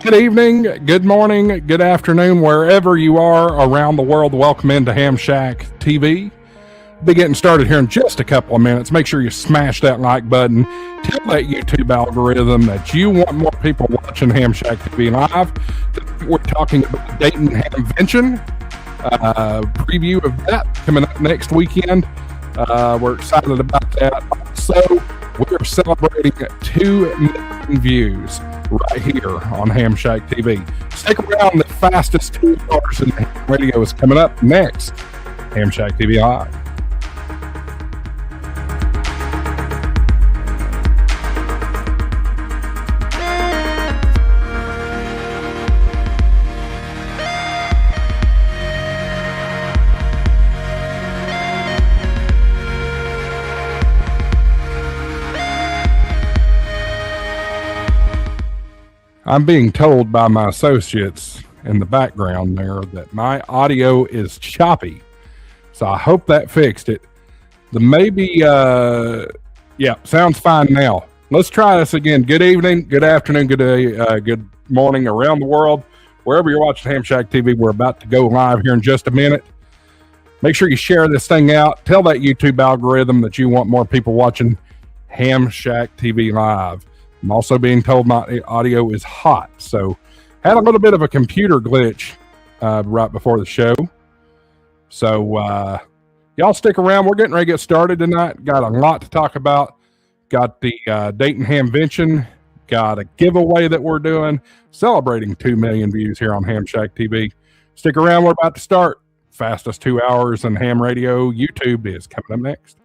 Good evening, good morning, good afternoon, wherever you are around the world. Welcome into HamShackTV. Be getting started here in just a couple of minutes. Make sure you smash that like button. Tell that YouTube algorithm that you want more people watching HamShackTV live. We're talking about Dayton Hamvention. Preview of that coming up next weekend. We're excited about that. Also, we're celebrating 2 million views right here on HamShackTV. Stick around. The fastest 2 hours in ham radio is coming up next. HamShackTV Live. I'm being told by my associates in the background there that my audio is choppy. So I hope that fixed it. Sounds fine now. Let's try this again. Good evening, good afternoon, good day, good morning around the world. Wherever you're watching HamShackTV, we're about to go live here in just a minute. Make sure you share this thing out. Tell that YouTube algorithm that you want more people watching HamShackTV Live. I'm also being told my audio is hot, so had a little bit of a computer glitch right before the show. So y'all stick around. We're getting ready to get started tonight. Got a lot to talk about. Got the Dayton Hamvention. Got a giveaway that we're doing, celebrating 2 million views here on HamShackTV. Stick around. We're about to start. Fastest 2 hours in ham radio. YouTube is coming up next.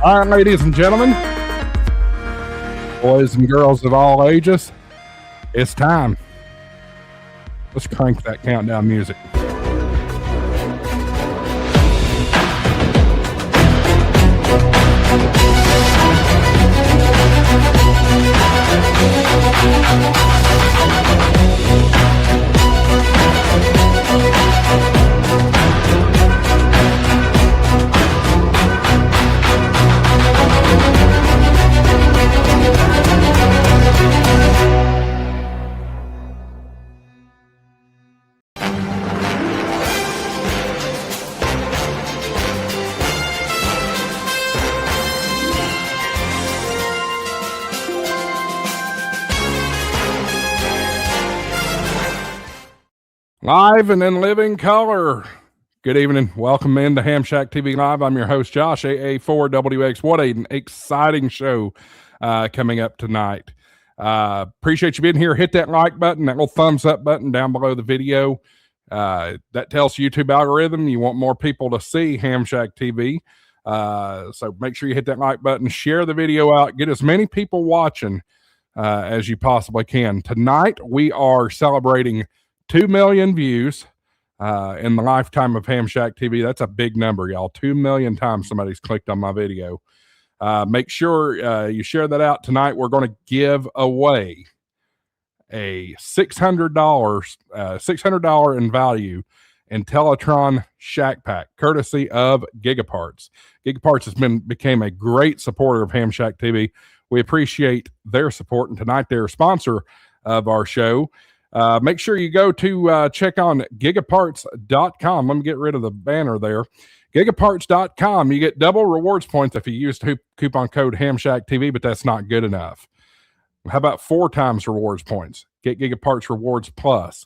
All right, ladies and gentlemen, boys and girls of all ages, it's time. Let's crank that countdown music. Live and in living color. Good evening. Welcome into HamShackTV Live. I'm your host, Josh, AA4WX. What an exciting show coming up tonight. Appreciate you being here. Hit that like button, that little thumbs up button down below the video. That tells YouTube algorithm you want more people to see HamShackTV. So make sure you hit that like button, share the video out, get as many people watching as you possibly can. Tonight, we are celebrating 2 million views in the lifetime of HamShackTV. That's a big number, y'all. 2 million times somebody's clicked on my video. Make sure you share that out tonight. We're going to give away a $600 in value Intellitron Shack Pack, courtesy of GigaParts. GigaParts became a great supporter of HamShackTV. We appreciate their support, and tonight they're a sponsor of our show. Make sure you go to check on gigaparts.com. Let me get rid of the banner there. GigaParts.com. You get double rewards points if you use coupon code HamShackTV, but that's not good enough. How about 4 times rewards points? Get GigaParts Rewards Plus.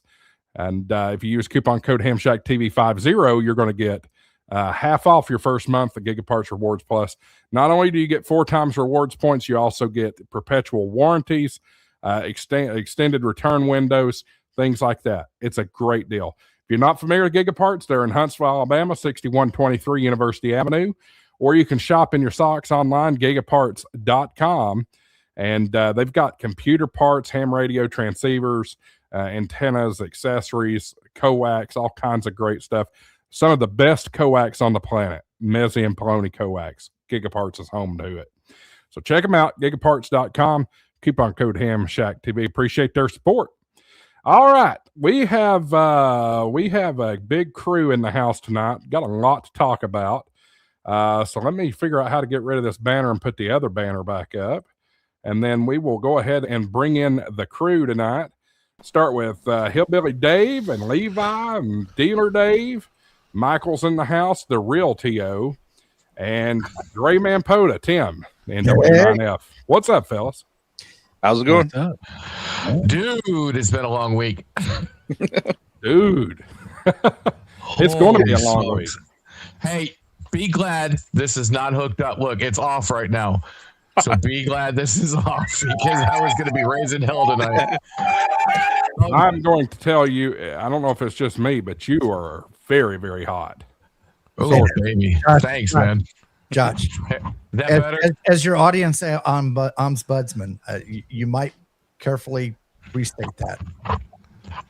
And if you use coupon code HamShackTV50, you're going to get half off your first month of GigaParts Rewards Plus. Not only do you get 4 times rewards points, you also get perpetual warranties, extended return windows, things like that. It's a great deal. If you're not familiar with GigaParts, they're in Huntsville, Alabama, 6123 University Avenue, or you can shop in your socks online, GigaParts.com. And they've got computer parts, ham radio transceivers, antennas, accessories, coax, all kinds of great stuff. Some of the best coax on the planet, Mezzi and Poloni coax. GigaParts is home to it. So check them out, gigaparts.com, coupon code HamShackTV. Appreciate their support. All right, we have a big crew in the house tonight. Got a lot to talk about. So let me figure out how to get rid of this banner and put the other banner back up. And then we will go ahead and bring in the crew tonight. Start with Hillbilly Dave and Levi and Dealer Dave. Michael's in the house, the real T.O. And Gray Man Poda, Tim, and W9F. What's up, fellas? How's it going? Dude, it's been a long week. Dude. It's going to be a long week. Hey, be glad this is not hooked up. Look, it's off right now. So be glad this is off because I was going to be raising hell tonight. I'm going to tell you, I don't know if it's just me, but you are very, very hot. Oh, baby. Thanks, man. Josh, that better? As your audience ombudsman, you might carefully restate that.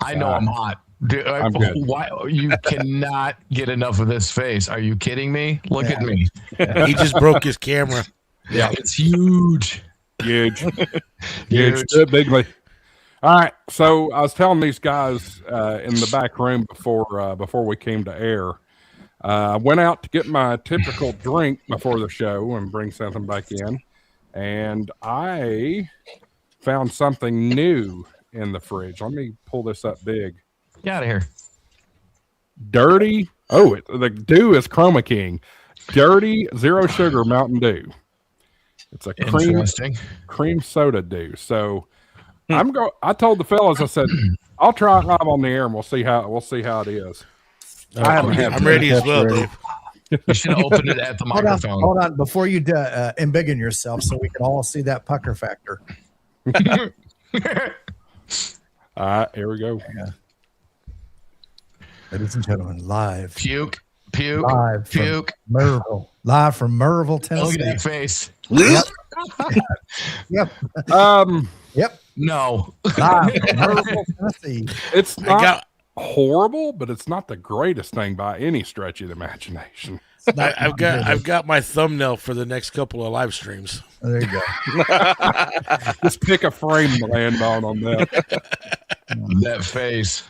I know I'm hot. Dude, I'm good. Why you cannot get enough of this face? Are you kidding me? Look at me. He just broke his camera. Yeah, it's huge. Huge. Bigly. All right. So I was telling these guys in the back room before we came to air. I went out to get my typical drink before the show and bring something back in. And I found something new in the fridge. Let me pull this up big. Get out of here. Dirty. Oh, the Dew is Chroma King. Dirty Zero Sugar Mountain Dew. It's a cream soda Dew. So I told the fellas, I said, I'll try it live on the air and we'll see how it is. I'm ready as well, Dave. You should have opened it at the microphone. Hold on, before you embiggen yourself so we can all see that pucker factor. All right, here we go. Yeah. Ladies and gentlemen, live. Puke. Live from Merrillville, Tennessee. Look at that face. Yep. Yep. No. Live from Merrillville, Tennessee. It's not horrible, but it's not the greatest thing by any stretch of the imagination. I've got my thumbnail for the next couple of live streams. There you go. Just pick a frame to land on that. That face.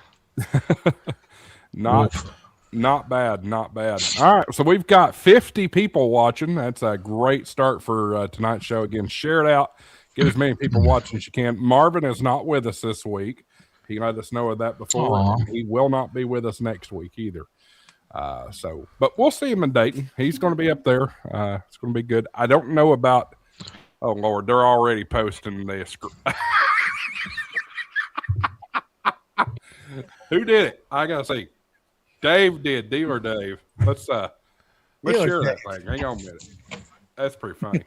Not bad. All right, so we've got 50 people watching. That's a great start for tonight's show. Again, share it out. Get as many people watching as you can. Marvin is not with us this week. He let us know of that before. He will not be with us next week either. But we'll see him in Dayton. He's going to be up there. It's going to be good. I don't know about. Oh Lord, they're already posting this. Who did it? I gotta see. Dave did. Dealer Dave. Let's share that thing. Hang on a minute. That's pretty funny.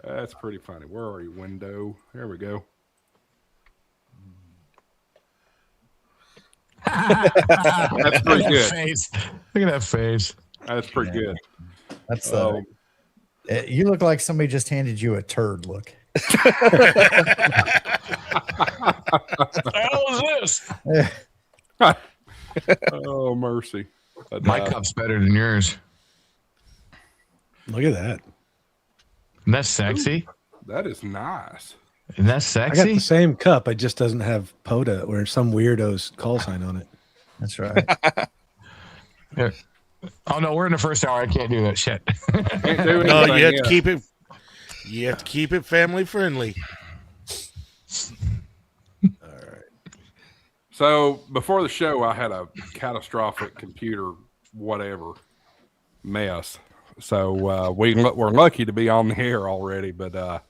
That's pretty funny. Where are you, window? There we go. That's pretty good. Look at that face. That's pretty good. That's you look like somebody just handed you a turd look. What the hell is this? Oh, mercy. But, my cup's better than yours. Look at that. Isn't that sexy? Ooh, that is nice. Isn't that sexy? I got the same cup. It just doesn't have POTA or some weirdo's call sign on it. That's right. Here. Oh no, we're in the first hour. I can't do that shit. No, you have to keep it. You have to keep it family friendly. All right. So before the show, I had a catastrophic computer whatever mess. So we're lucky to be on the air already, but the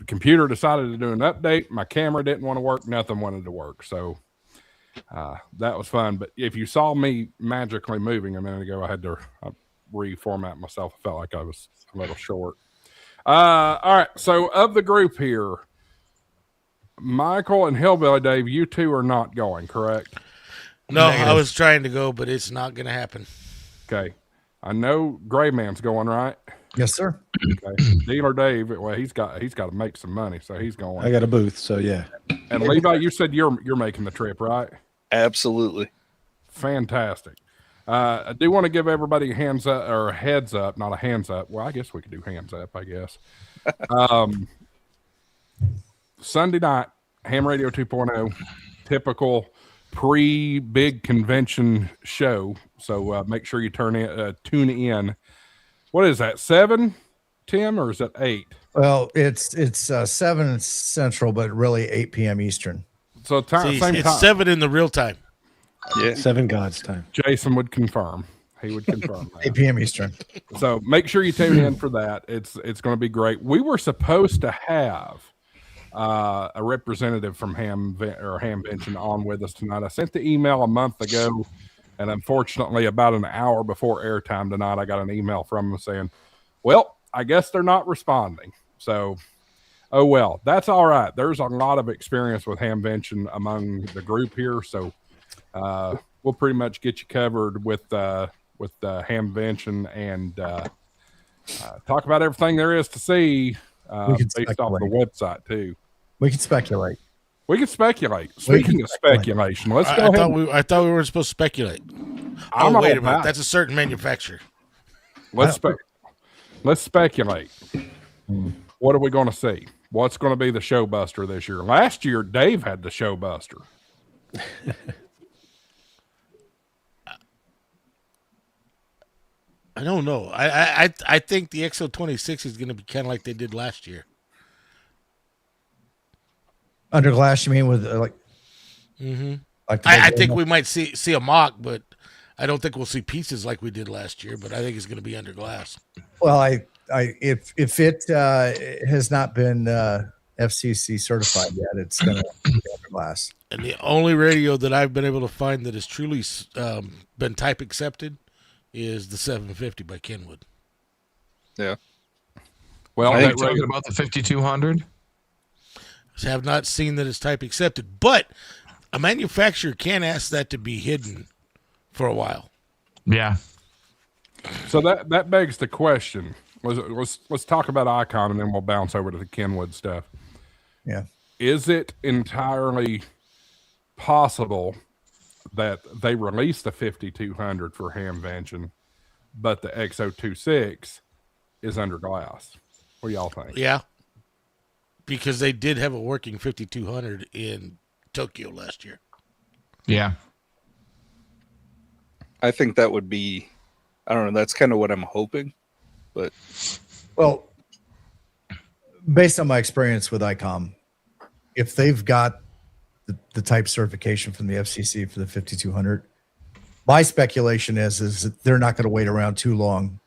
computer decided to do an update. My camera didn't want to work. Nothing wanted to work. So that was fun. But if you saw me magically moving a minute ago, I had to reformat myself. I felt like I was a little short. All right. So of the group here, Michael and Hillbilly Dave, you two are not going, correct? No, Negative. I was trying to go, but it's not going to happen. Okay. I know Gray Man's going, right? Yes, sir. Okay. Dealer Dave, well, he's got to make some money, so he's going. I got a booth, so yeah. And Levi, you said you're making the trip, right? Absolutely. Fantastic. I do want to give everybody a heads up, not a hands up. Well, I guess we could do hands up, I guess. Sunday night, Ham Radio 2.0, typical pre-big convention show. So make sure you tune in. What is that, 7, Tim, or is that 8? Well, it's 7 Central, but really 8 p.m. Eastern. So See, same it's time. 7 in the real time. Yeah. 7 God's time. Jason would confirm. He would confirm that. 8 p.m. Eastern. So make sure you tune in for that. It's going to be great. We were supposed to have a representative from Hamvention on with us tonight. I sent the email a month ago, and unfortunately, about an hour before airtime tonight, I got an email from them saying, well, I guess they're not responding. So, oh well, that's all right. There's a lot of experience with Hamvention among the group here, so we'll pretty much get you covered with Hamvention and talk about everything there is to see based off the website too. We can speculate. Speaking of speculation, let's go ahead. I thought we weren't supposed to speculate. I'm Wait all a minute. about That's a certain manufacturer. Let's speculate. What are we going to see? What's going to be the show buster this year? Last year, Dave had the show buster. I don't know. I think the XO26 is going to be kind of like they did last year. Under glass, you mean with like? Mm-hmm. Like I think we might see a mock, but I don't think we'll see pieces like we did last year. But I think it's going to be under glass. Well, if it has not been FCC certified yet, it's going to be under glass. And the only radio that I've been able to find that has truly been type accepted is the 750 by Kenwood. Yeah. Well, Are that you talking about the 5200? I have not seen that it's type accepted, but a manufacturer can ask that to be hidden for a while. Yeah. so that begs the question. Let's talk about Icon, and then we'll bounce over to the Kenwood stuff. Yeah. Is it entirely possible that they released the 5200 for Hamvention, but the XO26 is under glass? What do y'all think? Yeah. Because they did have a working 5200 in Tokyo last year. Yeah. I think that would be, I don't know, that's kind of what I'm hoping. But Well, based on my experience with ICOM, if they've got the type certification from the FCC for the 5200, my speculation is that they're not going to wait around too long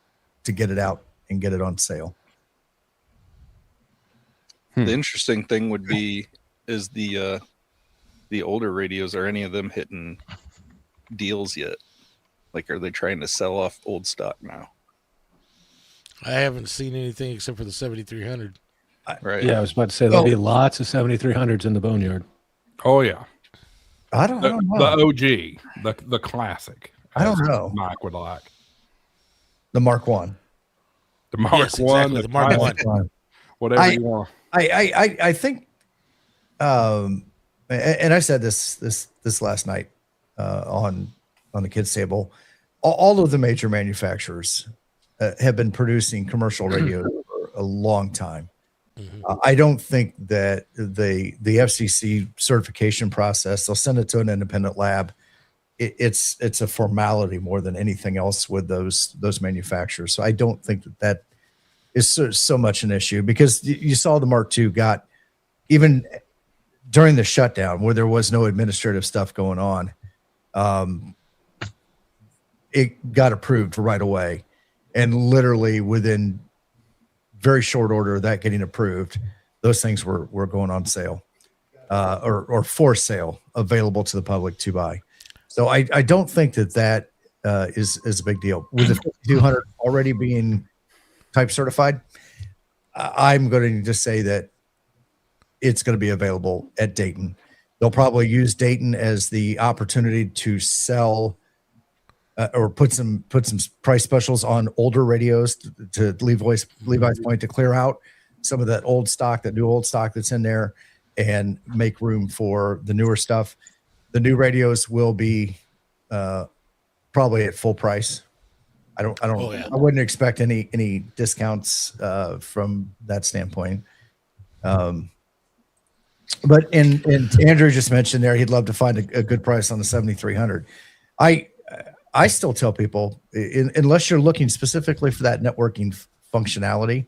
to get it out and get it on sale. the interesting thing would be is the older radios, are any of them hitting deals yet? Like, are they trying to sell off old stock now? I haven't seen anything except for the 7300. Right. Yeah, I was about to say there'll be lots of 7300s in the boneyard. Oh yeah, I don't know. the OG, the classic. I don't as know. Mike would like The Mark One. the Mark Yes, One, exactly, the Mark classic, One. whatever you want. I think, and I said this last night on the kids' table. All of the major manufacturers have been producing commercial radio for a long time. I don't think that the FCC certification process, they'll send it to an independent lab. It's a formality more than anything else with those manufacturers. So I don't think that is so much an issue, because you saw the Mark II got, even during the shutdown where there was no administrative stuff going on, it got approved right away. And literally within very short order, that getting approved, those things were going on sale, or for sale, available to the public to buy. So I don't think that is a big deal. With the 5200 already being type certified, I'm going to just say that it's going to be available at Dayton. They'll probably use Dayton as the opportunity to sell or put some price specials on older radios to Levi's point, to clear out some of that old stock, that new old stock that's in there, and make room for the newer stuff. The new radios will be probably at full price. I wouldn't expect any discounts from that standpoint. But Andrew just mentioned there, he'd love to find a good price on the 7300. I still tell people, unless you're looking specifically for that networking functionality,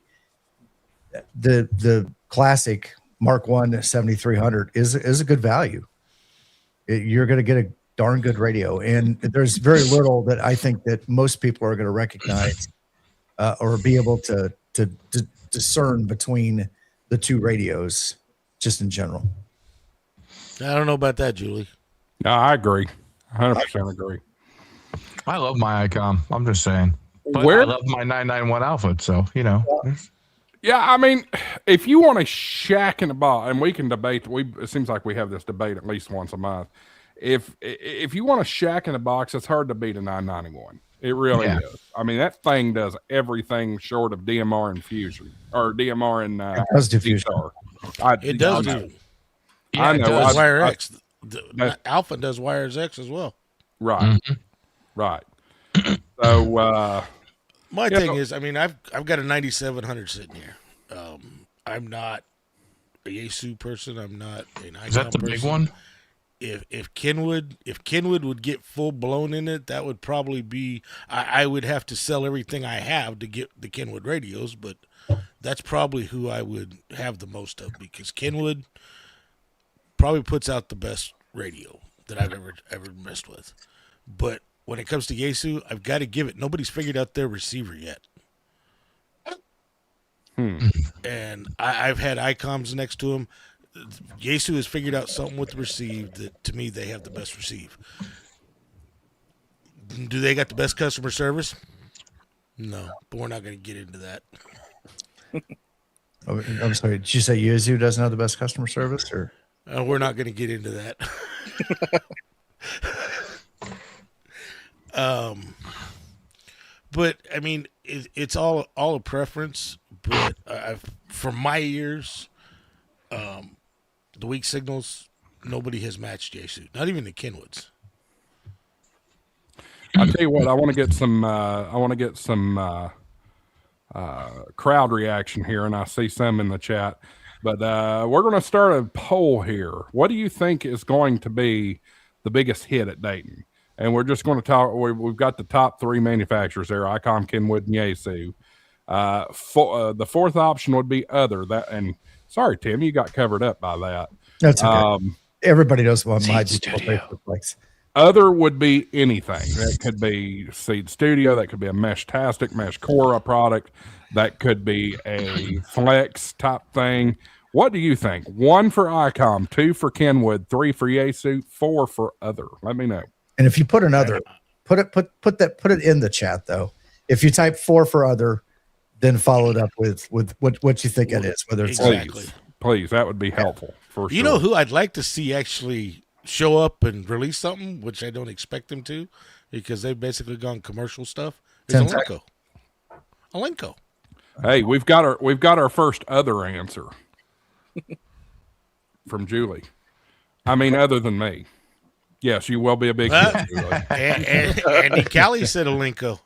the classic Mark 1 7300 is a good value. You're going to get a darn good radio, and there's very little that I think that most people are going to recognize or be able to discern between the two radios, just in general. I don't know about that, Julie. No, I agree. 100% agree. I love my ICOM. I'm just saying. But Where? I love my 991 Alpha, so, you know. Yeah, I mean, if you want a shack in a box, and we can debate, it seems like we have this debate at least once a month. If you want a shack in a box, it's hard to beat a 991. It really is. I mean, that thing does everything short of DMR and Fusion, or DMR and It does do Fusion. It does do. I know. Does Wire X. The Alpha does Wires X as well. Right. Mm-hmm. Right. So my thing is, I mean, I've got a 9700 sitting here. I'm not a Yaesu person. I'm not an ICOM Is that the person. big one? If Kenwood would get full blown in it, that would probably be. I would have to sell everything I have to get the Kenwood radios, but that's probably who I would have the most of, because Kenwood probably puts out the best radio that I've ever messed with. But when it comes to Yaesu, I've got to give it. Nobody's figured out their receiver yet. And I've had ICOMs next to them. Yaesu has figured out something with the receive that, to me, they have the best receive. Do they got the best customer service? No, but we're not going to get into that. I'm sorry. Did you say Yaesu doesn't have the best customer service, or? We're not going to get into that. But I mean, it's all a preference. But from my ears, the weak signals, nobody has matched Yaesu. Not even the Kenwoods. I'll tell you what. I want to get some crowd reaction here, and I see some in the chat. But we're going to start a poll here. What do you think is going to be the biggest hit at Dayton? And we're just going to talk. We've got the top three manufacturers there: ICOM, Kenwood, and Yaesu. The fourth option would be other. And sorry, Tim, you got covered up by that. That's okay. Everybody knows what my Facebook likes. Other would be anything. That could be Seed Studio. That could be a Mesh-tastic, Mesh Cora product. That could be a Flex type thing. What do you think? 1 for ICOM, 2 for Kenwood, 3 for Yaesu, 4 for other. Let me know. And if you put another, put it in the chat though. If you type 4 for other, then follow it up with what you think it is, whether it's exactly. Please, that would be helpful for sure. You know who I'd like to see actually show up and release something, which I don't expect them to, because they've basically gone commercial stuff. Is Alenco. Hey, we've got our first other answer from Julie. I mean, other than me. Yes, you will be a big hit, Julie. Andy Callie said Alenco.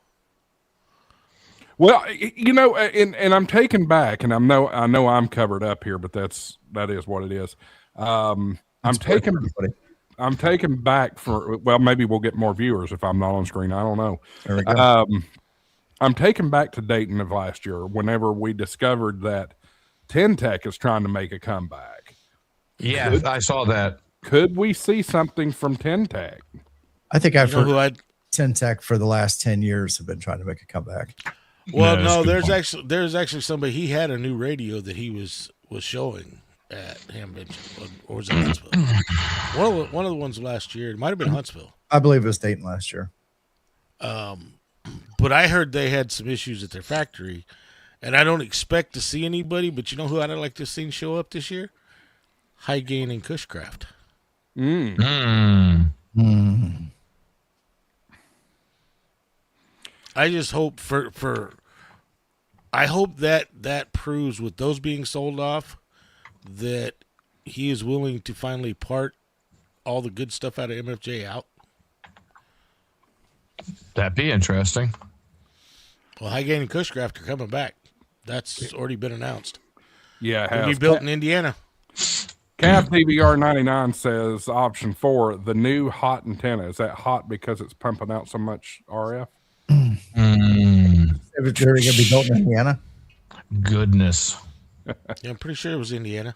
Well, you know, and I'm taken back, and I know I'm covered up here, but that is what it is. I'm taken back for, well, maybe we'll get more viewers if I'm not on screen. I don't know. There we go. I'm taken back to Dayton of last year, whenever we discovered that Tech is trying to make a comeback. Yeah, I saw that. Could we see something from Tentec? I think I've You know who heard Tentec for the last 10 years have been trying to make a comeback. Well, No, that's a no, good there's point. actually somebody. He had a new radio that he was showing at Hamvention, or was it Huntsville? One of the ones last year. It might have been Huntsville. I believe it was Dayton last year. But I heard they had some issues at their factory, and I don't expect to see anybody. But you know who I'd like to see show up this year? High Gain and Cushcraft. I just hope I hope that proves with those being sold off that he is willing to finally part all the good stuff out of MFJ out. That'd be interesting. Well, High Gain and Cushcraft are coming back. That's already been announced. Yeah, it It'll has. be built in Indiana. Cav DVR 99 says option 4, the new hot antenna. Is that hot because it's pumping out so much RF? They're going to be built in Indiana, Goodness. Yeah, I'm pretty sure it was Indiana.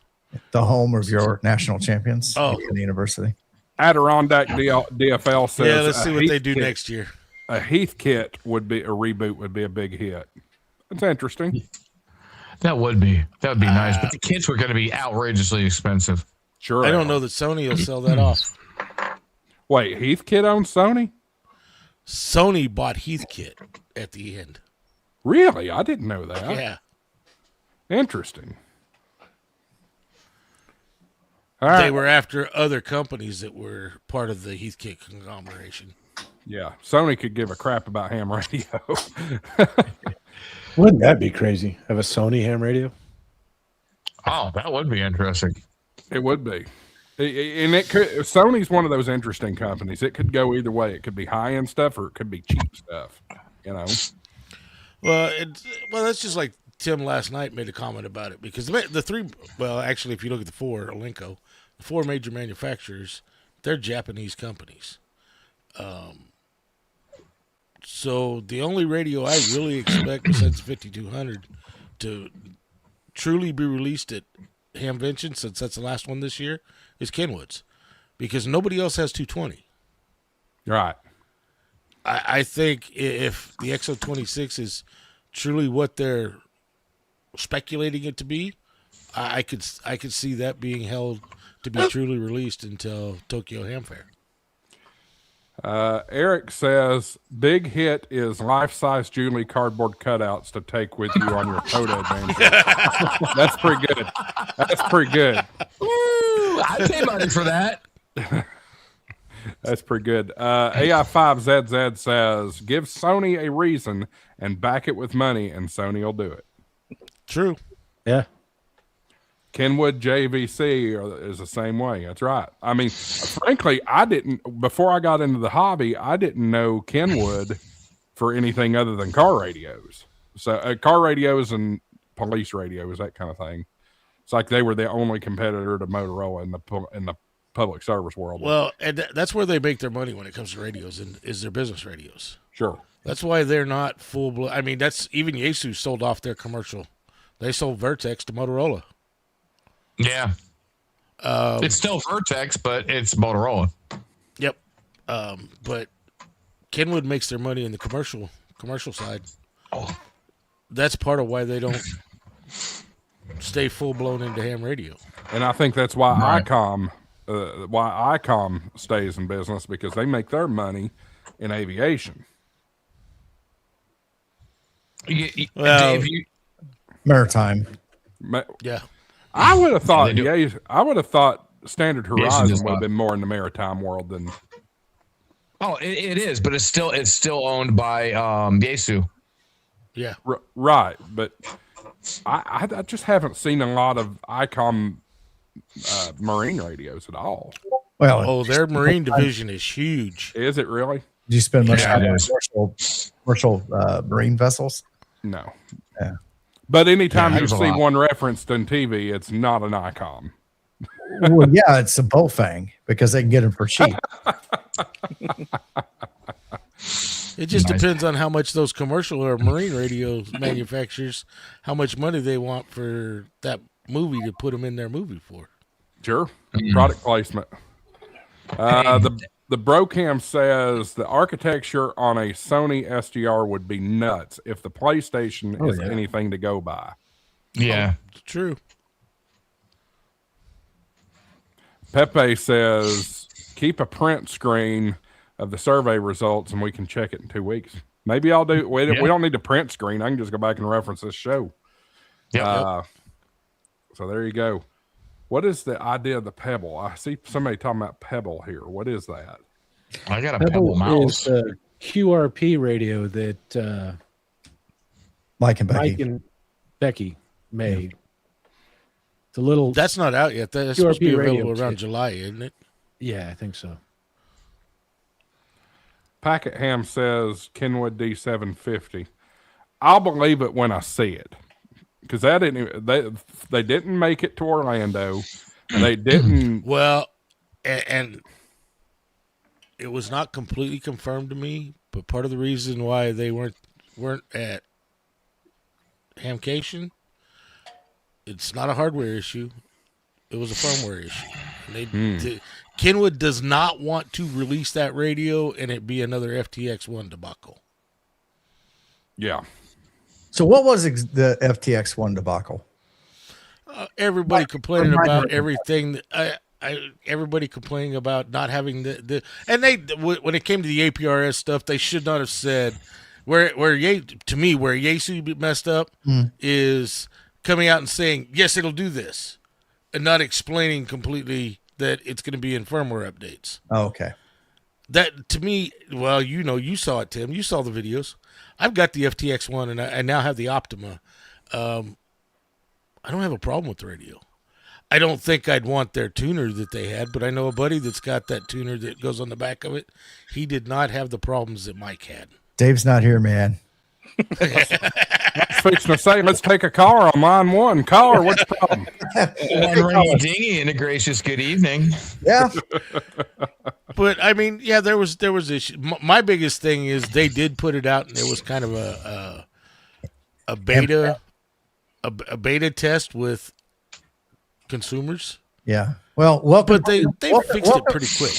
the home of your national champions. Oh. Indiana University. Adirondack DFL says, Yeah, let's see what they do Heathkit- next year. A Heathkit would be a reboot, would be a big hit. That's interesting. That would be nice. But the kits were going to be outrageously expensive. Sure. I don't know that Sony will sell that off. Wait, Heathkit owns Sony? Sony bought Heathkit at the end. Really? I didn't know that. Yeah. Interesting. All right. They were after other companies that were part of the Heathkit conglomeration. Yeah. Sony could give a crap about ham radio. Wouldn't that be crazy? Have a Sony ham radio? Oh, that would be interesting. It would be. And it could. Sony's one of those interesting companies. It could go either way. It could be high end stuff or it could be cheap stuff. You know. Well, that's just like Tim last night made a comment about it because the three. Well, actually, if you look at the four, Alinco, the four major manufacturers, they're Japanese companies. So the only radio I really expect besides the 5200 to truly be released at Hamvention, since that's the last one this year, is Kenwood's, because nobody else has 220. Right. I think if the XO26 is truly what they're speculating it to be, I could see that being held to be truly released until Tokyo Ham Fair. Eric says, big hit is life-size Julie cardboard cutouts to take with you on your photo adventure. That's pretty good. That's pretty good. Woo! I pay money for that. That's pretty good. AI5ZZ says, give Sony a reason and back it with money, and Sony will do it. True. Yeah. Kenwood JVC is the same way. That's right. I mean, frankly, before I got into the hobby, I didn't know Kenwood for anything other than car radios. So car radios and police radios, that kind of thing. It's like they were the only competitor to Motorola in the public service world. Well, and that's where they make their money when it comes to radios, and is their business radios. Sure. That's why they're not full blown. I mean, that's even Yaesu sold off their commercial. They sold Vertex to Motorola. Yeah. It's still Vertex, but it's Motorola. Yep. But Kenwood makes their money in the commercial side. Oh. That's part of why they don't stay full blown into ham radio. And I think that's why Right. ICOM stays in business, because they make their money in aviation. Well, Dave, Maritime. yeah. I would have thought, they do. I would have thought Standard Yes, it Horizon is would have not. been more in the maritime world than. it is, but it's still owned by Yaesu. Yeah. Right, but I just haven't seen a lot of ICOM marine radios at all. Well, Oh, their marine division is huge. Is it really? did you spend much Yeah, time it on is. commercial marine vessels? No. Yeah. But anytime Yeah, you there's a see lot. one referenced on TV, it's not an ICOM. Well, yeah, it's a Bowfang because they can get them for cheap. It just Nice. depends on how much those commercial or marine radio manufacturers, how much money they want for that movie to put them in their movie for. Sure. Product placement. The Brocam says the architecture on a Sony SDR would be nuts if the PlayStation is anything to go by. Yeah. It's true. Pepe says keep a print screen of the survey results and we can check it in 2 weeks. Maybe I'll do. We don't need to print screen. I can just go back and reference this show. Yep. So there you go. What is the idea of the Pebble? I see somebody talking about Pebble here. What is that? I got a Pebble mouse. Is the QRP radio that Mike and Becky. Mike and Becky made. It's a little. That's not out yet. That's QRP supposed to be radio available around kit. July, isn't it? Yeah, I think so. Packet Ham says Kenwood D750. I'll believe it when I see it. Because they didn't make it to Orlando. They didn't. Well, and it was not completely confirmed to me, but part of the reason why they weren't at Hamcation, it's not a hardware issue. It was a firmware issue. Kenwood does not want to release that radio and it be another FTX1 debacle. Yeah. So what was the FTX1 debacle? Everybody complaining about everything. Everybody complaining about not having the and they when it came to the APRS stuff, they should not have said where Yaesu messed up is coming out and saying yes, it'll do this, and not explaining completely that it's going to be in firmware updates. Oh, okay. That to me, well, you saw it, Tim. You saw the videos. I've got the FTX1 and I now have the Optima. I don't have a problem with the radio. I don't think I'd want their tuner that they had, but I know a buddy that's got that tuner that goes on the back of it. He did not have the problems that Mike had. Dave's not here, man. Fixing to say, let's take a caller on line one. Caller, what's the problem? One ringy dingy and a gracious good evening. Yeah. But I mean, yeah, there was issue. My biggest thing is they did put it out, and it was kind of a beta test with consumers. Yeah. Well, welcome. But they fixed it pretty quick.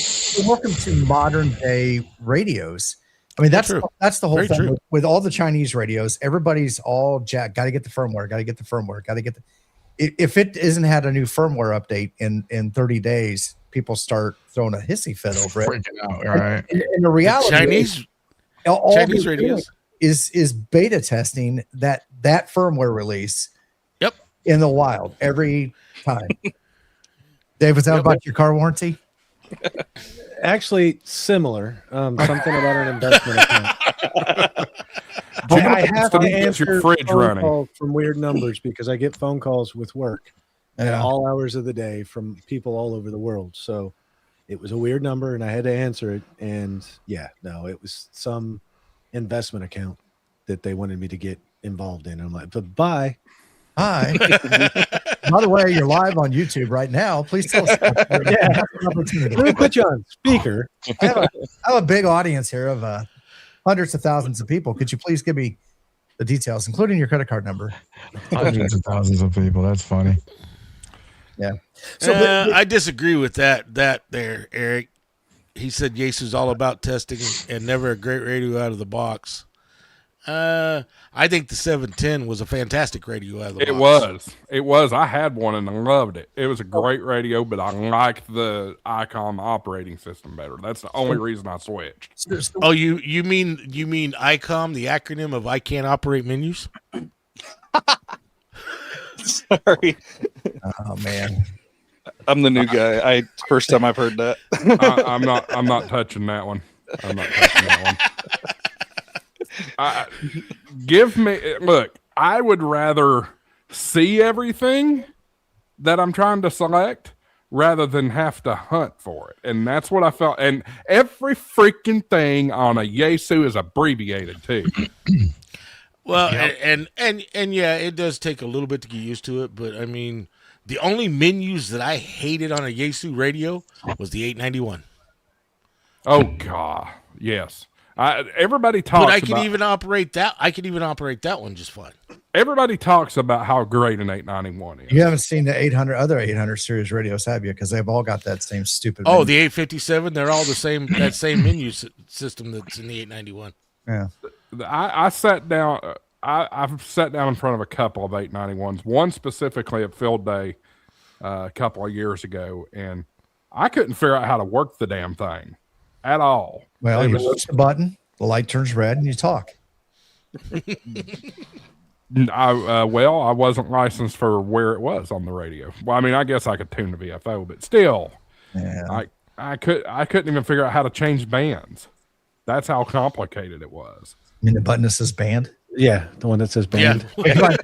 Welcome to modern day radios. I mean, that's the whole Very thing true. with all the Chinese radios. Everybody's all jacked. Got to get the firmware. Got to get the firmware. Got to get the. If it isn't had a new firmware update in 30 days, people start throwing a hissy fit over it. Freaking out, all right. And the reality Chinese they're radios doing is beta testing that firmware release. Yep. In the wild every time. Dave, was that about your car warranty? Actually, similar. Something about an investment account. I have to answer your fridge phone running calls from weird numbers because I get phone calls with work at all hours of the day from people all over the world. So it was a weird number and I had to answer it. And it was some investment account that they wanted me to get involved in. I'm like, but bye. Hi. By the way, you're live on YouTube right now. Please tell us. Let me put you on speaker. I have a big audience here of hundreds of thousands of people. Could you please give me the details, including your credit card number? Hundreds of thousands of people. That's funny. Yeah. So I disagree with that there, Eric. He said Yaesu's all about testing and never a great radio out of the box. I think the 710 was a fantastic radio out of the box. It was. I had one and I loved it. It was a great radio, but I liked the Icon operating system better. That's the only reason I switched. Oh, you mean ICOM, the acronym of I Can't Operate Menus? Sorry. Oh man. I'm the new guy. First time I've heard that. I'm not touching that one. I'm not touching that one. Look, I would rather see everything that I'm trying to select rather than have to hunt for it. And that's what I felt. And every freaking thing on a Yaesu is abbreviated too. Well, and yeah, it does take a little bit to get used to it, but I mean, the only menus that I hated on a Yaesu radio was the 891. Oh God, yes. Everybody talks But I about, can even operate that. I can even operate that one just fine. everybody talks about how great an 891 is. You haven't seen the 800 series radios, have you? Because they've all got that same stupid. Oh, menu. the 857, they're all the same. That same menu system that's in the 891. Yeah. I sat down. I've sat down in front of a couple of 891s. One specifically at Field Day a couple of years ago, and I couldn't figure out how to work the damn thing at all. Well, you push the button, the light turns red, and you talk. I wasn't licensed for where it was on the radio. Well, I mean, I guess I could tune the VFO, but still, Yeah. I couldn't even figure out how to change bands. That's how complicated it was. I mean, the button that says band. Yeah, the one that says band. Yeah.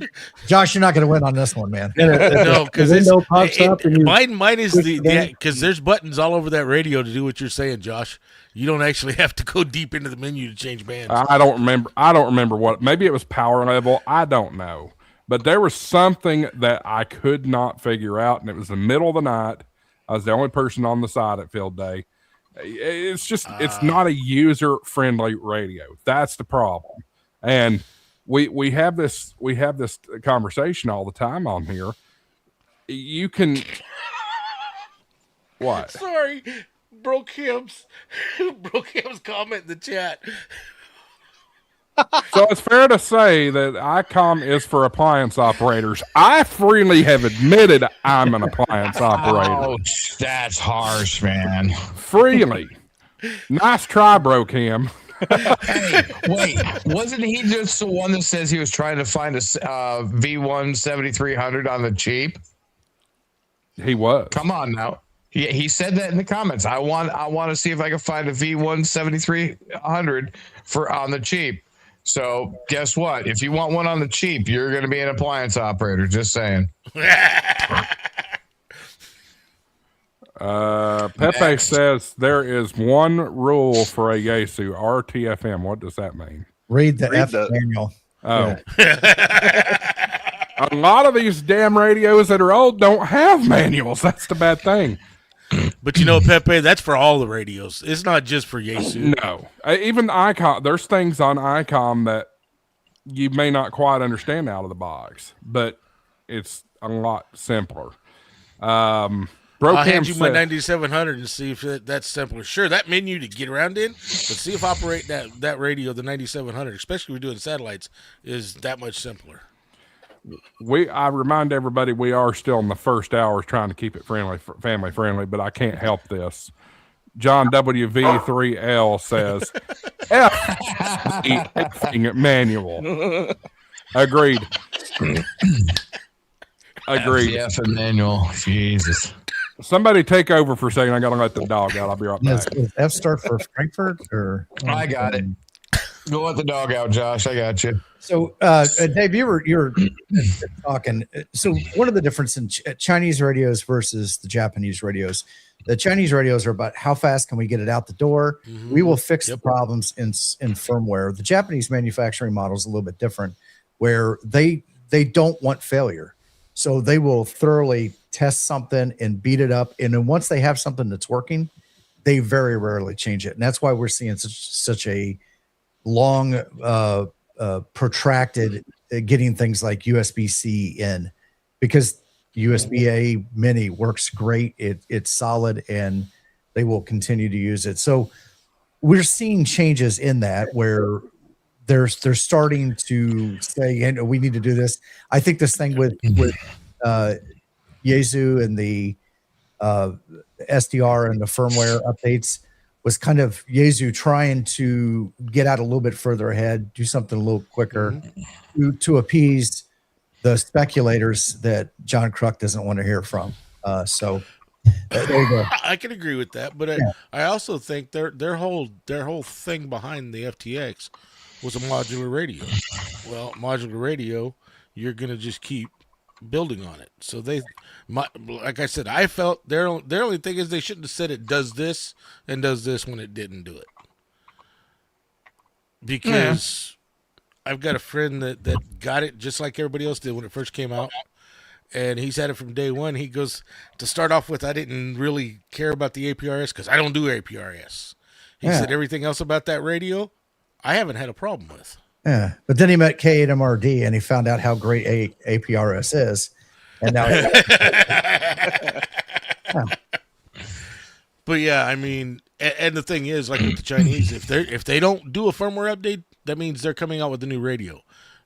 Josh, you're not going to win on this one, man. No, because the window pops up and you mine is push the the button. because there's buttons all over that radio to do what you're saying, Josh. You don't actually have to go deep into the menu to change bands. I don't remember what. Maybe it was power level. I don't know. But there was something that I could not figure out, and it was the middle of the night. I was the only person on the side at Field Day. It's just it's not a user friendly radio. That's the problem. And we have this conversation all the time on here. You can what? Sorry, broke him's comment in the chat. So it's fair to say that ICOM is for appliance operators. I freely have admitted I'm an appliance operator. Ouch, that's harsh, man. Freely. Nice try, bro, Cam. Hey, wait, wasn't he just the one that says he was trying to find a V1 7300 on the cheap? He was. Come on now. He said that in the comments. I want to see if I can find a V1 7300 for on the cheap. So guess what? If you want one on the cheap, you're going to be an appliance operator. Just saying. Pepe Next. says there is one rule for a Yaesu RTFM. What does that mean? Read the Read F the- manual. Oh. A lot of these damn radios that are old don't have manuals. That's the bad thing. But you know, Pepe, that's for all the radios. It's not just for Yaesu. No. Even ICOM, there's things on ICOM that you may not quite understand out of the box, but it's a lot simpler. I'll hand you my 9700 and see if that's simpler. Sure, that menu to get around in, but see if operate that radio, the 9700, especially if we're doing satellites, is that much simpler. I remind everybody we are still in the first hour trying to keep it family friendly, but I can't help this. John WV3L says, effing manual. Agreed. Agreed. F and manual. Jesus. Somebody take over for a second. I got to let the dog out. I'll be right back. Does F start for Frankfurt or? I got it. Go let the dog out, Josh. I got you. So, Dave, you were talking. So, one of the difference in Chinese radios versus the Japanese radios, the Chinese radios are about how fast can we get it out the door. We will fix the problems in firmware. The Japanese manufacturing model is a little bit different, where they don't want failure, so they will thoroughly test something and beat it up. And then once they have something that's working, they very rarely change it, and that's why we're seeing such a long protracted getting things like USB-C in, because USB-A mini works great. It's solid, and they will continue to use it. So we're seeing changes in that where they're starting to say, hey, we need to do this. I think this thing with Yaesu and the SDR and the firmware updates was kind of Yaesu trying to get out a little bit further ahead, do something a little quicker to appease the speculators that John Kruk doesn't want to hear from. So there you go. I can agree with that, but I also think their whole thing behind the FTX was a modular radio. Well, modular radio, you're gonna just keep building on it. So like I said, I felt their only thing is they shouldn't have said it does this and does this when it didn't do it. Because I've got a friend that got it just like everybody else did when it first came out. And he's had it from day one. He goes, to start off with, I didn't really care about the APRS because I don't do APRS. He said everything else about that radio, I haven't had a problem with. Yeah, but then he met K8MRD and he found out how great APRS is, and now. But yeah, I mean, and the thing is, like with the Chinese, if they don't do a firmware update, that means they're coming out with a new radio.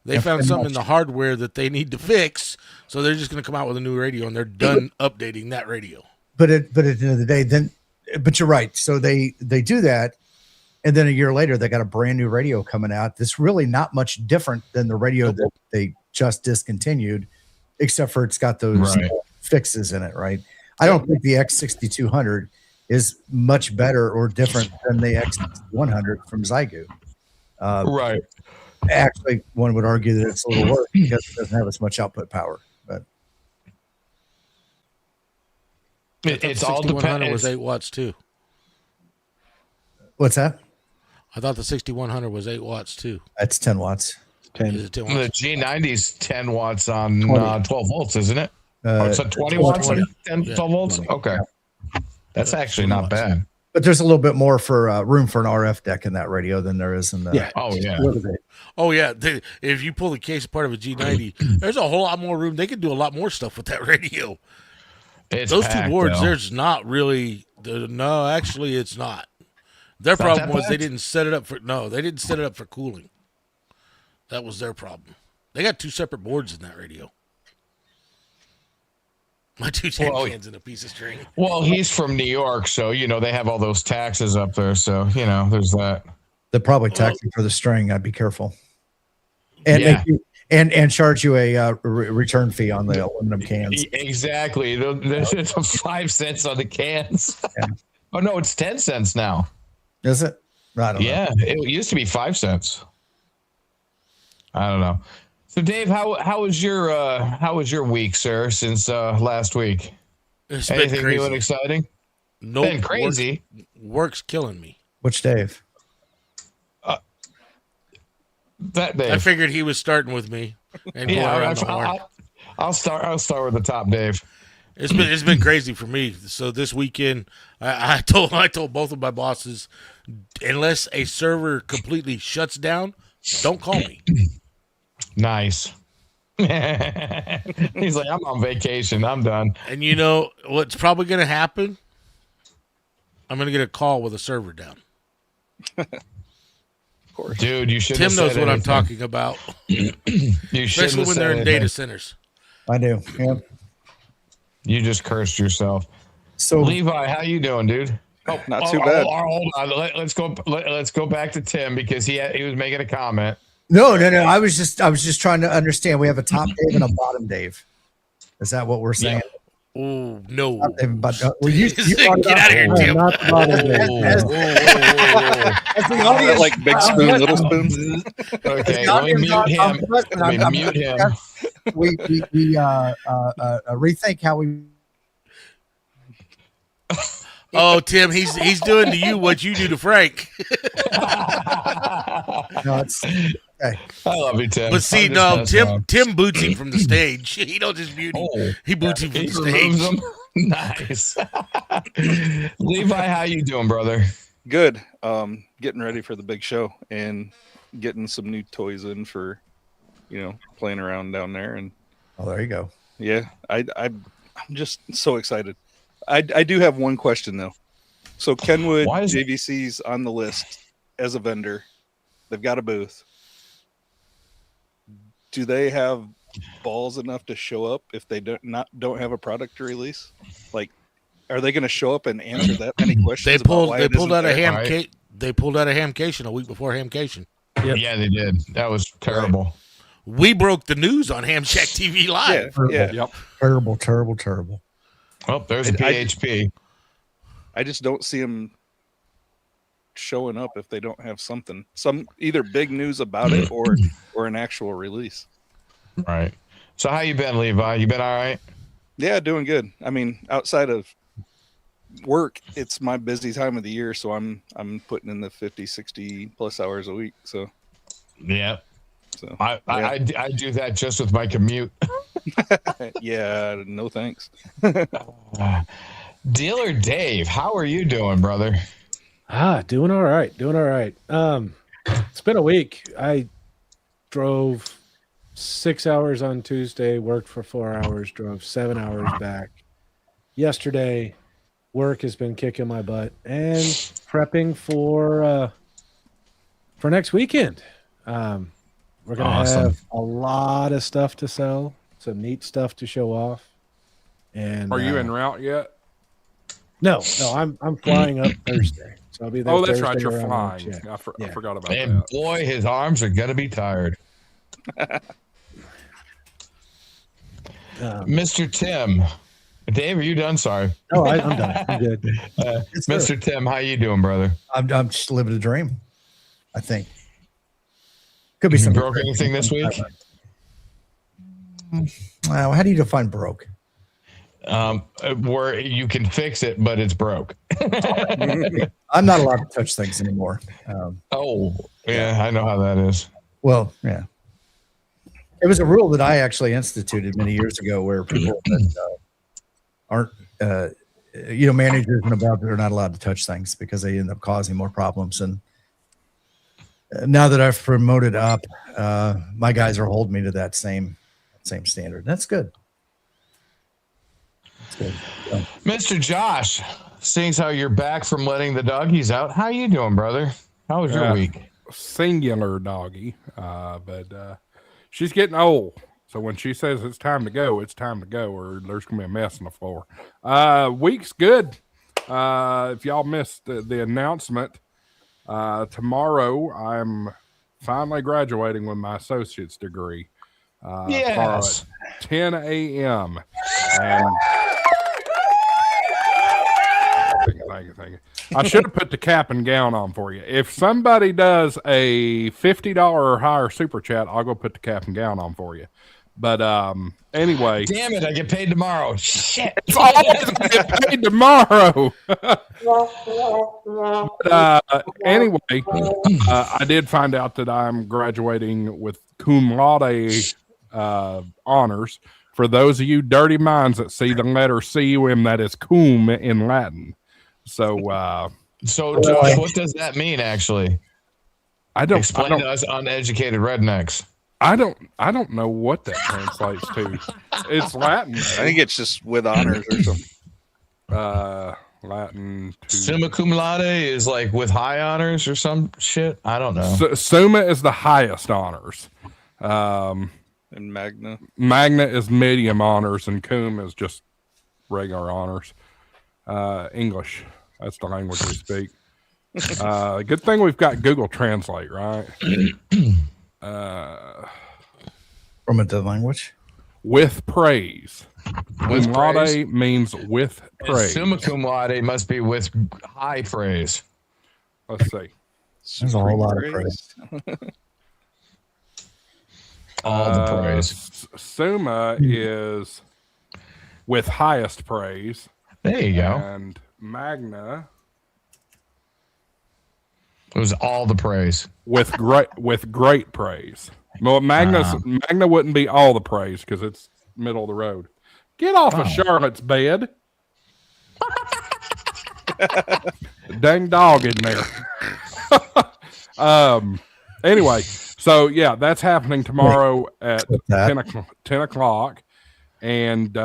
They found something in the hardware that they need to fix, so they're just going to come out with a new radio, and they're done updating that radio. But at the end of the day, but you're right. So they do that, and then a year later, they got a brand new radio coming out that's really not much different than the radio that they just discontinued, except for it's got those fixes in it, right? I don't think the X6200 is much better or different than the X100 from Zygu. Right. Actually, one would argue that it's a little worse because it doesn't have as much output power. But it's all dependent. Was 8 watts too. What's that? I thought the 6100 was 8 watts too. That's 10 watts. 10. Is it 10 watts? The G90's 10 watts on 12 volts, isn't it? So 20 watts on 12 volts? Okay. That's actually not bad. But there's a little bit more for room for an RF deck in that radio than there is in the. Yeah. Oh, yeah. Oh, yeah. If you pull the case apart of a G90, there's a whole lot more room. They could do a lot more stuff with that radio. Those packed, two boards, though. there's not really. No, actually, it's not. Their It's not problem that was bad? they didn't set it up for. No, they didn't set it up for cooling. That was their problem. They got 2 separate boards in that radio. My 2 tin cans and a piece of string. Well, he's from New York, so, they have all those taxes up there. So, there's that. They're probably taxing for the string. I'd be careful. And Yeah. and charge you a return fee on the aluminum cans. Exactly. It's 5 cents on the cans. Yeah. Oh, no, it's 10 cents now. Is it? I don't know. Yeah, it used to be 5 cents. I don't know. So, Dave, how was your week, sir, since last week? It's been Anything crazy. new and exciting? Nope, Been crazy. Work's killing me. Which Dave? That Dave. I figured he was starting with me and going around the horn. I'll start with the top, Dave. It's been crazy for me. So this weekend, I told both of my bosses, unless a server completely shuts down, don't call me. Nice. He's like, I'm on vacation. I'm done. And you know what's probably going to happen? I'm going to get a call with a server down. Dude, you should. Tim knows what I'm talking about, especially when they're in data centers. I do. Yeah. You just cursed yourself. So Levi, how you doing, dude? Oh, not too bad. Hold on. Let's go back to Tim because he was making a comment. no. I was just trying to understand. We have a top Dave and a bottom Dave. Is that what we're saying? Oh no! Top Dave and bottom. Well, you Get out of here, Tim. Not the bottom Dave. As the audience, Like big spoon, little spoon. Okay, let me mute him. Let me mute him. We rethink how we. Oh, Tim, he's doing to you what you do to Frank. No, it's okay. I love you, Tim. But see, I'm no, just messing Tim boots him from the stage. He don't just mute him. Oh, He boots him from he the removes stage. them. Nice. Levi, how you doing, brother? Good. Getting ready for the big show and getting some new toys in for, playing around down there. And Oh, there you go. yeah, I'm just so excited. I do have one question though. So Kenwood Why is- JVC's on the list as a vendor. They've got a booth. Do they have balls enough to show up if they don't have a product to release? Like, are they going to show up and answer that many questions? They about pulled why they it pulled isn't out a there? ham they pulled out a Hamcation a week before Hamcation. Yep. Yeah, they did. That was terrible. We broke the news on HamShackTV Live. Yeah. Yep. Terrible. Oh, there's a PHP. I just don't see them showing up if they don't have some either big news about it or an actual release. Right. So how you been, Levi? You been all right? Yeah, doing good. I mean, outside of work, it's my busy time of the year, so I'm putting in the 50, 60 plus hours a week. So Yeah. So I do that just with my commute. yeah, no thanks. Dealer Dave, how are you doing, brother? Doing all right. Doing all right. It's been a week. I drove 6 hours on Tuesday, worked for 4 hours, drove 7 hours back. Yesterday, work has been kicking my butt and prepping for next weekend. We're gonna have a lot of stuff to sell, some neat stuff to show off. And Are you en route yet? No, I'm flying up Thursday, so I'll be there. Oh, that's Thursday right, you're around flying. lunch. Yeah. I forgot about And that. boy, his arms are gonna be tired. Mr. Tim, Dave, are you done? Sorry. Oh, I'm done. I'm good. Mr. Tim, how you doing, brother? I'm just living a dream. I think could be You something. broke anything this week? How do you define broke? Where you can fix it, but it's broke. I'm not allowed to touch things anymore. Oh, yeah, I know how that is. Well, yeah. It was a rule that I actually instituted many years ago where people that aren't, managers and above are not allowed to touch things because they end up causing more problems. And now that I've promoted up, my guys are holding me to that same standard. That's good. That's good. Yeah. Mr. Josh, seeing as how you're back from letting the doggies out, how you doing, brother? How was your week? Singular doggy, but she's getting old. So when she says it's time to go, it's time to go, or there's gonna be a mess on the floor. Week's good. If y'all missed the announcement, tomorrow I'm finally graduating with my associate's degree. Yes. At 10 a.m. And thank you. I should have put the cap and gown on for you. If somebody does a $50 or higher super chat, I'll go put the cap and gown on for you. But anyway, Damn it, I get paid tomorrow. Shit. it's always gonna get paid tomorrow. Anyway, I did find out that I'm graduating with cum laude honors. For those of you dirty minds that see the letter cum, that is cum in Latin. So Josh, what does that mean, actually? I don't Explain to us uneducated rednecks. I don't know what that translates to. It's Latin. I think it's just with honors or something. Latin. Summa cum laude is like with high honors or some shit. I don't know. Summa is the highest honors. And magna. Magna is medium honors, and cum is just regular honors. English. That's the language we speak. Good thing we've got Google Translate, right? From a dead language. With praise. With Cum laude praise? means with praise. Summa cum laude must be with high praise. Let's see. There's a whole lot of praise. All the praise. Summa is with highest praise. There you go. And magna It was all the praise. with great praise. Well, magna wouldn't be all the praise because it's middle of the road. Get off of Charlotte's bed. Dang dog in there. Anyway, so yeah, that's happening tomorrow at 10 o'clock. And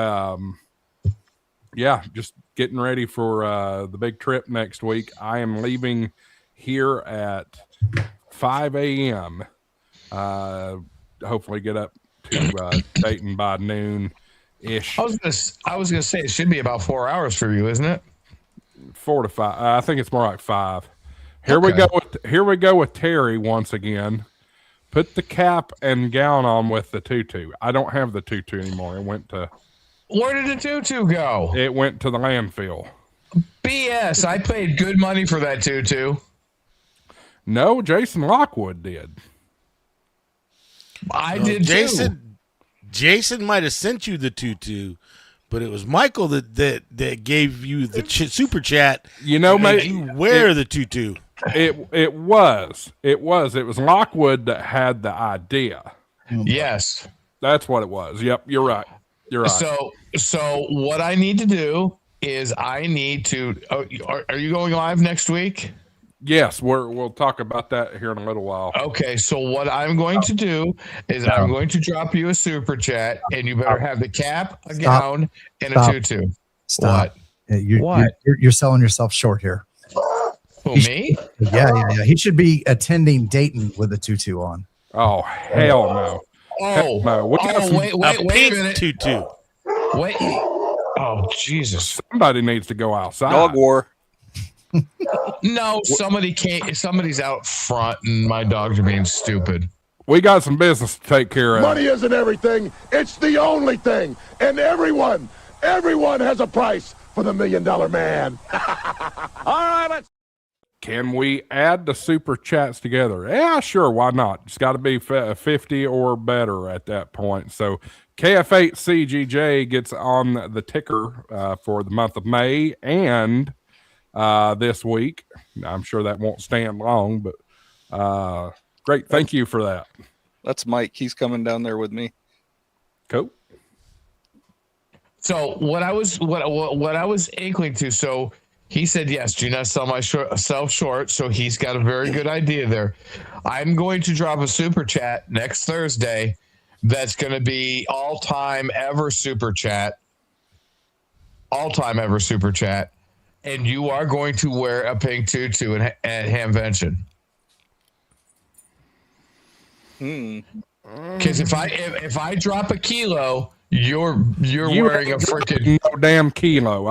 yeah, just getting ready for the big trip next week. I am leaving here at 5 a.m. Hopefully get up to Dayton by noon-ish. I was gonna say it should be about 4 hours for you, isn't it? 4 to 5. I think it's more like 5. Here we go with Terry once again. Put the cap and gown on with the tutu. I don't have the tutu anymore. Where did the tutu go? It went to the landfill. BS. I paid good money for that tutu. No, Jason Lockwood did. I did too. Jason might have sent you the tutu, but it was Michael that gave you the super chat. You know, mate, you wear the tutu. It was Lockwood that had the idea. Yes. That's what it was. Yep, you're right. So what I need to do is I need to. Are you going live next week? Yes, we'll talk about that here in a little while. Okay, so what I'm going to do is I'm going to drop you a super chat, and you better have the cap, a gown, and a tutu. Stop. What? You're selling yourself short here. Who, me? Yeah. He should be attending Dayton with a tutu on. Oh, hell no. Oh, no. wait a pink minute. tutu. Wait. Oh, Jesus. Somebody needs to go outside. Dog war. No, somebody can't. Somebody's out front, and my dogs are being stupid. We got some business to take care of. Money isn't everything. It's the only thing. And everyone has a price for the $1 Million Man. All right, let's. Can we add the super chats together? Yeah, sure. Why not? It's got to be 50 or better at that point. So KF8CGJ gets on the ticker for the month of May and this week. I'm sure that won't stand long, but great. Thank you for that. That's Mike. He's coming down there with me. Cool. So what I was inkling to, so he said, yes, do not sell myself short. So he's got a very good idea there. I'm going to drop a super chat next Thursday. That's going to be all-time ever super chat. All-time ever super chat. And you are going to wear a pink tutu at Hamvention. Because if I drop a kilo, you're wearing a freaking no damn kilo.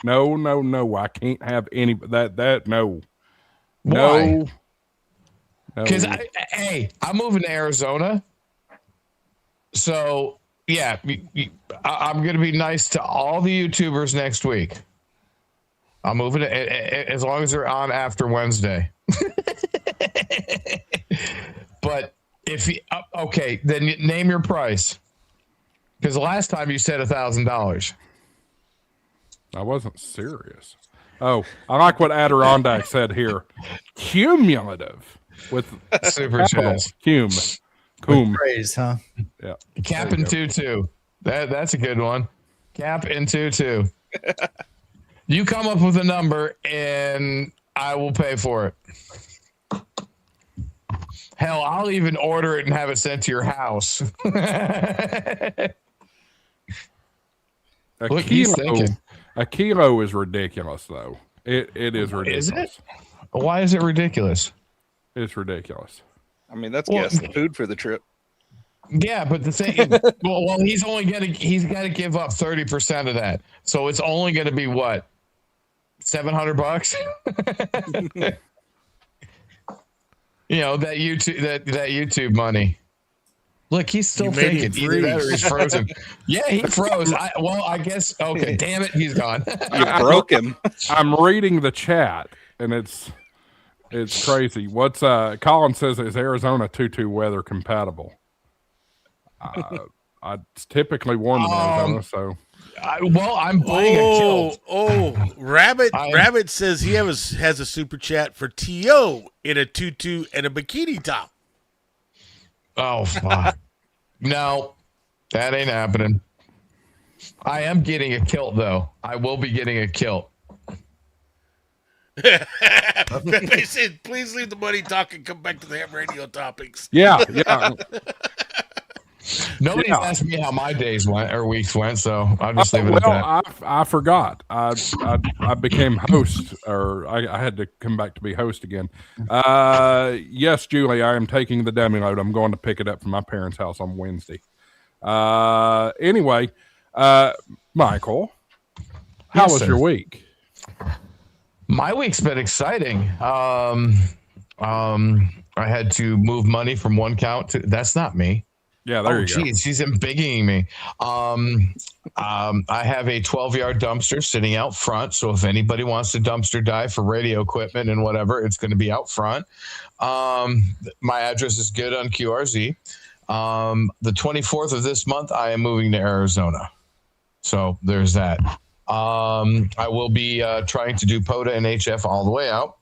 No. I can't have any that no. Why? No. Because I'm moving to Arizona, so yeah, I'm gonna be nice to all the YouTubers next week. I'm moving as long as they're on after Wednesday. But if you okay, then name your price. Because the last time you said $1,000. I wasn't serious. Oh, I like what Adirondack said here. Cumulative with super chats. Cum. Praise, huh? Yeah. Cap and tutu. That's a good one. Cap and tutu. You come up with a number and I will pay for it. Hell, I'll even order it and have it sent to your house. A kilo is ridiculous, though. It is ridiculous. Is it? Why is it ridiculous? It's ridiculous. I mean, that's gas and food for the trip. Yeah, but the thing, well, he's got to give up 30% of that, so it's only going to be what, $700? You know, that YouTube money. Look, he's still thinking. Either that or he's frozen. Yeah, he froze. I guess. Okay, damn it, he's gone. You broke him. I'm reading the chat, and it's crazy. What's Colin says is Arizona tutu weather compatible? It's typically warm in Arizona, so. I'm buying a kilt. Rabbit says he has a super chat for T.O. in a tutu and a bikini top. Oh, fuck. No, that ain't happening. I am getting a kilt, though. I will be getting a kilt. They said, please leave the money talk and come back to the ham radio topics. Yeah. Nobody's asked me how my days went or weeks went, so I'll just leave it at that. I forgot. I became host, or I had to come back to be host again. Yes, Julie, I am taking the demi load. I'm going to pick it up from my parents' house on Wednesday. Anyway, Michael, how was your week? My week's been exciting. I had to move money from one account to. That's not me. Yeah, there you go. She's embiggening me. I have a 12-yard dumpster sitting out front, so if anybody wants to dumpster dive for radio equipment and whatever, it's going to be out front. My address is good on QRZ. The 24th of this month, I am moving to Arizona. So there's that. I will be trying to do POTA and HF all the way out.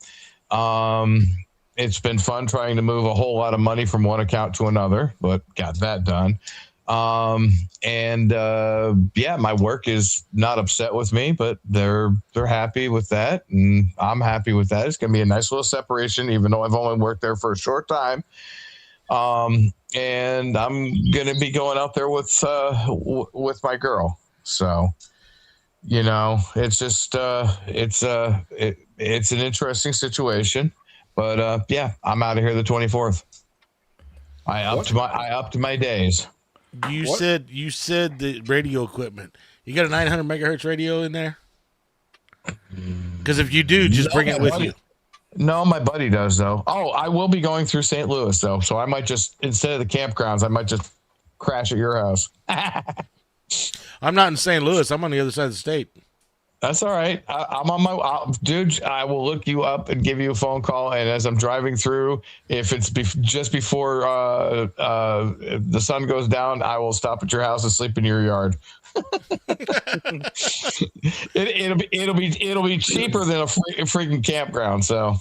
It's been fun trying to move a whole lot of money from one account to another, but got that done. Yeah, my work is not upset with me, but they're happy with that, and I'm happy with that. It's gonna be a nice little separation, even though I've only worked there for a short time. And I'm gonna be going out there with my girl. So, it's just it's an interesting situation, but yeah, I'm out of here the 24th. I upped my days. You said the radio equipment. You got a 900 megahertz radio in there? Because if you do, just bring it with you. No, my buddy does though. Oh, I will be going through St. Louis though, so I might just, instead of the campgrounds, I might just crash at your house. I'm not in St. Louis. I'm on the other side of the state. That's all right. I'm on my dude. I will look you up and give you a phone call. And as I'm driving through, if it's just before the sun goes down, I will stop at your house and sleep in your yard. It'll be cheaper than a freaking campground. So,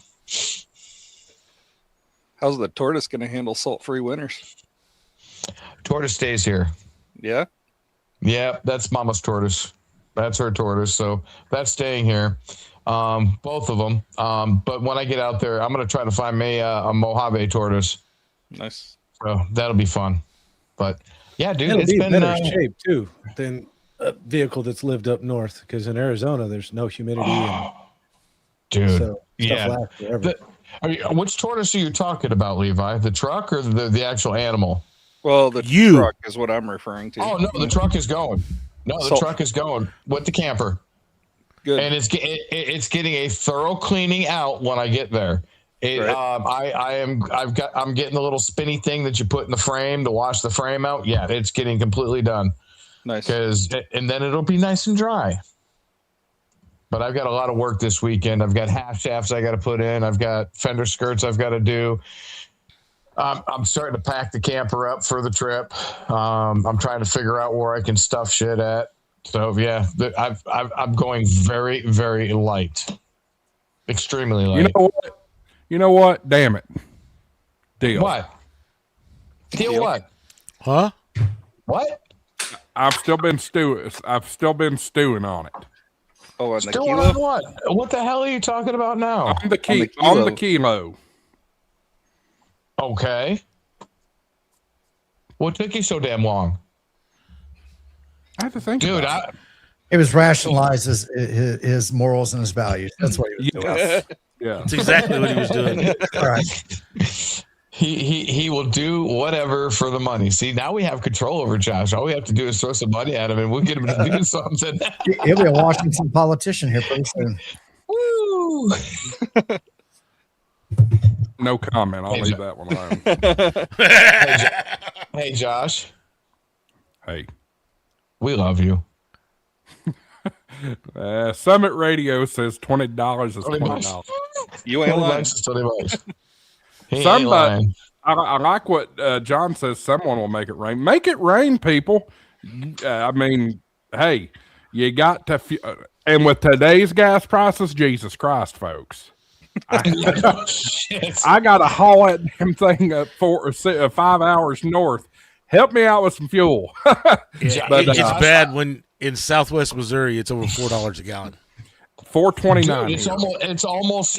how's the tortoise going to handle salt-free winters? Tortoise stays here. Yeah. Yeah, that's Mama's tortoise. That's her tortoise, so that's staying here. Both of them. But when I get out there, I'm going to try to find me a Mojave tortoise. Nice. So that'll be fun. But yeah, dude, It'll it's be been better shape too than a vehicle that's lived up north, because in Arizona there's no humidity. And dude, so yeah. lasts forever. Which tortoise are you talking about, Levi? The truck or the actual animal? Well, the truck is what I'm referring to. Oh no, the truck is going. No, the truck is going with the camper. Good. And it's getting a thorough cleaning out when I get there. Right. I'm getting the little spinny thing that you put in the frame to wash the frame out. Yeah, it's getting completely done. Nice. And then it'll be nice and dry. But I've got a lot of work this weekend. I've got half shafts I got to put in. I've got fender skirts I've got to do. I'm starting to pack the camper up for the trip. I'm trying to figure out where I can stuff shit at. So yeah, I'm going very, very light, extremely light. You know what? Damn it. Deal. What? Deal what? Huh? What? I've still been stewing on it. Oh, on the Still kilo? on what? What the hell are you talking about now? On the kilo. Okay. What took you so damn long? I have to think, dude. It was rationalize his morals and his values. That's what he was doing. Yeah, that's exactly what he was doing. All right. He will do whatever for the money. See, now we have control over Josh. All we have to do is throw some money at him, and we'll get him to do something. He'll be a Washington politician here pretty soon. Woo! No comment. I'll leave that one alone. Hey, Josh. Hey. We love you. Summit Radio says $20 is $20. You ain't lying. Somebody, I like what John says. Someone will make it rain. Make it rain, people. I mean, hey, you got to. And with today's gas prices, Jesus Christ, folks. I got to haul that damn thing up 4 or 5 hours north. Help me out with some fuel. It's bad when in Southwest Missouri it's over $4 a gallon. $4.29. It's almost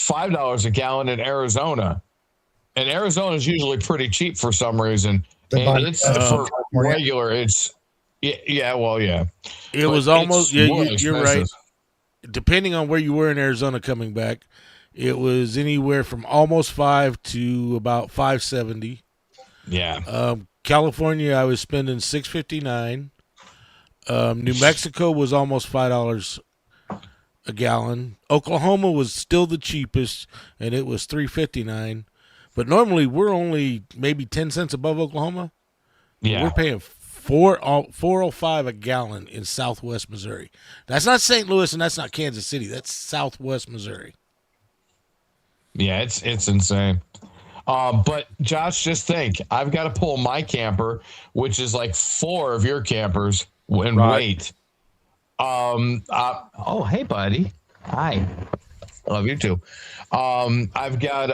$5 a gallon in Arizona, and Arizona is usually pretty cheap for some reason. And it's for regular. It's yeah. It was almost you're right. Depending on where you were in Arizona coming back, it was anywhere from almost $5 to about $5.70. Yeah. California, I was spending $6.59. New Mexico was almost $5 a gallon. Oklahoma was still the cheapest, and it was $3.59. But normally we're only maybe 10 cents above Oklahoma. Yeah, we're paying $4.05 a gallon in Southwest Missouri. That's not St. Louis, and that's not Kansas City. That's Southwest Missouri. Yeah, it's insane. But Josh, just think, I've got to pull my camper, which is like 4 of your campers, and wait. Oh, hey, buddy. Hi. I love you too. I've got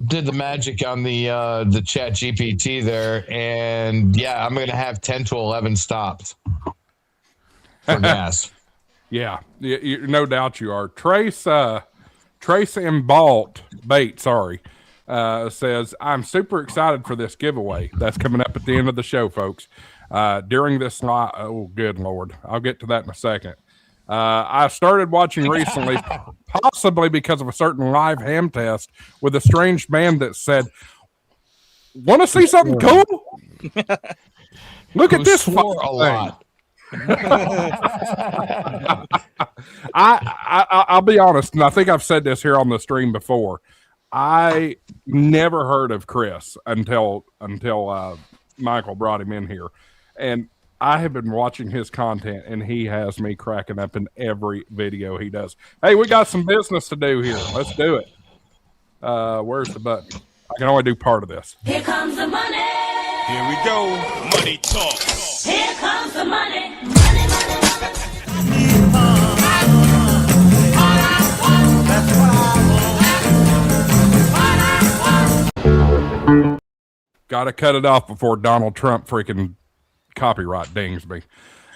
did the magic on the Chat GPT there, and yeah, I'm gonna have 10 to 11 stops for gas. Yeah, no doubt you are. Trace and Balt Bait, says, I'm super excited for this giveaway that's coming up at the end of the show, folks. During this live, oh, good Lord. I'll get to that in a second. I started watching recently, possibly because of a certain live ham test with a strange man that said, want to see something cool? Look at this swore a lot. I'll be honest, and I think I've said this here on the stream before. I never heard of Chris until Michael brought him in here, and I have been watching his content, and he has me cracking up in every video he does. Hey, we got some business to do here. Let's do it. Where's the button? I can only do part of this. Here comes the money. Here we go. Money talk. Here comes the money. Money, money, money. That's what I want. Got to cut it off before Donald Trump freaking copyright dings me.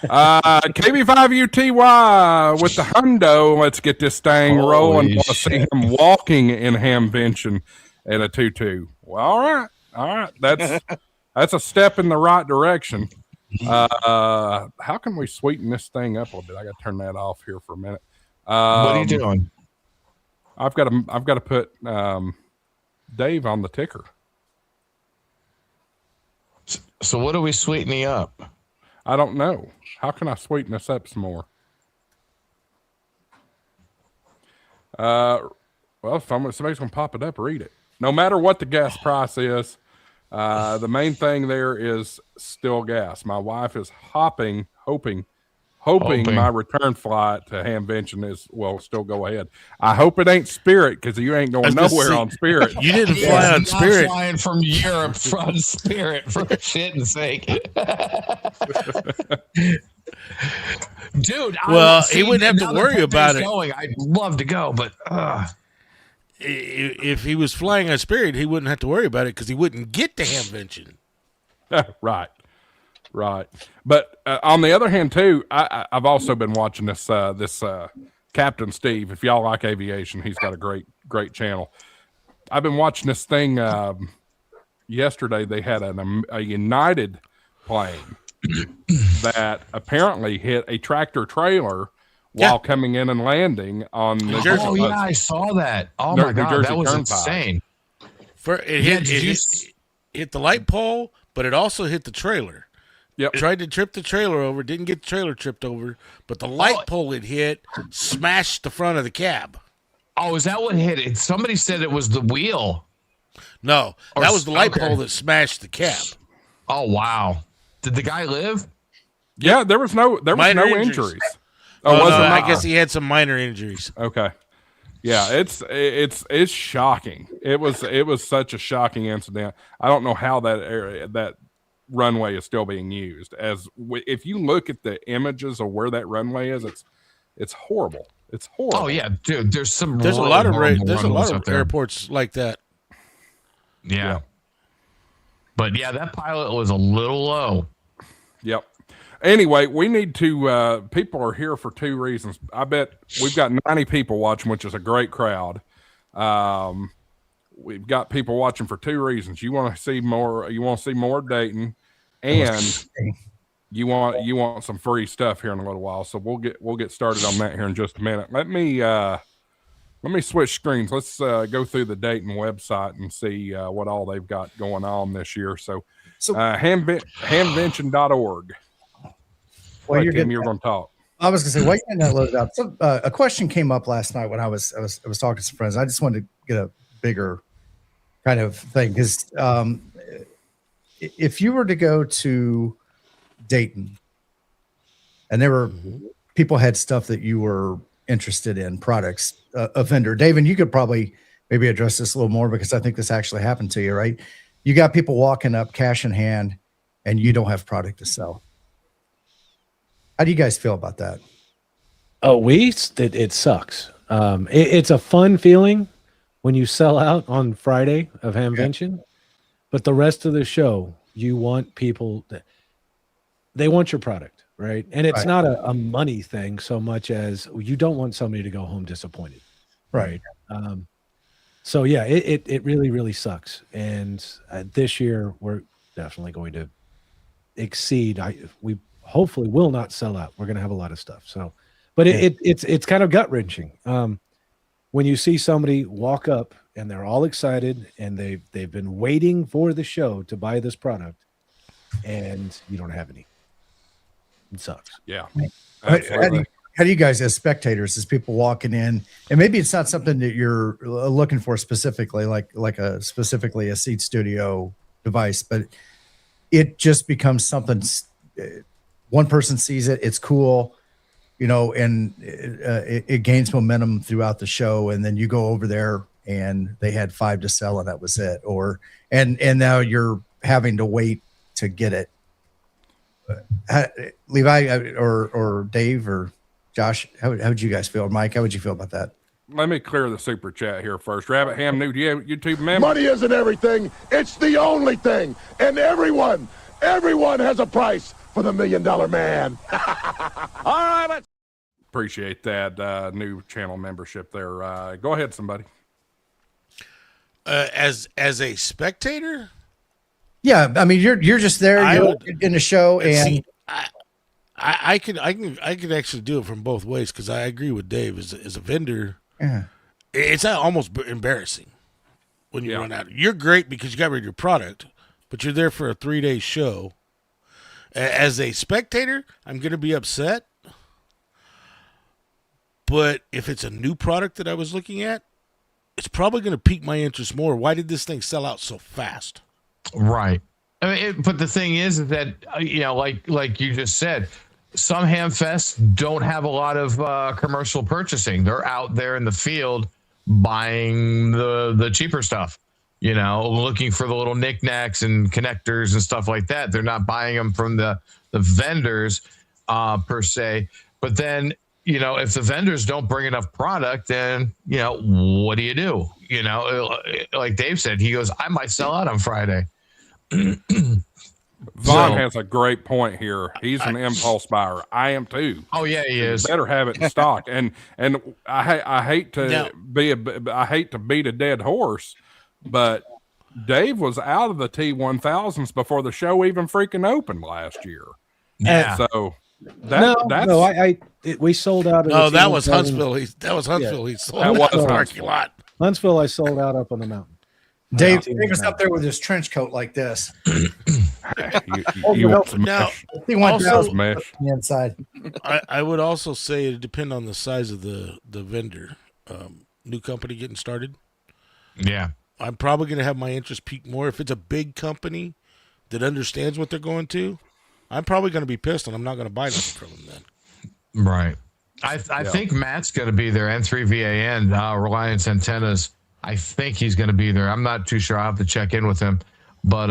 KB5UTY with the hundo. Let's get this thing rolling. Want to see him walking in Hamvention in a tutu. Well, all right. That's a step in the right direction. How can we sweeten this thing up a little bit? I got to turn that off here for a minute. What are you doing? I've got to put Dave on the ticker. So what are we sweetening up? I don't know. How can I sweeten this up some more? Well, if somebody's gonna pop it up, read it. No matter what the gas price is, the main thing there is still gas. My wife is hoping my return flight to Hamvention will still go ahead. I hope it ain't Spirit, because you ain't going nowhere on Spirit. You didn't fly on Spirit. Flying from Europe from Spirit, for shit's sake. Dude, well, he wouldn't have to worry about it. I'd love to go, but if he was flying on Spirit, he wouldn't have to worry about it because he wouldn't get to Hamvention. Right. But on the other hand, too, I've also been watching this Captain Steve. If y'all like aviation, he's got a great channel. I've been watching this thing. Yesterday, they had a United plane that apparently hit a tractor trailer while coming in and landing on the Jersey. Oh, yeah, I saw that. Oh, my God, that was insane. It hit the light pole, but it also hit the trailer. Yep. Tried to trip the trailer over, didn't get the trailer tripped over, but the light pole it hit smashed the front of the cab. Oh, is that what hit it? Somebody said it was the wheel. No, that was the light pole that smashed the cab. Oh, wow. Did the guy live? Yeah, there was no injuries. Oh, was there? I guess he had some minor injuries. Okay. Yeah, it's shocking. It was such a shocking incident. I don't know how that runway is still being used. If you look at the images of where that runway is, it's horrible. It's horrible. Oh yeah, dude. There's a lot of airports like that. Yeah. But yeah, that pilot was a little low. Yep. Anyway, we need to. People are here for two reasons. I bet we've got 90 people watching, which is a great crowd. We've got people watching for two reasons. You want to see more. You want to see more of Dayton, and you want some free stuff here in a little while. So we'll get started on that here in just a minute. Let me switch screens. Let's go through the Dayton website and see what all they've got going on this year. So Hamvention.org. Well, you're going to talk. I was going to say, why you getting that loaded up? So, a question came up last night when I was talking to some friends. I just wanted to get a bigger kind of thing, because if you were to go to Dayton and there were people had stuff that you were interested in, products, a vendor, Dave, and you could probably maybe address this a little more, because I think this actually happened to you, right? You got people walking up cash in hand and you don't have product to sell. How do you guys feel about that? Oh, it sucks. It's a fun feeling when you sell out on Friday of Hamvention, but the rest of the show, you want people that they want your product, right? And it's not a money thing so much as you don't want somebody to go home disappointed, right? So yeah, it really, really sucks. And this year we're definitely going to exceed. We hopefully will not sell out. We're going to have a lot of stuff. So, but it's kind of gut wrenching when you see somebody walk up and they're all excited and they've been waiting for the show to buy this product, and you don't have any. It sucks. Yeah. How do you guys, as spectators, as people walking in, and maybe it's not something that you're looking for specifically, like specifically a Seed Studio device, but it just becomes something. One person sees it, it's cool, and it gains momentum throughout the show, and then you go over there and they had 5 to sell and that was it, and now you're having to wait to get it. Levi or Dave or Josh, how would you guys feel? Mike, how would you feel about that? Let me clear the super chat here first. Rabbit Ham New, do you have YouTube member? Money isn't everything. It's the only thing. And everyone has a price for the $1 Million Man. All right, let's. Appreciate that new channel membership there. Go ahead, somebody. As a spectator? Yeah, I mean you're just there. You're in the show, and see, I could actually do it from both ways, because I agree with Dave. As a vendor, it's almost embarrassing when you run out. You're great because you got rid of your product, but you're there for a 3-day show. As a spectator, I'm going to be upset. But if it's a new product that I was looking at, it's probably going to pique my interest more. Why did this thing sell out so fast? Right. I mean, but the thing is that, like you just said, some Hamfests don't have a lot of commercial purchasing. They're out there in the field buying the cheaper stuff, looking for the little knickknacks and connectors and stuff like that. They're not buying them from the vendors per se. But then, if the vendors don't bring enough product, then, what do you do? Like Dave said, he goes, I might sell out on Friday. Vaughn has a great point here. He's an impulse buyer. I am too. Oh yeah, he is. Better have it in stock. And I hate to beat a dead horse, but Dave was out of the T1000s before the show even freaking opened last year. Yeah. So we sold out. No, that was Huntsville. That was Huntsville. He sold out the parking lot. Huntsville, I sold out up on the mountain. Dave was up there with his trench coat like this. you want some mesh. He wants Also, mesh. on the inside. I would also say it depends on the size of the vendor. New company getting started. Yeah. I'm probably going to have my interest peak more. If it's a big company that understands what they're going to, I'm probably going to be pissed and I'm not going to buy nothing from them then. Right. I think Matt's going to be there. N3VAN, Reliance Antennas. I think he's going to be there. I'm not too sure. I'll have to check in with him. But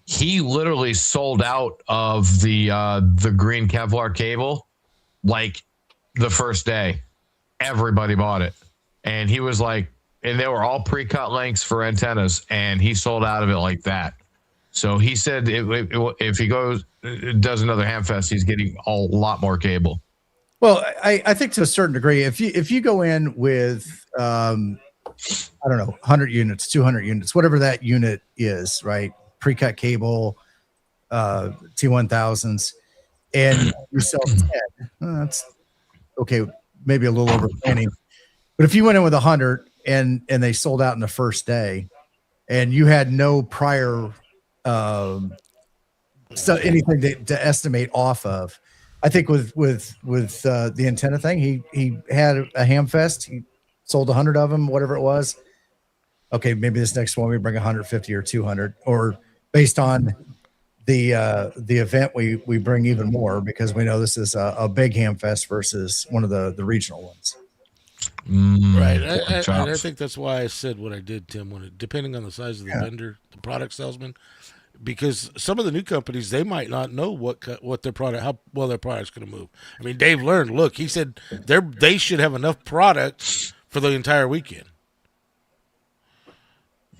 he literally sold out of the green Kevlar cable like the first day. Everybody bought it. And he was like, and they were all pre-cut lengths for antennas, and he sold out of it like that. So he said if he does another Hamfest, he's getting a lot more cable. Well, I think to a certain degree, if you go in with I don't know, 100 units, 200 units, whatever that unit is, right? Pre-cut cable, T1000s, and you sell 10, that's okay, maybe a little over planning. But if you went in with 100 and they sold out in the first day, and you had no prior anything to estimate off of, I think with the antenna thing, he had a Hamfest. He sold 100 of them, whatever it was. Okay, maybe this next one we bring 150 or 200, or based on the event we bring even more, because we know this is a big Hamfest versus one of the regional ones. Right. I think that's why I said what I did, Tim. Depending on the size of the vendor, the product salesman. Because some of the new companies, they might not know what their product, how well their product's going to move. I mean, Dave learned. Look, he said they should have enough product for the entire weekend.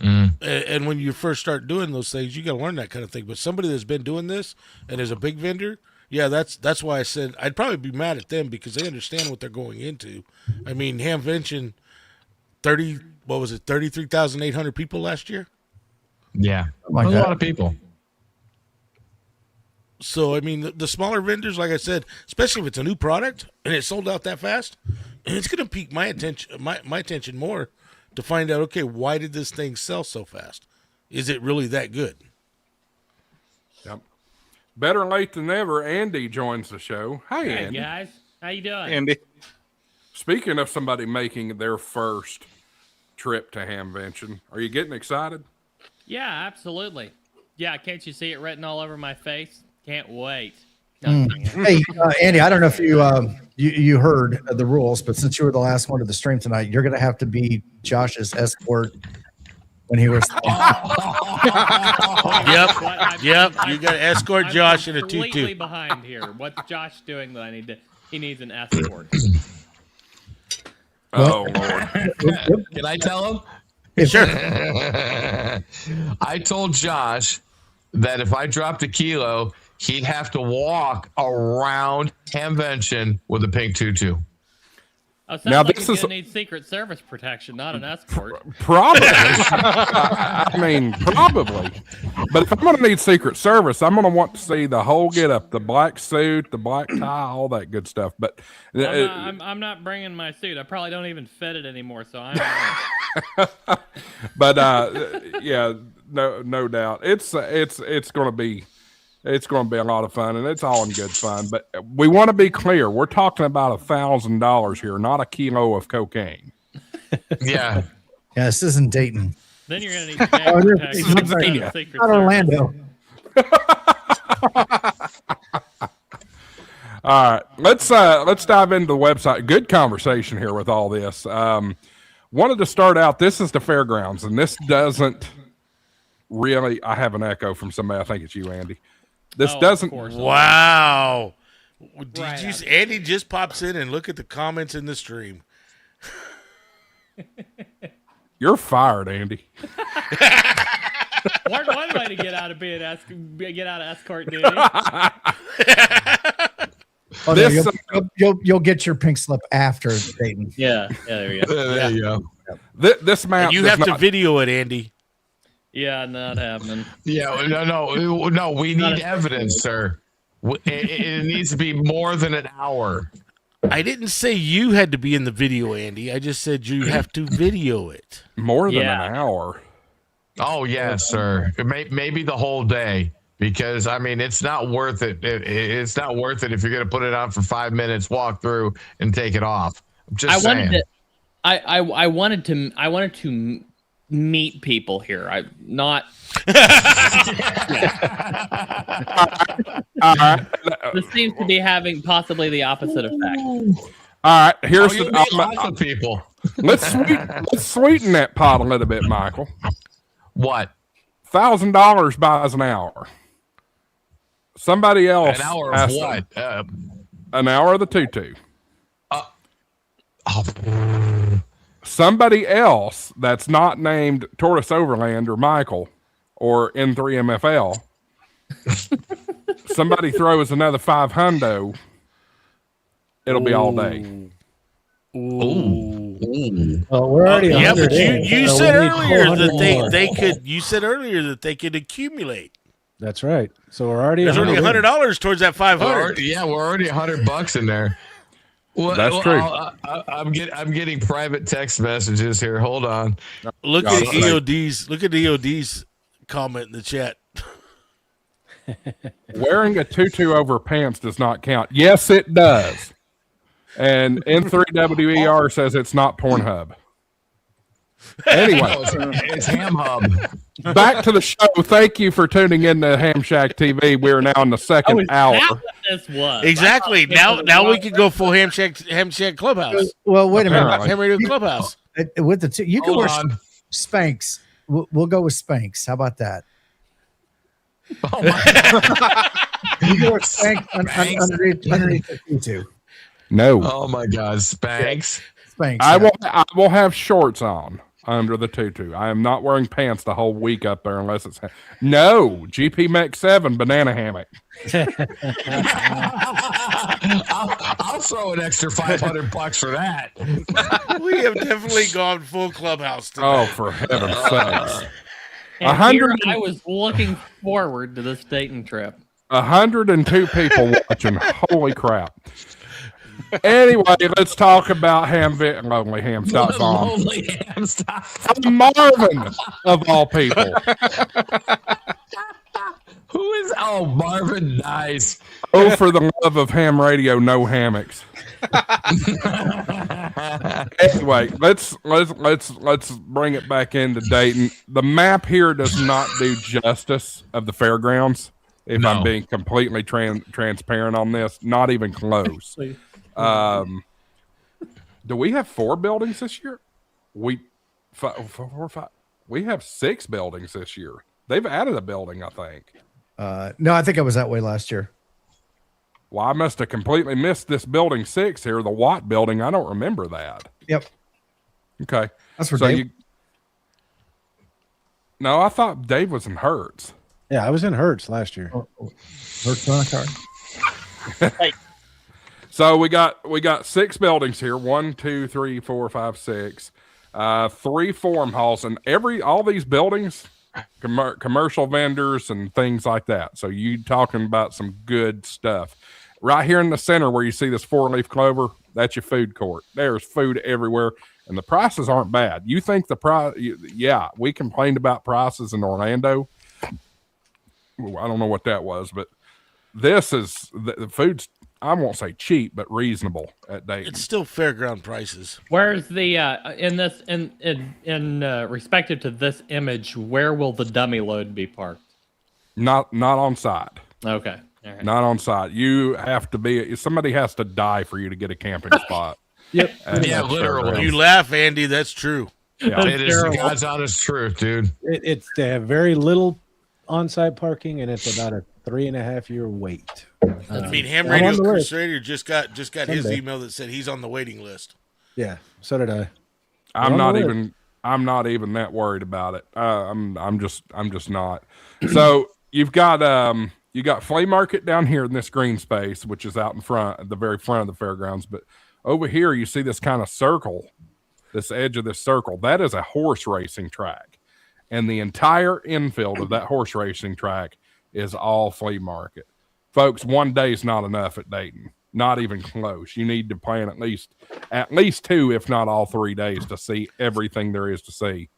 And when you first start doing those things, you got to learn that kind of thing. But somebody that's been doing this and is a big vendor, yeah, that's why I said I'd probably be mad at them because they understand what they're going into. I mean, Hamvention, 33,800 people last year? Yeah. Oh my a God. lot of people. So, I mean, the smaller vendors, like I said, especially if it's a new product and it's sold out that fast, it's going to pique my attention, my attention more to find out, okay, why did this thing sell so fast? Is it really that good? Yep. Better late than never. Andy joins the show. Hey, Hey Andy. guys, how you doing? Andy. Speaking of somebody making their first trip to Hamvention, are you getting excited? Yeah, absolutely. Yeah, can't you see it written all over my face? Can't wait. Hey, Andy, I don't know if you heard the rules, but since you were the last one to the stream tonight, you're going to have to be Josh's escort when he was. Yep. You got to escort Josh in a completely tutu. behind here. What's Josh doing that he needs an escort? Oh, Lord. Can I tell him? Sure. I told Josh that if I dropped a kilo, he'd have to walk around Hamvention with a pink tutu. Oh, sounds Now, like this he's is- gonna need Secret Service protection, not an escort. Probably. I mean, probably. But if I'm going to need Secret Service, I'm going to want to see the whole get up, the black suit, the black tie, all that good stuff. But I'm not bringing my suit. I probably don't even fit it anymore, so I'm. but yeah, no doubt. It's going to be a lot of fun, and it's all in good fun. But we want to be clear: we're talking about $1,000 here, not a kilo of cocaine. Yeah. Yeah, this isn't Dayton. Then you're gonna need gang protection instead of Secret Not Service. Orlando. All right, let's dive into the website. Good conversation here with all this. Wanted to start out. This is the fairgrounds, and this doesn't really. I have an echo from somebody. I think it's you, Andy. This Oh, doesn't. of course. Wow. Did Right you? out. Andy just pops in and look at the comments in the stream. You're fired, Andy. One way to get out of escort duty. Oh, This- no, you'll get your pink slip after Dayton. Yeah, there we go. There you go. This map. And you does have to not- video it, Andy. Yeah, not happening. Yeah, no. We need evidence, sir. It needs to be more than an hour. I didn't say you had to be in the video, Andy. I just said you have to video it. more than Yeah. an hour. Oh yes, sir. Maybe the whole day, because I mean, it's not worth it. It's not worth it if you're going to put it on for 5 minutes, walk through, and take it off. I'm just saying. I wanted to meet people here. I'm not. All right. This seems to be having possibly the opposite effect. All right. Here's You the. meet lots of people. Let's sweeten that pot a little bit, Michael. What? $1,000 buys an hour. Somebody else. An hour has of to- what? An hour of the tutu. Oh, Somebody else that's not named Tortoise Overland or Michael or N3MFL. Somebody throws another 500. It'll be all day. Ooh. Well, we're already. Yeah, 100 but you in, so said we need earlier 400 that more. they could. You said earlier that they could accumulate. That's right. So we're already. There's only 100 in. $100 towards that 500. we're already $100 in there. Well, That's true. I'm getting private text messages here. Hold on. Look Yeah, at that's right. EOD's. Look at EOD's comment in the chat. Wearing a tutu over pants does not count. Yes, it does. And N3WER says it's not Pornhub. Anyway, It's Ham Hub. back to the show. Thank you for tuning in to Ham Shack TV. We're now in the second hour. That's what this was. Exactly. Now we can go full Ham Shack Clubhouse. Well, wait a minute. Apparently. Ham Radio Clubhouse. With the two, you can Hold wear on. Spanx. We'll go with Spanx. How about that? Oh my, You can wear Spanx underneath the tutu. No. oh my God, Spanx. Spanx. I will have shorts on under the tutu. I am not wearing pants the whole week up there unless it's no GP Mech 7 banana hammock. I'll throw an extra $500 for that. We have definitely gone full clubhouse today. Oh, for heaven's sakes! And 100. here I was looking forward to this Dayton trip. 102 people watching. Holy crap! Anyway, let's talk about lonelyhams.com. Lonelyhams.com. Marvin, of all people. Who is? Oh, Marvin, nice. Oh, for the love of ham radio, no hammocks. Anyway, let's bring it back into Dayton. The map here does not do justice of the fairgrounds. If I'm being completely transparent on this, not even close. Do we have 4 buildings this year? We have 6 buildings this year. They've added a building, I think. No, I think I was that way last year. Well, I must have completely missed this building 6 here, the Watt building. I don't remember that. Yep. Okay. That's where Dave. No, I thought Dave was in Hertz. Yeah, I was in Hertz last year. Hertz on a card. So we got 6 buildings here. 1, 2, 3, 4, 5, 6. 3 forum halls, and all these buildings, commercial vendors and things like that. So you talking about some good stuff. Right here in the center where you see this 4-leaf clover, that's your food court. There's food everywhere, and the prices aren't bad. You think the price? Yeah, we complained about prices in Orlando. I don't know what that was, but this is the food's, I won't say cheap, but reasonable at Dayton. It's still fairground prices. Where's the in respective to this image? Where will the dummy load be parked? Not on site. Okay, all right. Not on site. You have to be. Somebody has to die for you to get a camping spot. Yep. Yeah, literally. You laugh, Andy. That's true. Yeah. It is the God's honest truth, dude. They have very little on-site parking, and it's about a 3.5-year wait. I mean, Ham Radio Crusader just got his email that said he's on the waiting list. Yeah, so did I. I'm not even that worried about it. I'm just not. So you got flea market down here in this green space, which is out in front, at the very front of the fairgrounds. But over here, you see this kind of circle, this edge of this circle. That is a horse racing track, and the entire infield of that horse racing track is all flea market. Folks, one day is not enough at Dayton. Not even close. You need to plan at least 2, if not all 3 days, to see everything there is to see.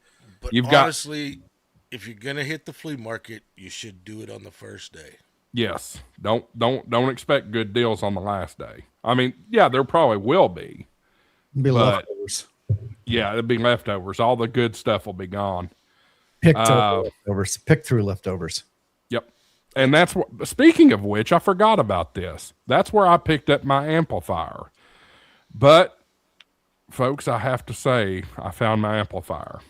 But honestly, if you're gonna hit the flea market, you should do it on the first day. Yes. Don't expect good deals on the last day. I mean, yeah, there probably will be. Leftovers. Yeah, it'll be leftovers. All the good stuff will be gone. Pick through leftovers. Yep. And that's what, speaking of which, I forgot about this. That's where I picked up my amplifier. But, folks, I have to say, I found my amplifier.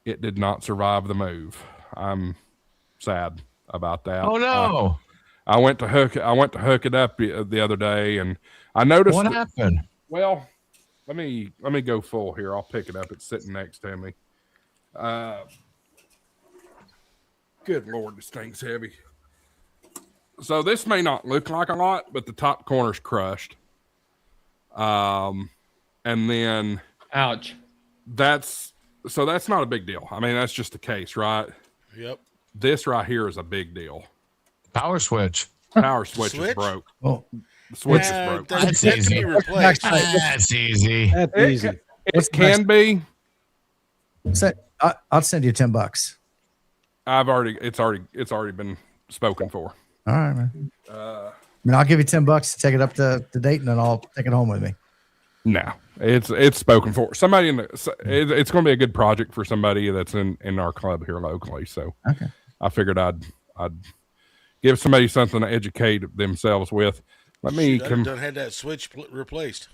It did not survive the move. I'm sad about that. Oh no! I went to hook it up the other day, and I noticed what happened. Well, let me go full here. I'll pick it up. It's sitting next to me. Good Lord, this thing's heavy. So this may not look like a lot, but the top corner's crushed. And then, ouch. That's not a big deal. I mean, that's just the case, right? Yep. This right here is a big deal. Power switch. Power switch is broke. Oh, the switch is broke. That's easy. That's easy. That's easy. It can be. I'll send you $10. It's already been spoken for. All right, man. I mean, I'll give you $10 to take it up to Dayton, and I'll take it home with me. No, it's spoken for. Somebody it's going to be a good project for somebody that's in our club here locally. So okay. I figured I'd give somebody something to educate themselves with. Let me done had that switch replaced.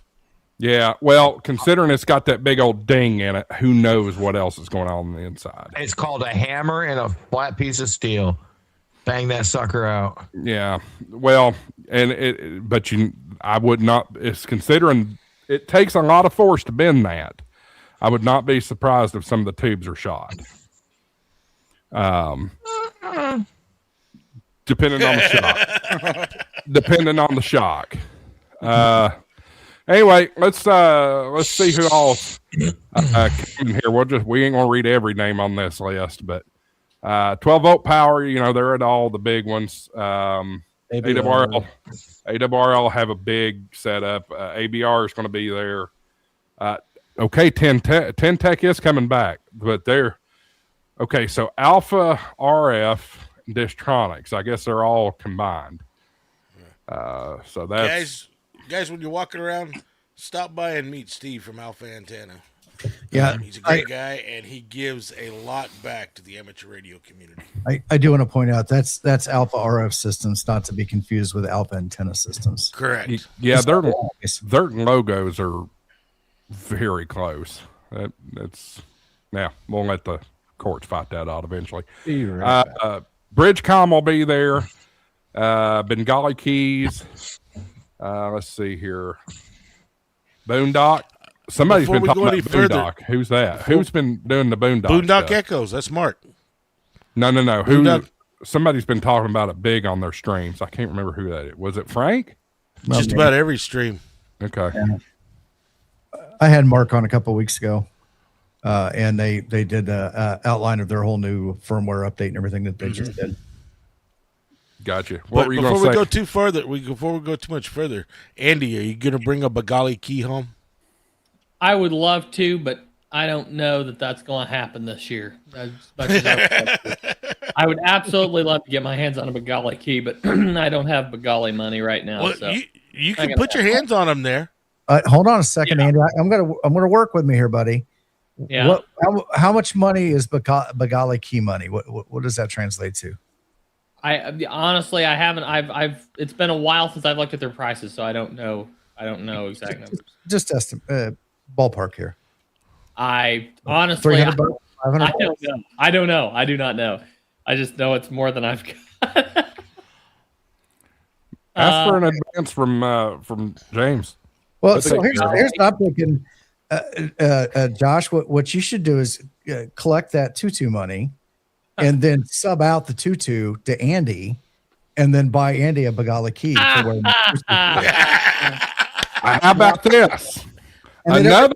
Yeah, well, considering it's got that big old ding in it, who knows what else is going on the inside? It's called a hammer and a flat piece of steel. Bang that sucker out. Yeah, well, I would not. It's considering it takes a lot of force to bend that. I would not be surprised if some of the tubes are shot. Depending on the shock. Depending on the shock. Anyway, let's see who all's coming here. We ain't gonna read every name on this list, but 12-volt power, they're at all the big ones. AWRL have a big setup. ABR is going to be there. Okay, 10 Tech is coming back, but they're okay. So Alpha RF, Distronics, I guess they're all combined. So that's guys. When you're walking around, stop by and meet Steve from Alpha Antenna. Yeah, he's a great guy, and he gives a lot back to the amateur radio community. I do want to point out that's Alpha RF Systems, not to be confused with Alpha Antenna Systems. Correct. Yeah, their logos are very close. We'll let the courts fight that out eventually. Bridgecom will be there. Bengali Keys. Let's see here. Boondock. Somebody's been talking about Boondock. Who's that? Who's been doing the Boondock? Boondock stuff? Echoes. That's Mark. No. Somebody's been talking about it big on their streams. I can't remember who that is. Was it Frank? Just about every stream. Okay. Yeah. I had Mark on a couple of weeks ago, and they did an outline of their whole new firmware update and everything that they just did. Gotcha. Before we go too much further, Andy, are you going to bring a Bengali key home? I would love to, but I don't know that that's going to happen this year. As much as I would absolutely love to get my hands on a Bengali key, but I don't have Bengali money right now. Well, so you can put your hands on them there. Hold on a second, Andy. I'm gonna work with me here, buddy. Yeah. How much money is Bengali key money? What does that translate to? I honestly haven't. I've it's been a while since I've looked at their prices, so I don't know exact numbers. Just estimate ballpark here. I honestly, $300, $500. I don't know. I do not know. I just know it's more than I've got. Ask for an advance from James. Well, so here's what I'm thinking, Josh. What you should do is collect that tutu money, and then sub out the tutu to Andy, and then buy Andy a Bengali key. For How about this? Another.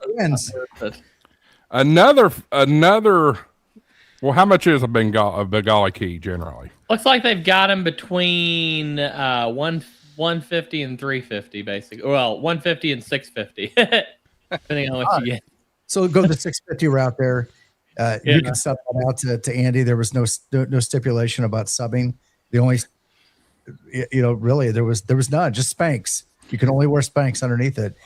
Well, how much is a Bengali key generally? Looks like they've got them between 150 and 350, basically. Well, 150 and 650, depending on what you get. So go the 650 route there. You can sub that out to Andy. There was no stipulation about subbing. The only, really there was none. Just Spanx. You can only wear Spanx underneath it,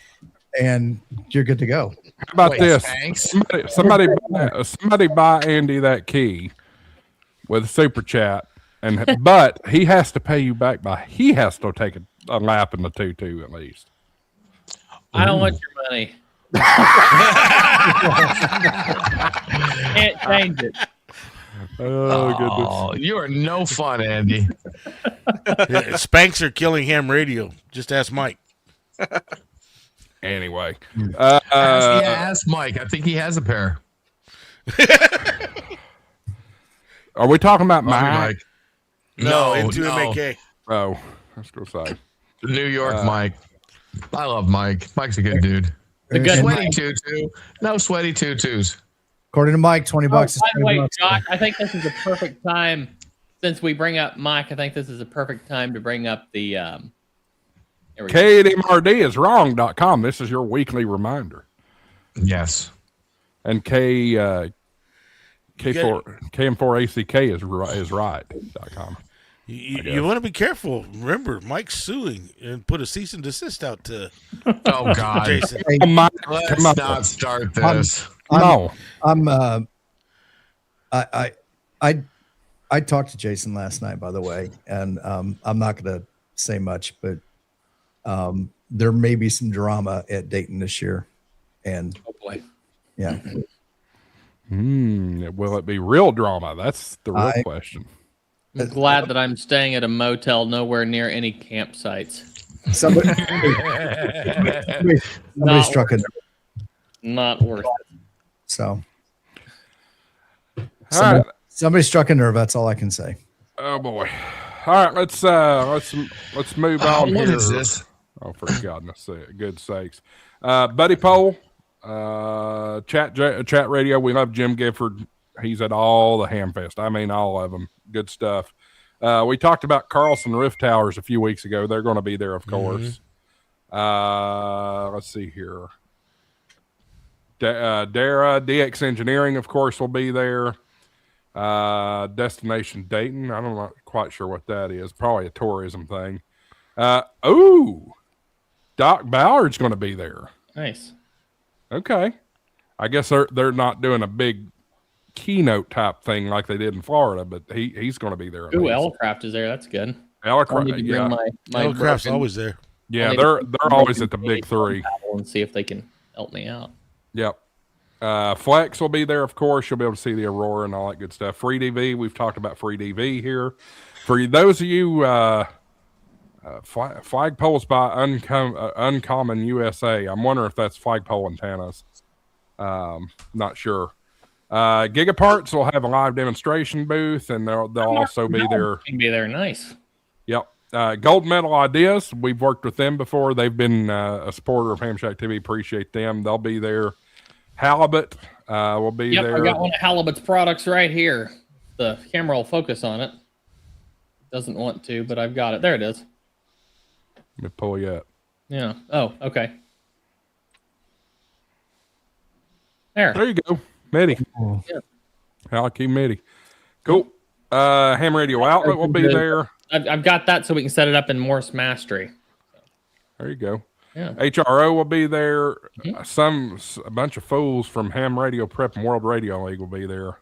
and you're good to go. How about this? Somebody buy Andy that key with a super chat, but he has to pay you back he has to take a lap in the tutu at least. I don't want your money. Can't change it. Oh goodness! You are no fun, Andy. Spanks are killing ham radio. Just ask Mike. Anyway, ask Mike. I think he has a pair. Are we talking about Mike? No, into MAK. Oh, I was gonna say New York Mike. I love Mike. Mike's a good dude. The good sweaty tutu. No sweaty tutus. According to Mike, $20 is by the way, $20. Josh, I think this is a perfect time. Since we bring up Mike, I think this is a perfect time to bring up the KMRD is wrong.com. This is your weekly reminder. Yes. And KM4ACK is right.com. You want to be careful. Remember, Mike's suing and put a cease and desist out to God. Jason. Let's not start this. I talked to Jason last night, by the way, and I'm not going to say much, but there may be some drama at Dayton this year. And oh boy, yeah. Will it be real drama? That's the real question. I'm glad that I'm staying at a motel nowhere near any campsites. Somebody Not struck a nerve. Not worth it. So All right. somebody struck a nerve. That's all I can say. Oh boy. All right, let's move on What here. is this? Oh, for goodness sake, good sakes. Buddy Poll, chat radio. We love Jim Gifford. He's at all the Hamfest. I mean, all of them. Good stuff. We talked about Carlson Rift Towers a few weeks ago. They're going to be there, of course. Let's see here. Dara, DX Engineering, of course, will be there. Destination Dayton. I'm not quite sure what that is. Probably a tourism thing. Doc Ballard's going to be there. Nice. Okay. I guess they're not doing a big keynote type thing like they did in Florida, but he's going to be there. Ooh, Elcraft is there. That's good. Elcraft, yeah. Elcraft's always there. Yeah, they're always at the big three. And see if they can help me out. Yep. Flex will be there, of course. You'll be able to see the Aurora and all that good stuff. Free DV, we've talked about Free DV here. For those of you, flagpoles by Uncommon USA. I'm wondering if that's flagpole antennas. Not sure. GigaParts will have a live demonstration booth, and they'll also be there. Can be there. Nice. Yep. Gold Medal Ideas. We've worked with them before. They've been a supporter of Hamshack TV. Appreciate them. They'll be there. Halibut will be there. I got one of Halibut's products right here. The camera will focus on it. Doesn't want to, but I've got it. There it is. Let me pull you up. Yeah. Oh, okay. There you go. Midi. Yeah. Haliki Midi. Cool. Ham Radio Outlet will be there. I've got that so we can set it up in Morse Mastery. There you go. Yeah. HRO will be there. A bunch of fools from Ham Radio Prep and World Radio League will be there.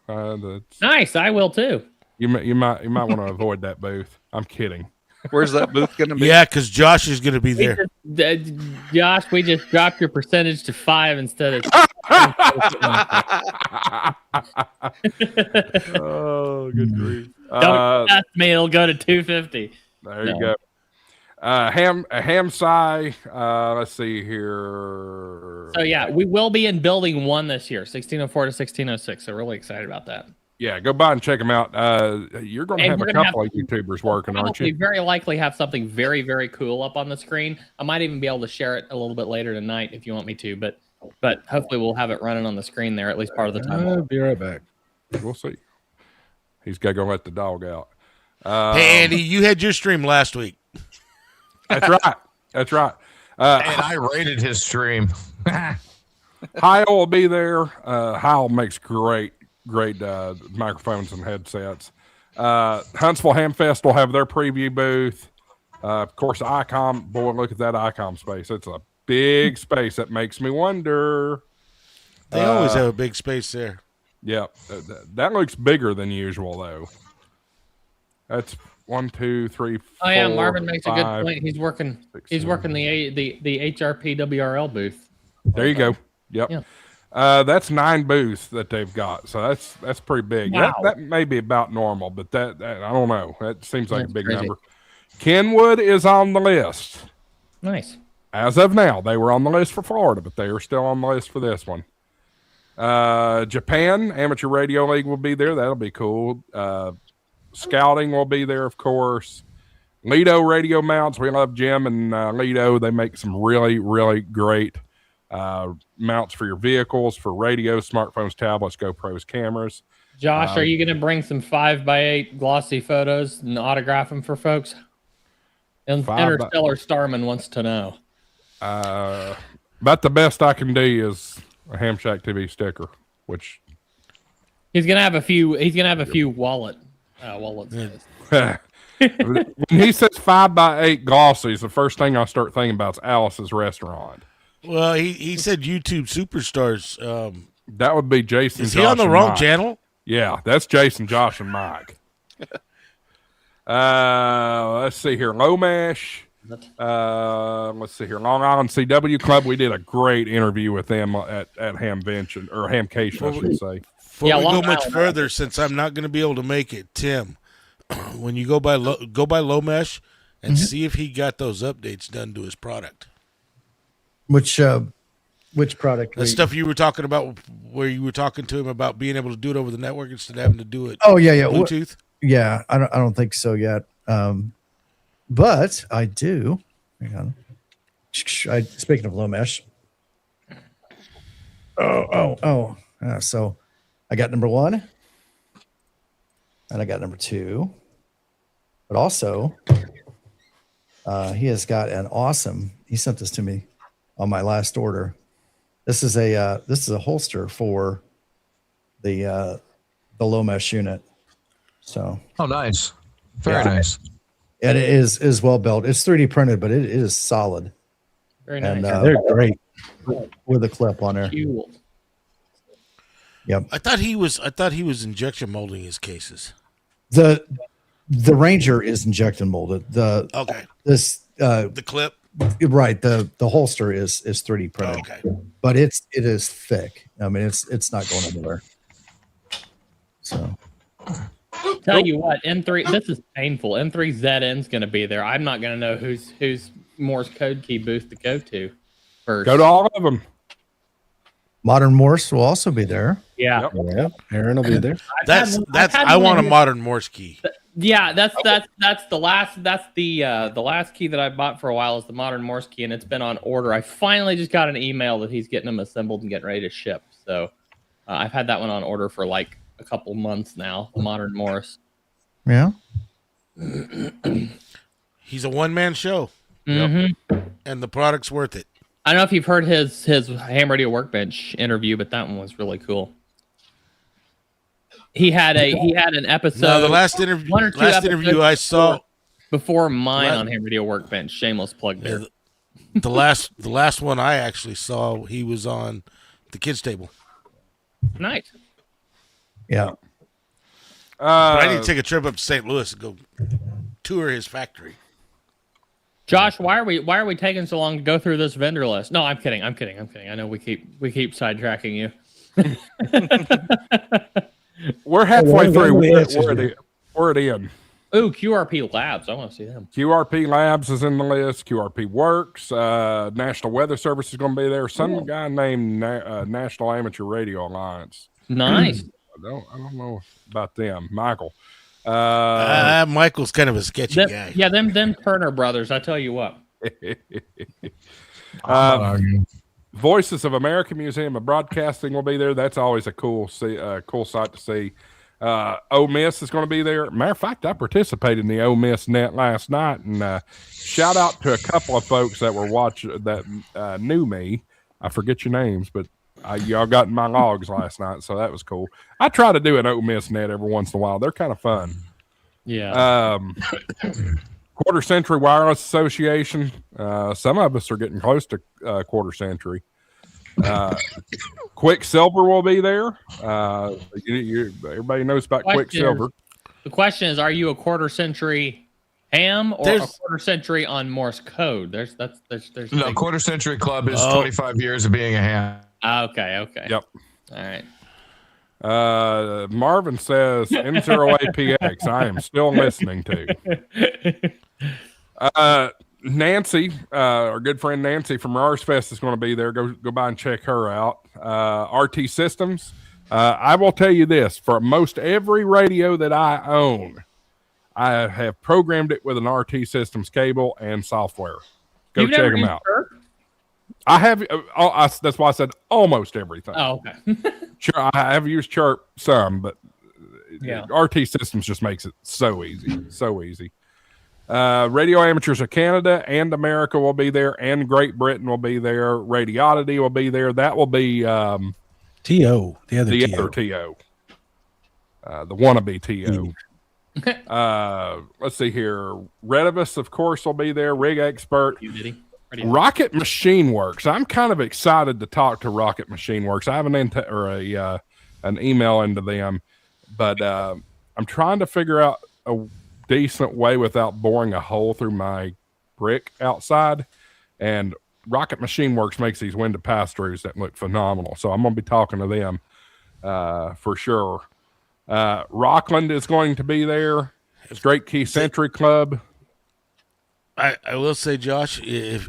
Nice. I will too. You might want to avoid that booth. I'm kidding. Where's that booth going to be? Yeah, because Josh is going to be there. Josh, we just dropped your percentage to 5 instead of. Oh, good grief! Don't ask me; it'll go to 250. There you go. Hamsci. Let's see here. So yeah, we will be in Building 1 this year, 1604 to 1606. So really excited about that. Yeah, go by and check them out. You're going to have a couple of YouTubers working, aren't you? Very likely have something very, very cool up on the screen. I might even be able to share it a little bit later tonight if you want me to, but hopefully we'll have it running on the screen there at least part of the time. I'll be right back. We'll see. He's got to go let the dog out. Hey, Andy, you had your stream last week. That's right. That's right. And I rated his stream. Heil will be there. Heil makes great microphones and headsets. Huntsville Hamfest will have their preview booth. Of course, ICOM. Boy, look at that ICOM space. It's a big space. That makes me wonder. They always have a big space there. Yeah, that looks bigger than usual, though. That's 1, 2, 3, 4. Oh yeah, Marvin makes 5, a good point. He's working. 6, He's working the HRP WRL booth. There you go. Yep. Yeah. That's 9 booths that they've got, so that's pretty big. Wow. That may be about normal, but that I don't know. That seems like That's a big crazy. number. Kenwood is on the list. Nice. As of now, they were on the list for Florida, but they are still on the list for this one. Japan Amateur Radio League will be there. That'll be cool. Scouting will be there, of course. Lido Radio Mounts. We love Jim and Lido. They make some really, really great mounts for your vehicles, for radios, smartphones, tablets, GoPros, cameras. Josh, are you going to bring some 5x8 glossy photos and autograph them for folks? Interstellar Starman wants to know. About the best I can do is a HamShack TV sticker, which he's going to have a few. He's going to have a few wallets. When he says 5x8 glossies, the first thing I start thinking about is Alice's Restaurant. Well, he said YouTube superstars. That would be Jason. Is he on the wrong channel? Yeah, that's Jason, Josh, and Mike. Let's see here. Lomash. Let's see here. Long Island CW Club. We did a great interview with them at Hamvention, or Hamcation, I should say. Before we go much further, since I'm not going to be able to make it, Tim, when you go by Lomesh and see if he got those updates done to his product. Which product? The stuff you were talking about, where you were talking to him about being able to do it over the network instead of having to do it. Oh yeah. Bluetooth. Yeah, I don't think so yet. But I do. Hang on. Speaking of low mesh. So I got number 1, and I got number 2. But also, he has got an awesome. He sent this to me on my last order. This is a holster for the low mesh unit. So. Oh, nice. Very nice. And it is well built. It's 3D printed, but it is solid. Very nice. And they're great with a clip on there. Cool. Yep. I thought he was injection molding his cases. The Ranger is injection molded. The clip. Right. The holster is 3D printed. Okay. But it is thick. I mean, it's not going anywhere. So. Tell you what, M3. This is painful. M3ZN's going to be there. I'm not going to know whose Morse code key booth to go to first. Go to all of them. Modern Morse will also be there. Yeah. Yeah. Aaron will be there. I want a modern Morse key. Yeah, that's the last key that I bought for a while is the modern Morse key, and it's been on order. I finally just got an email that he's getting them assembled and getting ready to ship. So I've had that one on order for like a couple months now. The modern Morse. Yeah. He's a one-man show. Mm-hmm. And the product's worth it. I don't know if you've heard his Ham Radio Workbench interview, but that one was really cool. He had an episode. No, the last interview I saw before mine on Ham Radio Workbench. Shameless plug there. The last one I actually saw, he was on the kids table. Nice. Yeah. But I need to take a trip up to St. Louis and go tour his factory. Josh, why are we taking so long to go through this vendor list? No, I'm kidding. I know we keep sidetracking you. We're halfway through. We're at the end. Ooh, QRP Labs. I want to see them. QRP Labs is in the list. QRP Works. National Weather Service is going to be there. Some guy named National Amateur Radio Alliance. Nice. I don't know about them. Michael. Michael's kind of a sketchy guy. Yeah, them Turner brothers. I tell you what. Voices of America Museum of Broadcasting will be there. That's always a cool sight to see. Ole Miss is going to be there. Matter of fact, I participated in the Ole Miss net last night, and shout out to a couple of folks that were watching that knew me. I forget your names, but y'all got in my logs last night, so that was cool. I try to do an Ole Miss net every once in a while. They're kind of fun. Yeah. Quarter Century Wireless Association. Some of us are getting close to Quarter Century. Quicksilver will be there. Everybody knows about Quicksilver. The question is, are you a Quarter Century ham or a Quarter Century on Morse code? There's no Quarter Century Club is 25 years of being a ham. Okay. Yep. All right. Marvin says N0APX. I am still listening to. Nancy, our good friend Nancy from Rarsfest is going to be there. Go by and check her out. RT Systems. I will tell you this: for most every radio that I own, I have programmed it with an RT Systems cable and software. Go check them out. I have. That's why I said almost everything. Oh, okay. Sure, I have used Chirp some, but yeah. RT Systems just makes it so easy, so easy. Radio Amateurs of Canada and America will be there, and Great Britain will be there. Radioddity will be there. That will be TO, the other TO, the wannabe TO. Let's see here. Redivus, of course, will be there. Rig Expert. Rocket Machine Works. I'm kind of excited to talk to Rocket Machine Works. I have an email into them, but I'm trying to figure out a decent way without boring a hole through my brick outside. And Rocket Machine Works makes these window pass-throughs that look phenomenal. So I'm going to be talking to them for sure. Rockland is going to be there. Straight Key Century Club. I will say, Josh, if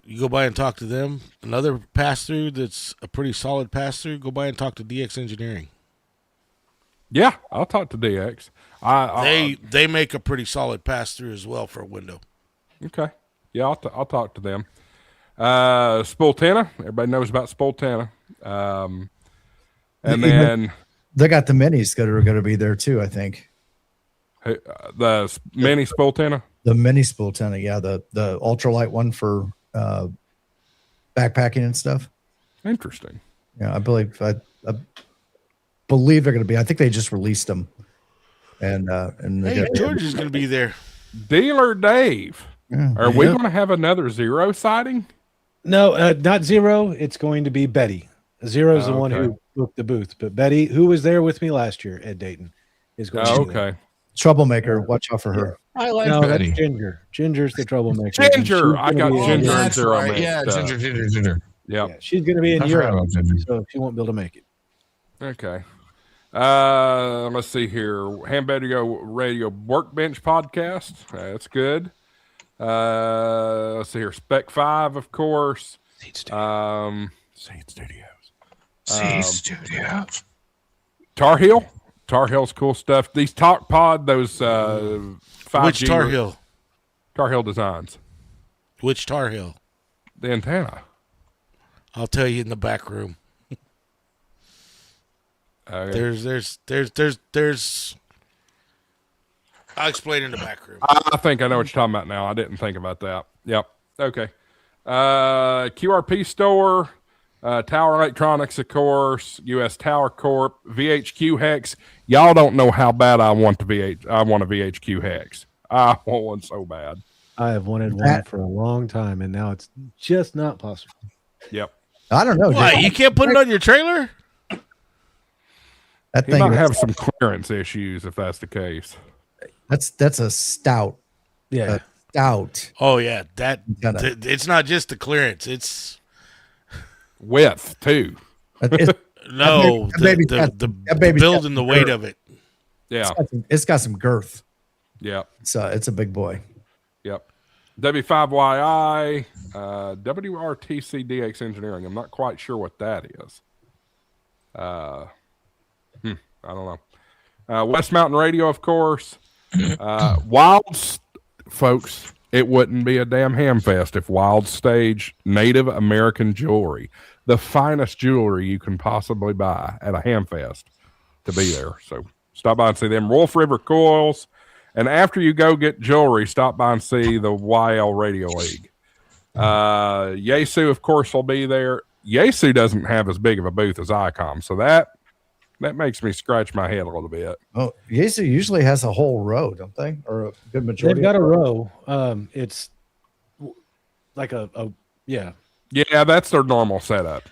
you go by and talk to them, another pass-through that's a pretty solid pass-through, go by and talk to DX Engineering. Yeah, I'll talk to DX. They make a pretty solid pass-through as well for a window. Okay. Yeah, I'll talk to them. Spoltana. Everybody knows about Spoltana. And then they got the minis that are going to be there too, I think. The mini Spoltana? The mini Spoltana, yeah. The ultralight one for backpacking and stuff. Interesting. Yeah, I believe they're going to be. I think they just released them. And hey, George is going to be there. Dealer Dave. Yeah, Are we going to have another Zero sighting? No, not Zero. It's going to be Betty. Zero's the one who booked the booth, but Betty, who was there with me last year at Dayton, is going to be there. Troublemaker. Watch out for her. I like Betty. That's Ginger. Ginger's the troublemaker. Ginger. I got Ginger and Zero. Right. Yeah, Ginger. Yep. Yeah, she's going to be in Europe, so she won't be able to make it. Okay. Let's see here. Hamvention Radio Workbench Podcast. That's good. Let's see here. Spec 5, of course. Seed Studios. Seed Studios. Tar Heel. Tar Heel's cool stuff. These Talk Pod, those 5G. Which Tar Heel? Tar Heel Designs. Which Tar Heel? The antenna. I'll tell you in the back room. Okay. There's. I'll explain in the back room. I think I know what you're talking about now. I didn't think about that. Yep. Okay. QRP Store, Tower Electronics, of course, US Tower Corp, VHQ Hex. Y'all don't know how bad I want a VHQ Hex. I want one so bad. I have wanted one for a long time, and now it's just not possible. Yep. I don't know. Why, you can't put it on your trailer? That thing might have some clearance issues if that's the case. That's a stout. Yeah. Stout. Oh yeah, it's not just the clearance; it's width too. No, the build and the weight of it. Yeah, it's got some girth. Yeah, it's a big boy. Yep. W5YI, WRTC DX Engineering. I'm not quite sure what that is. I don't know. West Mountain Radio, of course. Wild, folks, it wouldn't be a damn Hamfest if Wild staged Native American jewelry, the finest jewelry you can possibly buy at a Hamfest, to be there. So stop by and see them. Wolf River Coils. And after you go get jewelry, stop by and see the YL Radio League. Yaesu, of course, will be there. Yaesu doesn't have as big of a booth as ICOM, so that makes me scratch my head a little bit. Oh, Yaesu usually has a whole row, don't they? Or a good majority. They've got a row. It's like yeah. Yeah, that's their normal setup.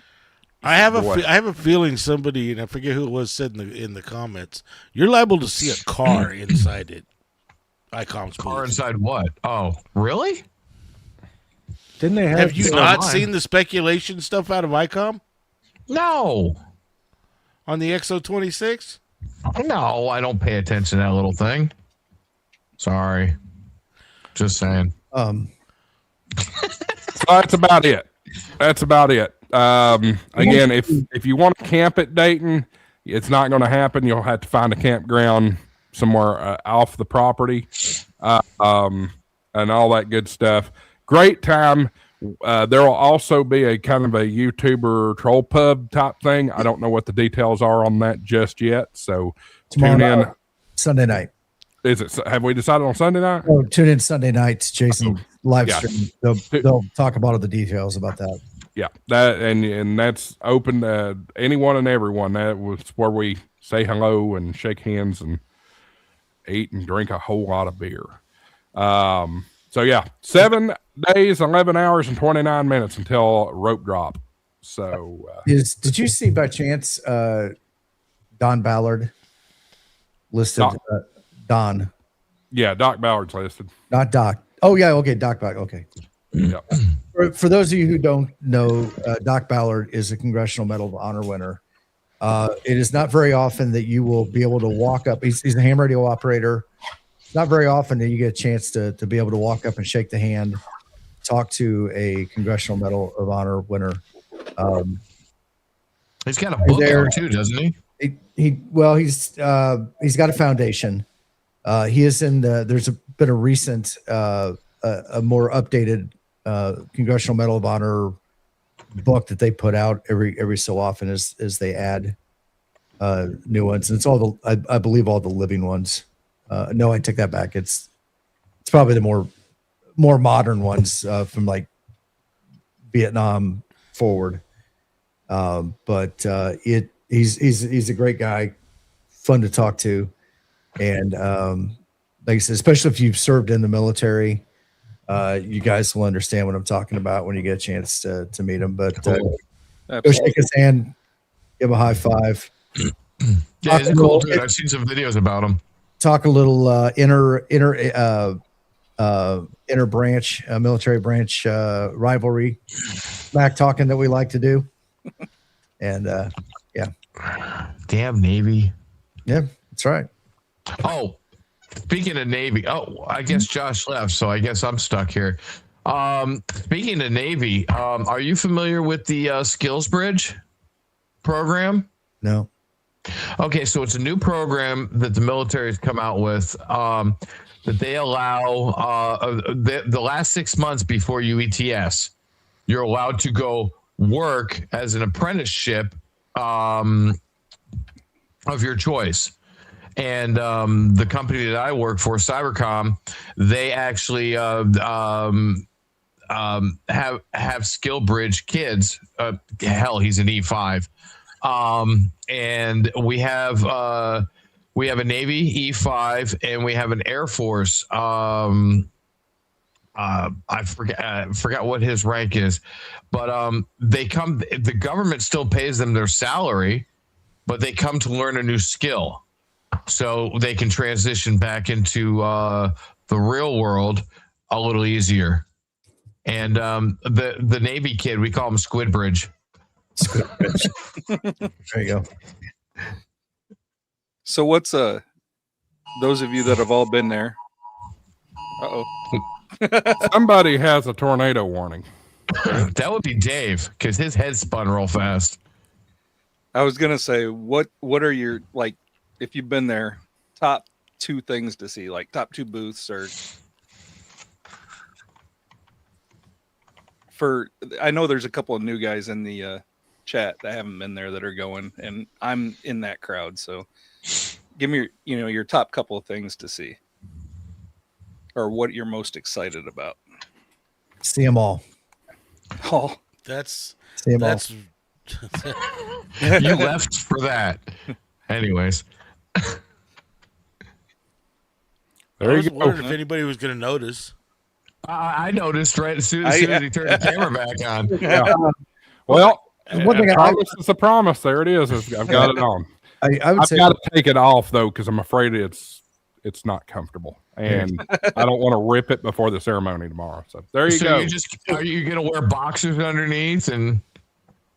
I have a feeling somebody, and I forget who it was, said in the comments, you're liable to see a car inside it. ICOM's car inside what? Oh, really? Didn't they have you not seen the speculation stuff out of ICOM? No. On the XO26? No, I don't pay attention to that little thing. Sorry. Just saying. That's about it. Again, if you want to camp at Dayton, it's not going to happen. You'll have to find a campground somewhere off the property, and all that good stuff. Great time. There will also be a kind of a YouTuber troll pub type thing. I don't know what the details are on that just yet. So tune in Sunday night. Is it? Have we decided on Sunday night? Oh, tune in Sunday nights, Jason live stream. They'll talk about all the details about that. Yeah, that and that's open to anyone and everyone. That was where we say hello and shake hands and eat and drink a whole lot of beer. So yeah, 7 days, 11 hours, and 29 minutes until rope drop. So did you see by chance Don Ballard listed? Don. Yeah, Doc Ballard's listed. Not Doc. Oh yeah, okay, Doc Ballard. Okay. Yeah. For those of you who don't know, Doc Ballard is a Congressional Medal of Honor winner. It is not very often that you will be able to walk up. He's a ham radio operator. not very often that you get a chance to be able to walk up and shake the hand, talk to a Congressional Medal of Honor winner. He's got a book there, out too, doesn't he? He's got a foundation. He is in there's been a recent a more updated Congressional Medal of Honor book that they put out every so often as they add new ones. And it's all I believe all the living ones. No, I take that back. It's probably the more modern ones from like Vietnam forward. But he's a great guy, fun to talk to, and like I said, especially if you've served in the military, you guys will understand what I'm talking about when you get a chance to meet him. But go shake his hand, give him a high five. Yeah, he's a cool dude. I've seen some videos about him. Talk a little inner branch, military branch rivalry, smack talking that we like to do. And yeah, damn Navy. Yeah, that's right. Oh, speaking of Navy, I guess Josh left, so I guess I'm stuck here. Speaking of Navy, are you familiar with the Skills Bridge program? No. Okay, so it's a new program that the military has come out with that they allow the last 6 months before UETS, you're allowed to go work as an apprenticeship of your choice. And the company that I work for, Cybercom, they actually have Skill Bridge kids. Hell, he's an E5. And we have a Navy E5 and we have an Air Force. I forgot what his rank is, but the government still pays them their salary, but they come to learn a new skill so they can transition back into the real world a little easier. And the Navy kid, we call him Squid Bridge. There you go. So what's those of you that have all been there? Somebody has a tornado warning. That would be Dave because his head spun real fast. I was gonna say, what are your, like, if you've been there, top 2 things to see, like top 2 booths, or I know there's a couple of new guys in the chat that haven't been there that are going, and I'm in that crowd. So give me your top couple of things to see, or what you're most excited about. See them all. Oh, that's see them all. You left for that. Anyways. I was wondering if anybody was going to notice. I noticed right as soon as he turned the camera back on. Yeah. Well, one thing promise is a promise. There it is. I've got it on. I've got to take it off though because I'm afraid it's not comfortable, and I don't want to rip it before the ceremony tomorrow. So there you go. Are you going to wear boxers underneath and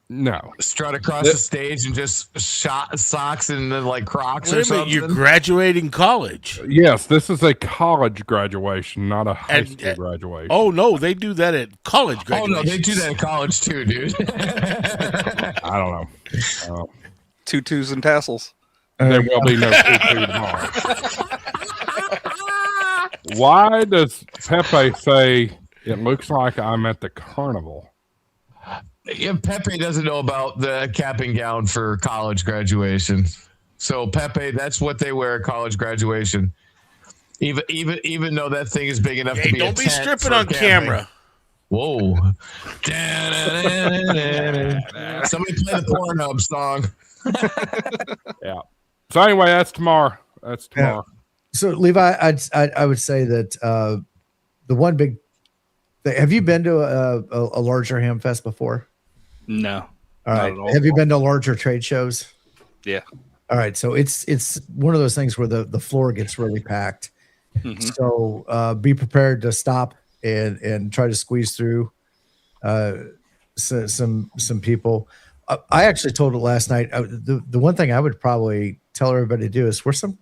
no strut across the stage and just socks and then like Crocs or something? You're graduating college. Yes, this is a college graduation, not a high school graduation. Oh no, they do that at college graduation. Oh no, they do that at college too, dude. I don't know. Tutus and tassels. There will be no tutu tomorrow. Why does Pepe say it looks like I'm at the carnival? Yeah, Pepe doesn't know about the cap and gown for college graduation. So Pepe, that's what they wear at college graduation. Even though that thing is big enough to be. Don't be stripping on camera. Whoa! Somebody play the Pornhub song. Yeah. So anyway, that's tomorrow. Yeah. So Levi, I would say that the one big. Have you been to a larger Hamfest before? No. All right. Have you been to larger trade shows? Yeah. All right. So it's one of those things where the floor gets really packed. Mm-hmm. So be prepared to stop and try to squeeze through some people. I actually told it last night. The one thing I would probably tell everybody to do is wear some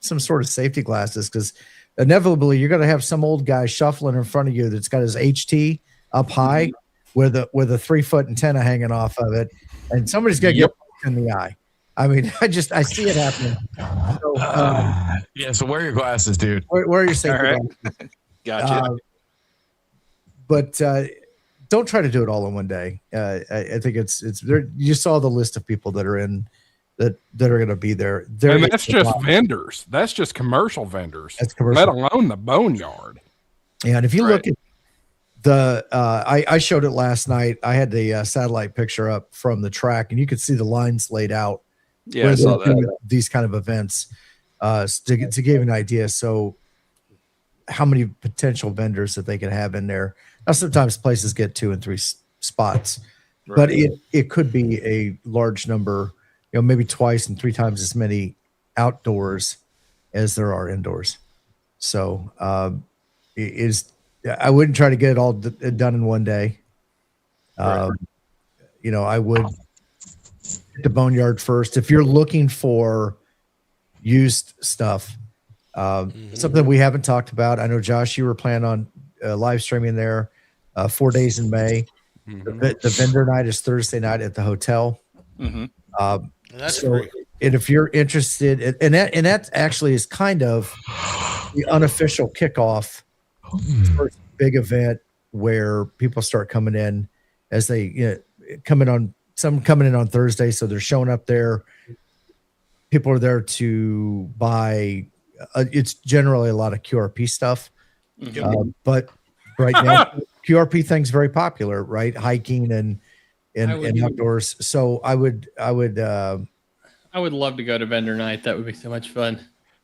some sort of safety glasses, because inevitably you're going to have some old guy shuffling in front of you that's got his HT up high with a 3-foot antenna hanging off of it, and somebody's going to get in the eye. I mean, I see it happening. So, yeah. So wear your glasses, dude. Wear your safety glasses. Gotcha. But don't try to do it all in one day. I think it's there. You saw the list of people that are in that are going to be there. And that's just vendors. That's just commercial vendors. That's commercial. Let alone the boneyard. Yeah, and if you look at the, I showed it last night. I had the satellite picture up from the track, and you could see the lines laid out. Yeah, I saw that. These kind of events to give you an idea. So, how many potential vendors that they can have in there? Now, sometimes places get 2 and 3 spots, but it could be a large number. You know, maybe twice and 3 times as many outdoors as there are indoors. So, I wouldn't try to get it all done in one day. You know, I would hit the boneyard first. If you're looking for used stuff, something we haven't talked about. I know, Josh, you were planning on live streaming there 4 days in May. The vendor night is Thursday night at the hotel. That's so, great. and if you're interested, and that actually is kind of the unofficial kickoff, first big event where people start coming in as they coming in on Thursday, so they're showing up there. People are there to buy. It's generally a lot of QRP stuff, but right now QRP thing's very popular, right? Hiking and outdoors. So I would love to go to vendor night. That would be so much fun.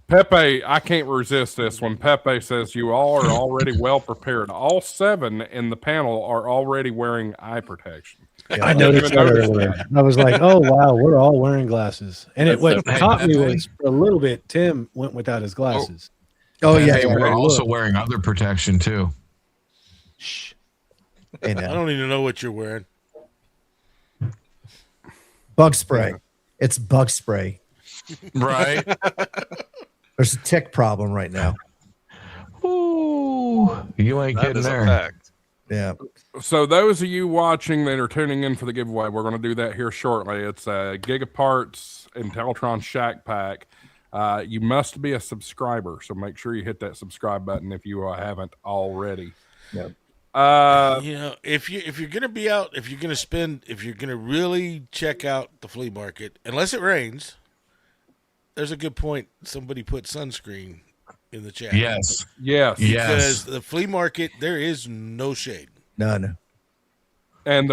Pepe, I can't resist this one. Pepe says you all are already well prepared. All 7 in the panel are already wearing eye protection. Yeah, I noticed that earlier. I was like, oh, wow, we're all wearing glasses. And what caught me was for a little bit, Tim went without his glasses. Oh, yeah. We're also wearing other protection, too. Shh. I don't even know what you're wearing. Bug spray. It's bug spray. Right. There's a tick problem right now. Ooh, you ain't kidding there. Fact. Yeah. So those of you watching that are tuning in for the giveaway, we're going to do that here shortly. It's a GigaParts Intellitron Shack Pack. You must be a subscriber, so make sure you hit that subscribe button if you haven't already. Yep. If you're gonna be out, if you're gonna really check out the flea market, unless it rains, there's a good point. Somebody put sunscreen in the chat. Yes. Because the flea market, there is no shade. None. And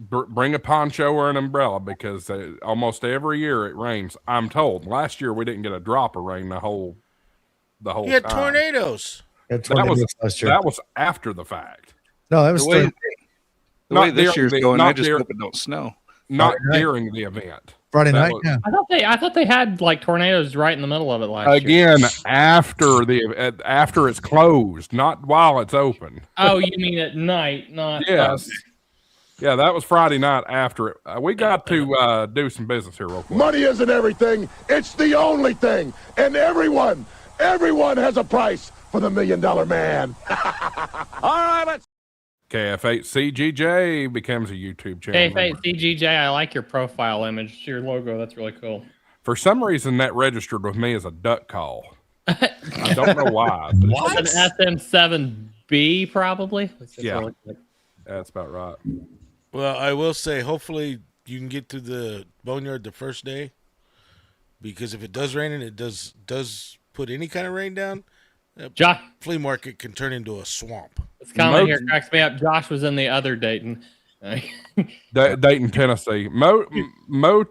bring a poncho or an umbrella, because almost every year it rains. I'm told. Last year we didn't get a drop of rain the whole You had time. tornadoes. That was after the fact. No, that was the way this year's going. I just hope it don't snow. Not during the event. Friday night. Yeah. I thought they had like tornadoes right in the middle of it last year. Again, after it's closed, not while it's open. Oh, you mean at night? Not yes. Yeah, that was Friday night after it. We got to do some business here real quick. Money isn't everything. It's the only thing. And everyone has a price for the $1 million man. All right, let's. KF8CGJ becomes a YouTube channel. KF8CGJ, I like your profile image, your logo. That's really cool. For some reason, that registered with me as a duck call. I don't know why. What? An SM7B, probably. Yeah, that's about right. Well, I will say, hopefully you can get to the boneyard the first day, because if it does rain and it does put any kind of rain down, Josh, flea market can turn into a swamp. This comment here cracks me up. Josh was in the other Dayton. Dayton, Tennessee. Moto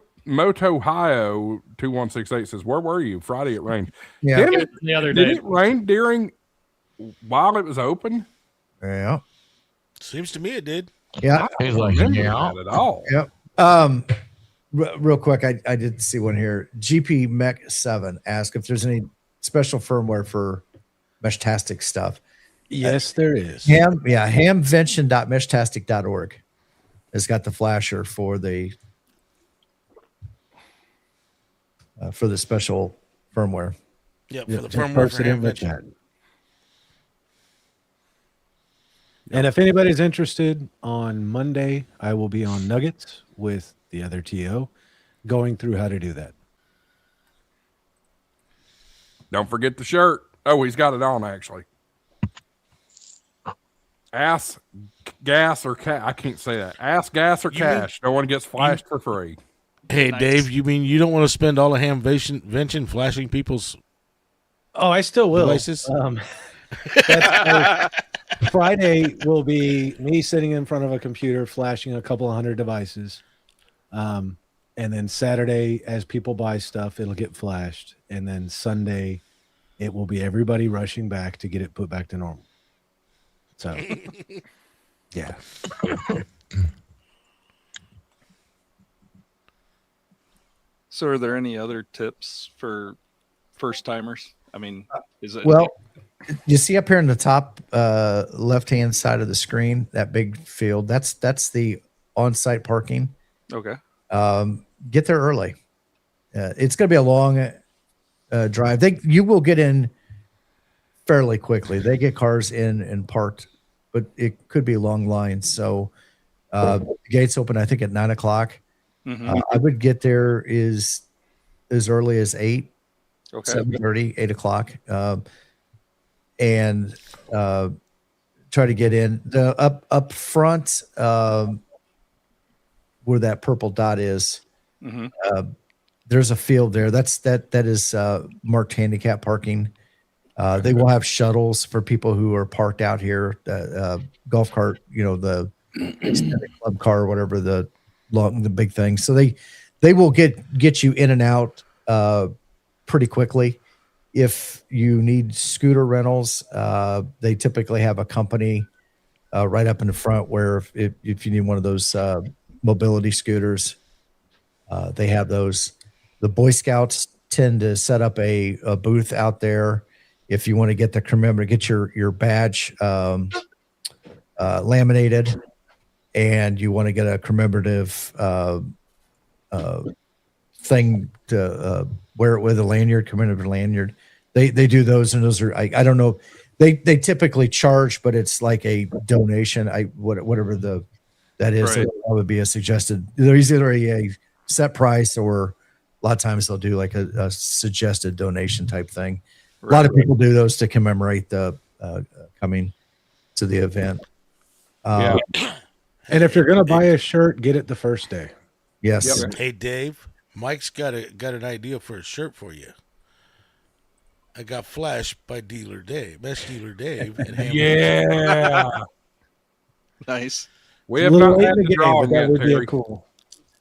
Ohio 2168 says, "Where were you Friday? It rained. Yeah, the other day. Did it rain while it was open? Yeah. Seems to me it did. Yeah. He's like, yeah. Not at all. Yep. Real quick, I did see one here. GP Mech 7 asked if there's any special firmware for Meshtastic stuff. Yes, there is. Hamvention.meshtastic.org has got the flasher for the special firmware. Yeah, Yeah, for the just firmware post for it in the Hamvention. chat. And if anybody's interested, on Monday, I will be on Nuggets with the other TO going through how to do that. Don't forget the shirt. Oh, he's got it on actually. Ass, gas, or cash. I can't say that. Ass, gas, or cash. No one gets flashed for free. Hey, Nice. Dave, you mean you don't want to spend all of Hamvention flashing people's Oh, I still will. devices? Friday will be me sitting in front of a computer flashing a couple of hundred devices. And then Saturday, as people buy stuff, it'll get flashed. And then Sunday, it will be everybody rushing back to get it put back to normal. So, yeah. So, are there any other tips for first timers? I mean, is it Well, you see up here in the top left-hand side of the screen, that big field, that's the on-site parking. okay? Get there early. It's going to be a long drive. You will get in fairly quickly. They get cars in and parked, but it could be long lines. So the gates open, I think, at 9 o'clock. Mhm. I would get there as early as 8, Okay. 7:30, 8 o'clock, and try to get in. The up front, where that purple dot is, Mhm. there's a field there. That is marked handicap parking. They will have shuttles for people who are parked out here. Golf cart, the extended club car, or whatever the big thing. So they will get you in and out pretty quickly. If you need scooter rentals, they typically have a company right up in the front where if you need one of those mobility scooters, they have those. The Boy Scouts tend to set up a booth out there if you want to get the commemorative, get your badge laminated, and you want to get a commemorative thing to wear it with a lanyard, commemorative lanyard. They do those, and those are I don't know. They typically charge, but it's like a donation. Whatever that is, Right. that would be a suggested. There's either a set price, or a lot of times they'll do like a suggested donation type thing. A lot of people do those to commemorate the coming to the event. Yeah. And if you're going to buy a shirt, get it the first day. Yes. Yep. Hey, Dave, Mike's got an idea for a shirt for you. I got flashed by Dealer Dave, best Dealer Dave. At Hamvention. Yeah. Nice. We It's have a little not late had in the the game, draw but that yet, would be Terry. a cool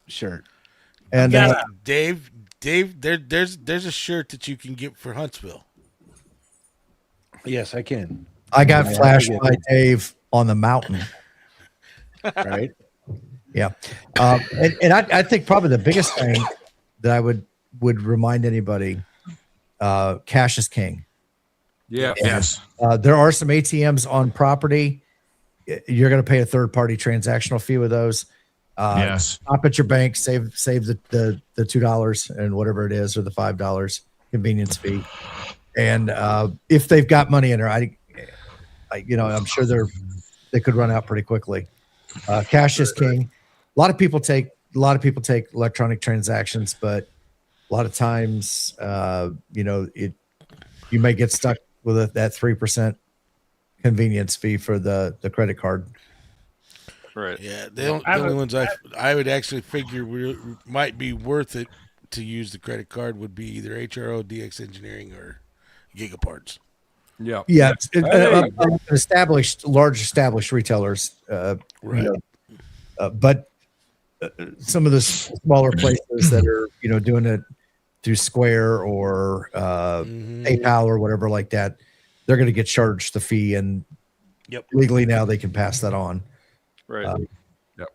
shirt. And Dave, there's a shirt that you can get for Huntsville. Yes, I can. I got Yeah, flashed I get by it. Dave on the mountain. Right? Yeah. And I think probably the biggest thing that I would remind anybody, cash is king. Yeah. Yes. There are some ATMs on property. You're going to pay a third-party transactional fee with those. Yes. Stop at your bank, save the $2 and whatever it is, or the $5 convenience fee. And if they've got money in there, I'm sure they could run out pretty quickly. Cash is king. A lot of people take electronic transactions, but a lot of times, you may get stuck with that 3% convenience fee for the credit card. Right. Yeah, the only ones I would actually figure might be worth it to use the credit card would be either HRO, DX Engineering, or GigaParts. Yeah. Yeah, Hey. large established retailers, Right. but some of the smaller places that are doing it through Square or PayPal or whatever like that, they're going to get charged the fee, and legally now they can pass that on. Right.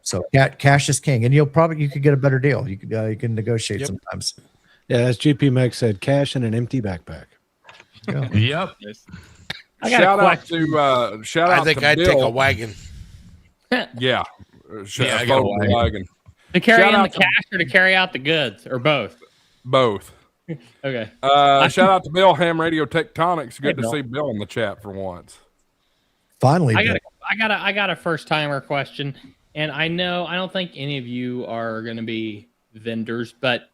So cash is king, and you could get a better deal. You can negotiate sometimes. Yeah, as GP Meg said, cash in an empty backpack. Yep. Nice. I got Shout a out question. to shout I out think to I'd Bill. take a wagon. Yeah. Yeah, I got a Fold wagon. wagon. To carry Shout in the out to- cash or to carry out the goods, or both? Both. Okay. Shout out to Bill, Ham Radio Tectonics. Good Hey, to Bill. see Bill in the chat for once. Finally, I got a first timer question, and I don't think any of you are going to be vendors, but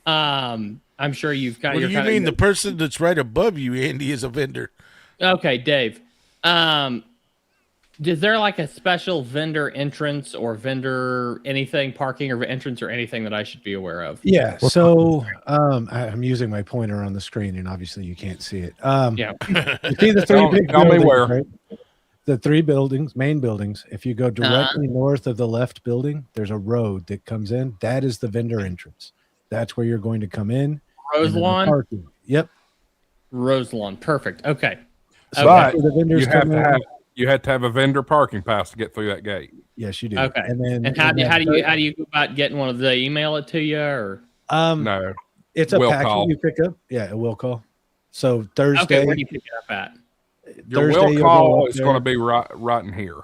I'm sure you've got. What do you mean? The person that's right above you, Andy, is a vendor. Okay, Dave. Is there like a special vendor entrance or vendor anything, parking or entrance or anything that I should be aware of? Yeah. So I'm using my pointer on the screen, and obviously you can't see it. Yeah. You see the three big tell me buildings, where. right? The three buildings, main buildings. If you go directly north of the left building, there's a road that comes in. That is the vendor entrance. That's where you're going to come in. Rose and then the lawn? parking. Yep. Rose lawn. Perfect. Okay. So But after the vendors you have come to in, have a vendor parking pass to get through that gate. yes, you do. Okay. And How do you go about getting one of the email it to you or? No, It's a will packet call. you pick up. Yeah, a will call. So Thursday. Okay, where do you pick it up at? your Thursday will you'll call go up is there. going to be right in here.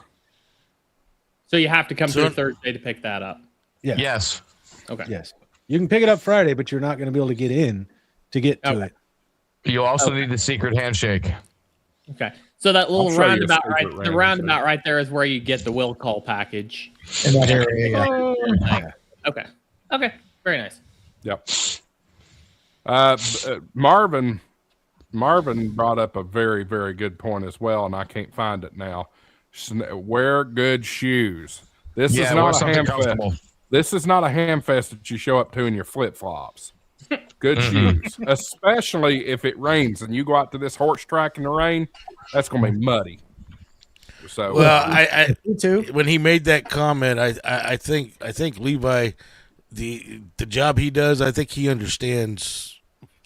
So you have to come So- through Thursday to pick that up. Yeah. Yes. Okay. Yes. You can pick it up Friday, but you're not going to be able to get in to get to Okay. it. You also need the secret handshake. Okay. So that little I'll show you a roundabout secret right, the random roundabout right there is where you get the will call package. in that area. Yeah. Yeah. Okay. Okay. Very nice. Yep. Marvin brought up a very, very good point as well, and I can't find it now. Wear good shoes. This is wear not a something ham comfortable. fest. This is not a ham fest that you show up to in your flip flops. Good shoes, especially if it rains and you go out to this horse track in the rain. That's going to be muddy. So, Well, I Me too. when he made that comment, I think Levi, the job he does, I think he understands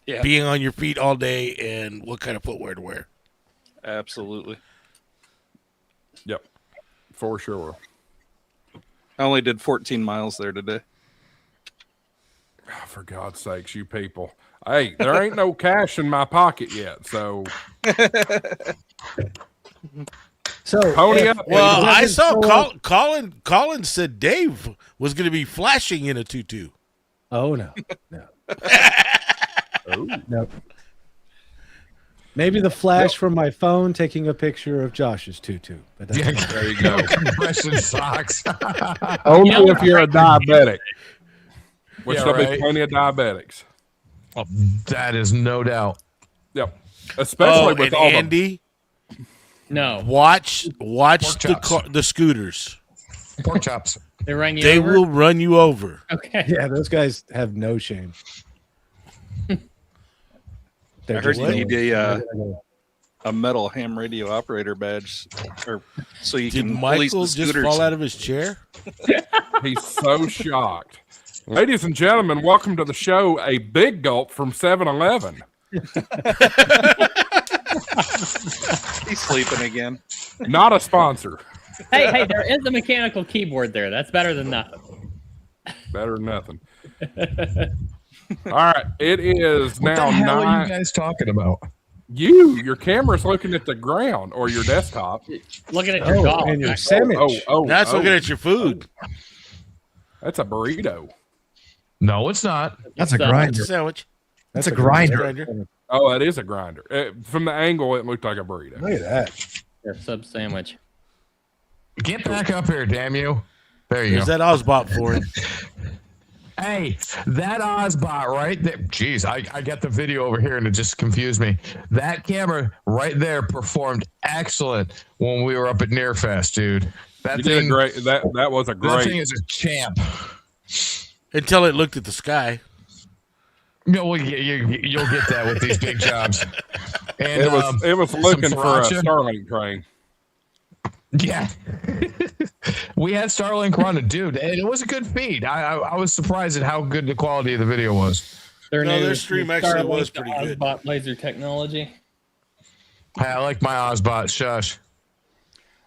Yeah. being on your feet all day and what kind of footwear to wear. Absolutely. yep, for sure. I only did 14 miles there today. For God's sakes, you people. Hey, there ain't no cash in my pocket yet, so So pony if- up. Well, it I doesn't saw show up- Colin said Dave was going to be flashing in a tutu. Oh no, no, Oh. no. Maybe the flash from my phone taking a picture of Josh's tutu. But that's There you go. Compression socks. Only You know, if you're a diabetic, which Yeah, there'll be right. plenty of diabetics. That is no doubt. Yep, especially with and all Andy, No. watch Pork the chops. the scooters. Pork chops. They rang you They over? will run you over. Okay. yeah, those guys have no shame. I heard you need a a metal ham radio operator badge, or so you Did can police Michael the just scooters. fall out of his chair? the he's so shocked. Ladies and gentlemen, welcome to the show. A big gulp from 7-Eleven. He's sleeping again. Not a sponsor. Hey, there is a mechanical keyboard there. That's better than nothing. Better than nothing. All right, it is What now the hell are you 9. guys talking about? Your camera's looking at the ground or your desktop. Looking at your Oh, dog. and your sandwich. That's looking at your food. That's a burrito. No, it's not. That's a So- It's a grinder. sandwich. That's a grinder. Grinder. Oh, that is a grinder. From the angle, it looked like a burrito. Look at that. Your sub sandwich. Get back up here, damn you. There you There's go. that Ozbot for it. Hey, that Ozbot right there. Jeez, I got the video over here and it just confused me. That camera right there performed excellent when we were up at Nearfest, dude. That You did a thing, great. That was a that thing great. is a champ. Until it looked at the sky. No, well, you'll get that with these big jobs. And It was looking some for a sriracha. Starlink train. Yeah. We had Starlink running, dude, and it was a good feed. I was surprised at how good the quality of the video was. Their stream actually was Starlink pretty good. Ozbot laser technology. Hey, I like my Ozbot. Shush.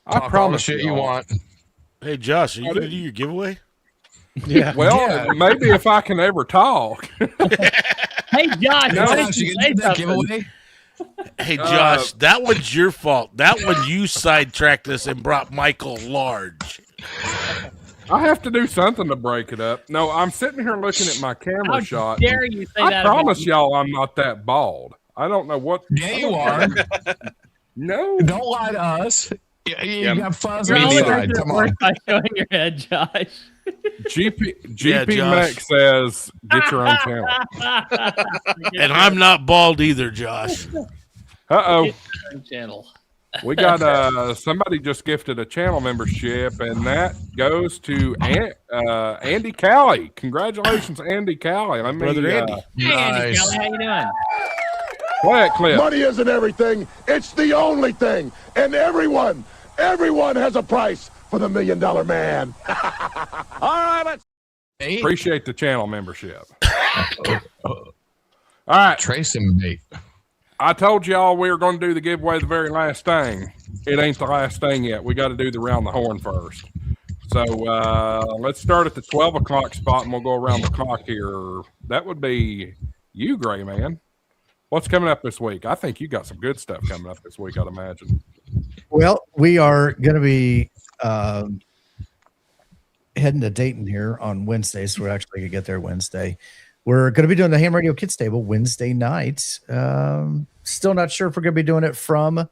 I Talk all the promise shit you y'all. want. Hey, Josh, are you going to do your giveaway? Yeah. Well, Yeah. maybe if I can ever talk. Hey, Josh, No, why Josh, did you you say gonna do that something? giveaway? Hey, Josh, that one's your fault. That one you sidetracked us and brought Michael large. I have to do something to break it up. No, I'm sitting here looking at my camera How shot. dare you say I that? about promise me? y'all I'm not that bald. I don't know what. Yeah, you are. No. Don't lie to us. You got fuzz You're on only the side. making it Come worse on. by showing your head, Josh. GP Yeah, Josh. Mac says, get your own channel. And I'm not bald either, Josh. Uh-oh. Channel. We got somebody just gifted a channel membership, and that goes to Andy Callie. Congratulations, Andy Callie. Let me, Brother Andy. Hey, Andy Nice. Kelly, how you doing? play that clip. Money isn't everything. It's the only thing. And everyone has a price for the $1 Million Man. All right, let's. Hey, Appreciate the channel membership. All right. Trace him, mate. I told y'all we were going to do the giveaway the very last thing. It ain't the last thing yet. We got to do the round the horn first. So let's start at the 12 o'clock spot, and we'll go around the clock here. That would be you, Gray Man. What's coming up this week? I think you got some good stuff coming up this week, I'd imagine. Well, we are going to be heading to Dayton here on Wednesday, so we're actually going to get there Wednesday. We're going to be doing the Ham Radio Kids Table Wednesday night. Still not sure if we're going to be doing it from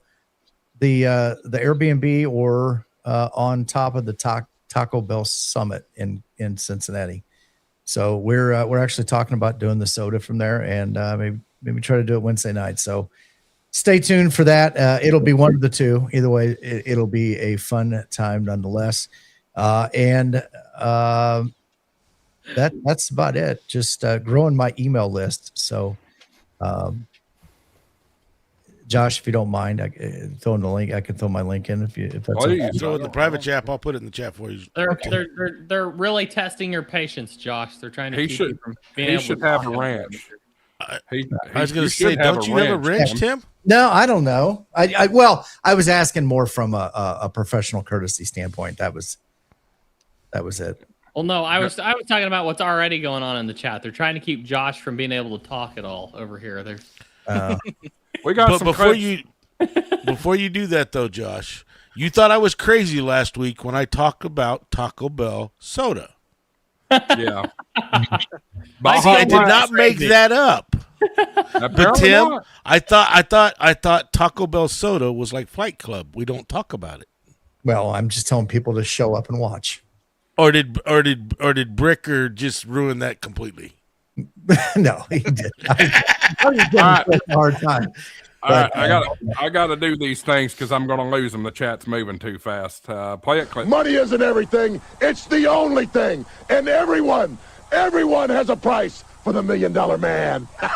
the Airbnb or on top of the Taco Bell Summit in Cincinnati. So we're actually talking about doing the soda from there, and maybe try to do it Wednesday night. So stay tuned for that. It'll be one of the two. Either way, it'll be a fun time nonetheless. That's about it. Just growing my email list. So, Josh, if you don't mind, I throw in the link. I can throw my link in if that's okay. Throw it in the private chat. I'll put it in the chat for you. They're really testing your patience, Josh. They're trying to He keep should- you from being He able should to have talk a on ranch. I was going to say, don't you have a wrench, Tim? No, I don't know. Well, I was asking more from a professional courtesy standpoint. That was it. Well, no, I was talking about what's already going on in the chat. They're trying to keep Josh from being able to talk at all over here. We got But some before you do that, though, Josh, you thought I was crazy last week when I talked about Taco Bell soda. Yeah. I did not make that up. But Apparently Tim, not. I thought Taco Bell soda was like Fight Club. We don't talk about it. Well, I'm just telling people to show up and watch. Or did Bricker just ruin that completely? No, he did. I was giving him a hard time. All right, I got to do these things because I'm going to lose them. The chat's moving too fast. Play it, clip. Money isn't everything. It's the only thing. And everyone has a price for the $1 Million Man. All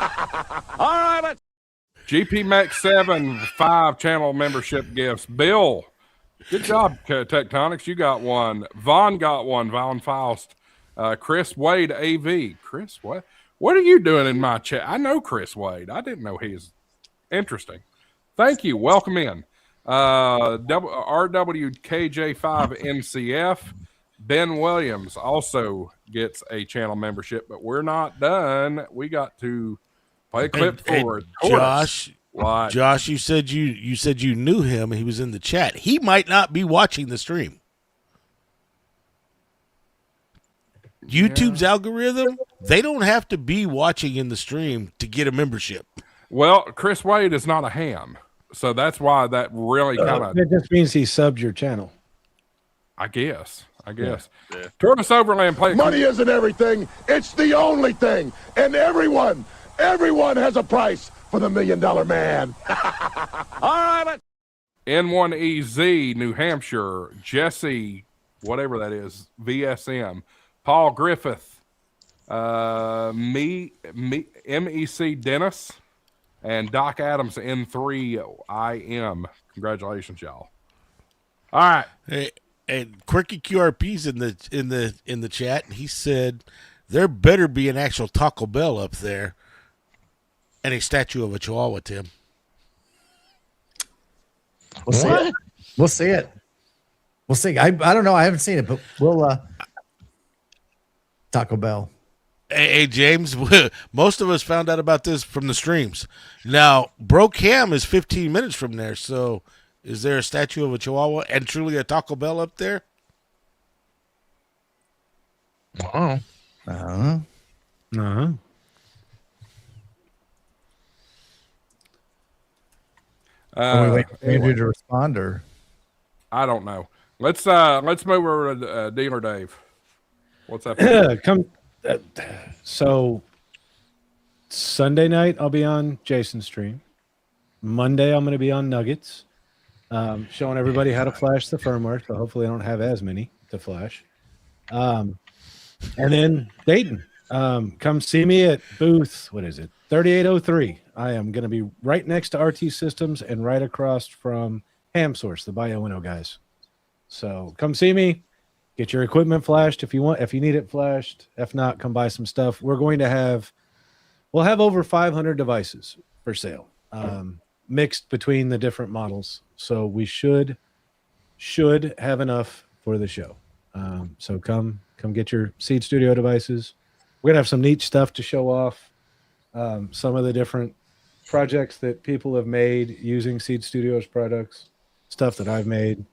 right, let's. GP Max 7 channel membership gifts. Bill, good job, Tectonics. You got one. Vaughn got one. Vaughn Faust. Chris Wade AV. Chris, what are you doing in my chat? I know Chris Wade. I didn't know he's interesting. Thank you. Welcome in. RWKJ5NCF. Ben Williams also gets a channel membership, but we're not done. We got to play a clip forward. Josh, What? Josh, you said you knew him. He was in the chat. He might not be watching the stream. YouTube's algorithm, they don't have to be watching in the stream to get a membership. Well, Chris Wade is not a ham, so that's why that really kind of. It just means he subbed your channel. I guess. Yeah. Tortoise Overland play. Money isn't everything. It's the only thing. And everyone has a price for the $1 Million Man. All right, let's. N1EZ, New Hampshire. Jesse, whatever that is, VSM. Paul Griffith. MEC Dennis. And Doc Adams N3IM. Congratulations, y'all. All right. Hey, and Quirky QRP's in the chat, and he said there better be an actual Taco Bell up there and a statue of a Chihuahua, Tim. We'll see it. We'll see it. We'll see. I don't know. I haven't seen it, but we'll Taco Bell. Hey, James, most of us found out about this from the streams. Now, Broke Ham is 15 minutes from there, so is there a statue of a Chihuahua and truly a Taco Bell up there? Oh, Uh-huh. Are we waiting for Anyway, Andrew to respond, or I don't know. Let's move over to Dealer Dave. What's up? So Sunday night I'll be on Jason's stream. Monday I'm going to be on Nuggets, showing everybody how to flash the firmware. So hopefully I don't have as many to flash. And then Dayton, come see me at booth. What is it? 3803. I am going to be right next to RT Systems and right across from HamSource, the BioWinnow guys. So come see me. Get your equipment flashed if you want. If you need it flashed, if not, come buy some stuff. We'll have over 500 devices for sale, mixed between the different models. So we should have enough for the show. So come get your Seed Studio devices. We're gonna have some neat stuff to show off. Some of the different projects that people have made using Seed Studios products, stuff that I've made.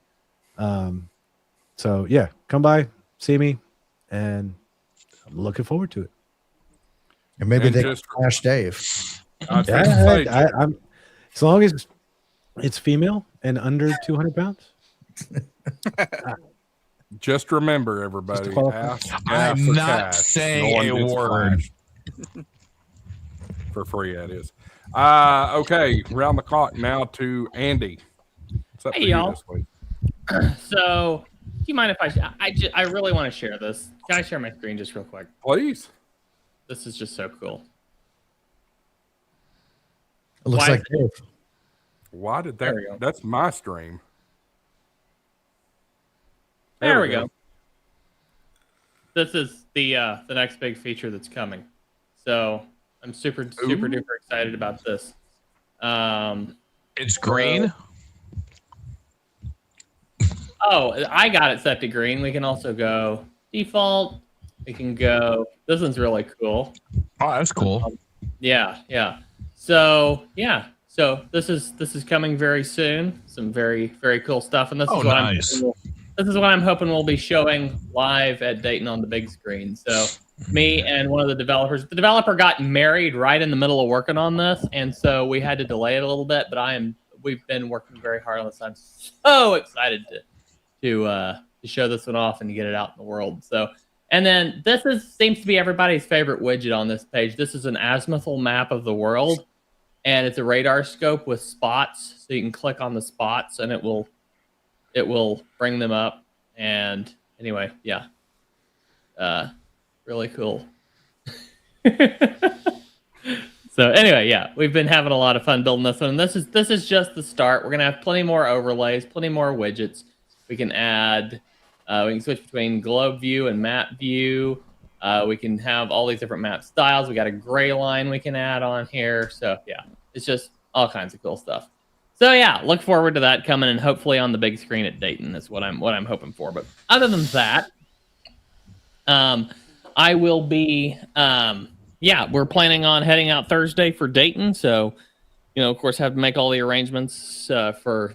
So yeah, come by, see me, and I'm looking forward to it. and maybe And they just- can flash Dave. I was gonna say, I'm as long as it's female and under 200 pounds. just remember, everybody. qualify. I'm for not cash. saying one a gets word. flashed. For free, that is. Okay, round the clock now to Andy. What's up Hey, for you y'all. this week? So, do you mind if I really want to share this? Can I share my screen just real quick? Please. This is just so cool. It looks Why- like Dave. Why did There that? we go. That's my stream. There we go. This is the next big feature that's coming. So I'm super duper excited about this. It's green. Oh, I got it set to green. We can also go default. We can go. This one's really cool. Oh, that's cool. Yeah. So yeah. So this is coming very soon. Some very cool stuff, and this Oh, is what nice. this is what I'm hoping we'll be showing live at Dayton on the big screen. So me and one of the developers. The developer got married right in the middle of working on this, and so we had to delay it a little bit. But we've been working very hard on this. I'm so excited to show this one off and to get it out in the world. So, and then seems to be everybody's favorite widget on this page. This is an azimuthal map of the world, and it's a radar scope with spots. So you can click on the spots, and it will bring them up. And anyway, yeah, really cool. So anyway, yeah, we've been having a lot of fun building this one. And this is just the start. We're gonna have plenty more overlays, plenty more widgets. We can add. We can switch between globe view and map view. We can have all these different map styles. We got a gray line we can add on here. So yeah, it's just all kinds of cool stuff. So yeah, look forward to that coming, and hopefully on the big screen at Dayton is what I'm hoping for. But other than that, I will be. We're planning on heading out Thursday for Dayton. So, of course, have to make all the arrangements for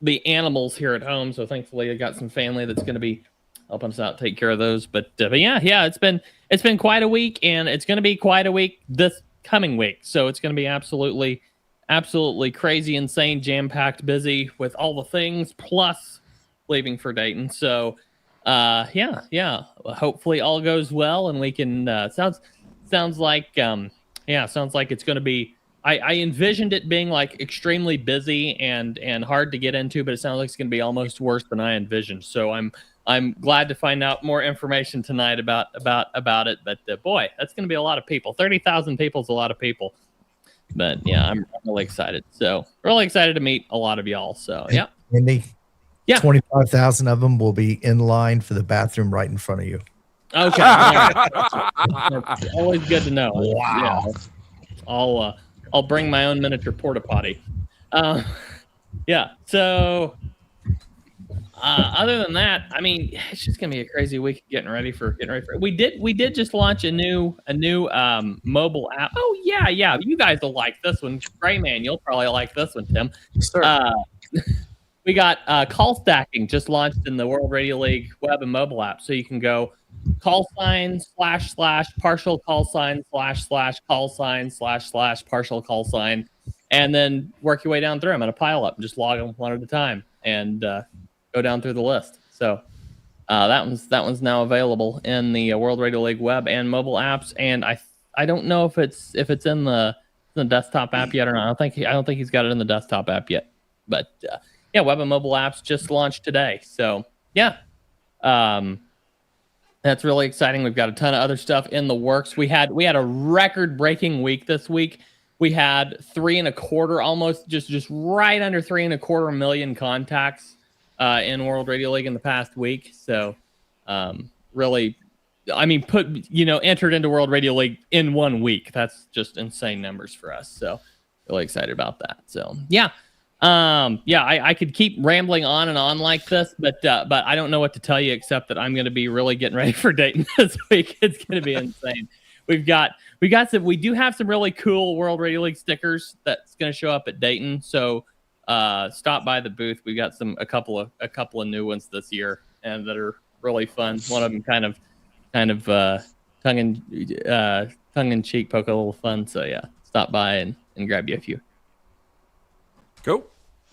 the animals here at home. So thankfully I got some family that's going to be helping us out, take care of those. But yeah, it's been quite a week, and it's going to be quite a week this coming week. So it's going to be absolutely crazy, insane, jam-packed, busy with all the things, plus leaving for Dayton. So yeah. Hopefully all goes well, and we can sounds like it's going to be. I envisioned it being like extremely busy and hard to get into, but it sounds like it's going to be almost worse than I envisioned. So I'm glad to find out more information tonight about it. But boy, that's going to be a lot of people. 30,000 people is a lot of people. But yeah, I'm really excited. So really excited to meet a lot of y'all. So yeah, Andy. Yeah. 25,000 of them will be in line for the bathroom right in front of you. Okay. That's always good to know. Wow. Yeah. I'll bring my own miniature porta potty. Yeah. So other than that, I mean, it's just gonna be a crazy week getting ready for. We did just launch a new mobile app. Oh yeah. You guys will like this one. Gray Man, you'll probably like this one, Tim. Sure. We got call stacking just launched in the World Radio League web and mobile app, so you can go call sign / partial call sign / call sign / partial call sign, and then work your way down through them in a pile up and just log them one at a time and go down through the list. So that one's now available in the World Radio League web and mobile apps, and I don't know if it's in the desktop app yet or not. I don't think he's got it in the desktop app yet, but yeah, web and mobile apps just launched today. So yeah, that's really exciting. We've got a ton of other stuff in the works. We had a record-breaking week this week. We had 3.25, almost just right under 3.25 million contacts in World Radio League in the past week. So really, I mean, entered into World Radio League in 1 week. That's just insane numbers for us. So really excited about that. So yeah. I could keep rambling on and on like this, but I don't know what to tell you except that I'm going to be really getting ready for Dayton this week. It's going to be insane. We do have some really cool World Radio League stickers that's going to show up at Dayton. So stop by the booth. We got a couple of new ones this year and that are really fun. One of them kind of tongue in cheek, poke a little fun. So yeah, stop by and grab you a few. Cool.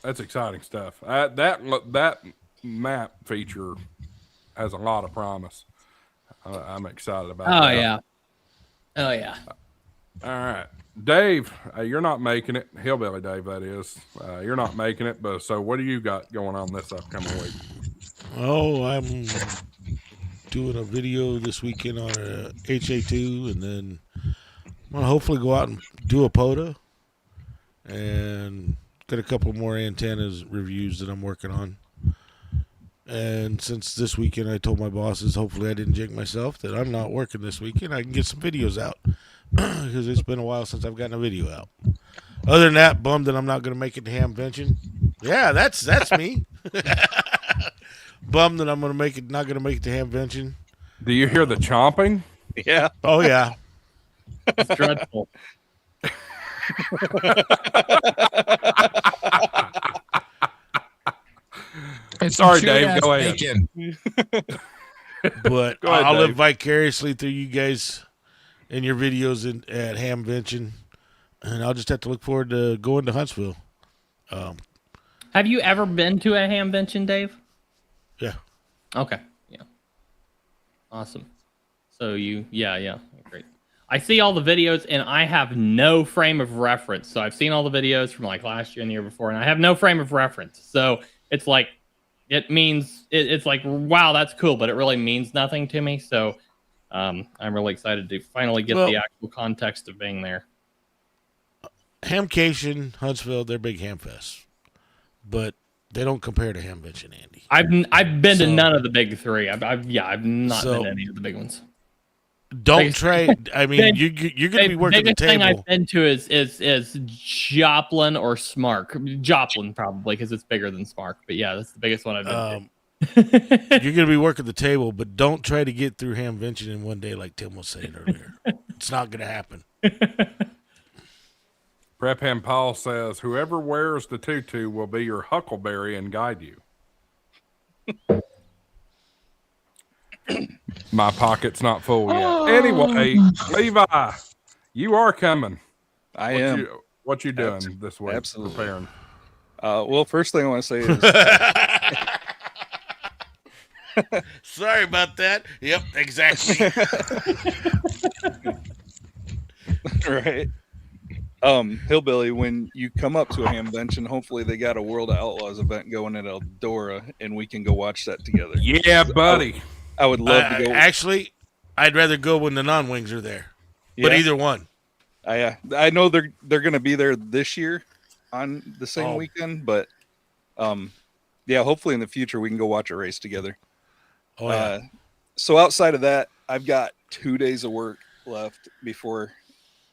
That's exciting stuff. That map feature has a lot of promise. I'm excited about that. Oh, yeah. All right. Dave, you're not making it. Hillbilly Dave, that is. You're not making it. But so what do you got going on this upcoming week? Oh, I'm doing a video this weekend on a HA2, and then I'm going to hopefully go out and do a POTA. And got a couple more antennas reviews that I'm working on. And since this weekend I told my bosses, hopefully I didn't jinx myself, that I'm not working this weekend, I can get some videos out. Because it's been a while since I've gotten a video out. Other than that, bummed that I'm not going to make it to Hamvention. Yeah, that's me. Bummed that I'm not going to make it to Hamvention. Do you hear the chomping? Yeah. Oh, yeah. It's dreadful. Sorry, Dave. Go ahead. But Go ahead, I'll live Dave. vicariously through you guys and your videos at Hamvention, and I'll just have to look forward to going to Huntsville. Have you ever been to a Hamvention, Dave? Yeah. Okay. Yeah. Awesome. So great. I see all the videos and I have no frame of reference. So I've seen all the videos from like last year and the year before, and I have no frame of reference. So it's like, it means it's like, wow, that's cool, but it really means nothing to me. So I'm really excited to finally get the actual context of being there. Hamcation, Huntsville, they're big Hamfests, but they don't compare to Hamvention, Andy. I've been to none of the big three. I've not been to any of the big ones. Don't trade. I mean, you're going to be working the biggest thing table. I've been to is Joplin or Smark. Joplin probably because it's bigger than Smark. But yeah, that's the biggest one I've been to. You're going to be working the table, but don't try to get through Hamvention in one day like Tim was saying earlier. It's not going to happen. Prep Ham Paul says, whoever wears the tutu will be your huckleberry and guide you. My pocket's not full yet. Anyway, Levi, you are coming. I am. What you doing this week? Absolutely. Preparing. Well, first thing I want to say is Sorry about that. Yep, exactly. right. Hillbilly, when you come up to a Hamvention, hopefully they got a World of Outlaws event going at Eldora, and we can go watch that together. Yeah, buddy. I would love to go. Actually, I'd rather go when the non-wings are there. But either one. I know they're going to be there this year on the same weekend, but hopefully in the future we can go watch a race together. Oh yeah. So outside of that, I've got 2 days of work left before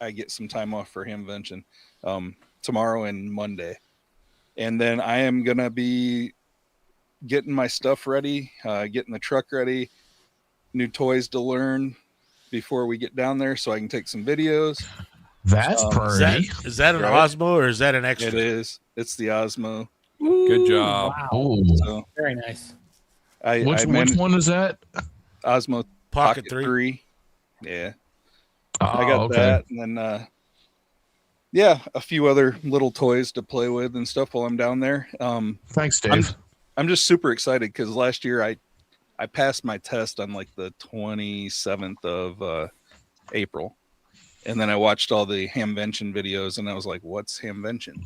I get some time off for Hamvention, tomorrow and Monday. And then I am going to be getting my stuff ready, getting the truck ready, new toys to learn before we get down there so I can take some videos. That's pretty. Is that an Osmo or is that an extra? It is. It's the Osmo. Good job. Wow. So, very nice. Which one is that? Osmo Pocket 3. Yeah. Oh, I got okay. that. And then, yeah, a few other little toys to play with and stuff while I'm down there. Thanks, Dave. I'm just super excited because last year I passed my test on like the 27th of April. And then I watched all the Hamvention videos and I was like, what's Hamvention?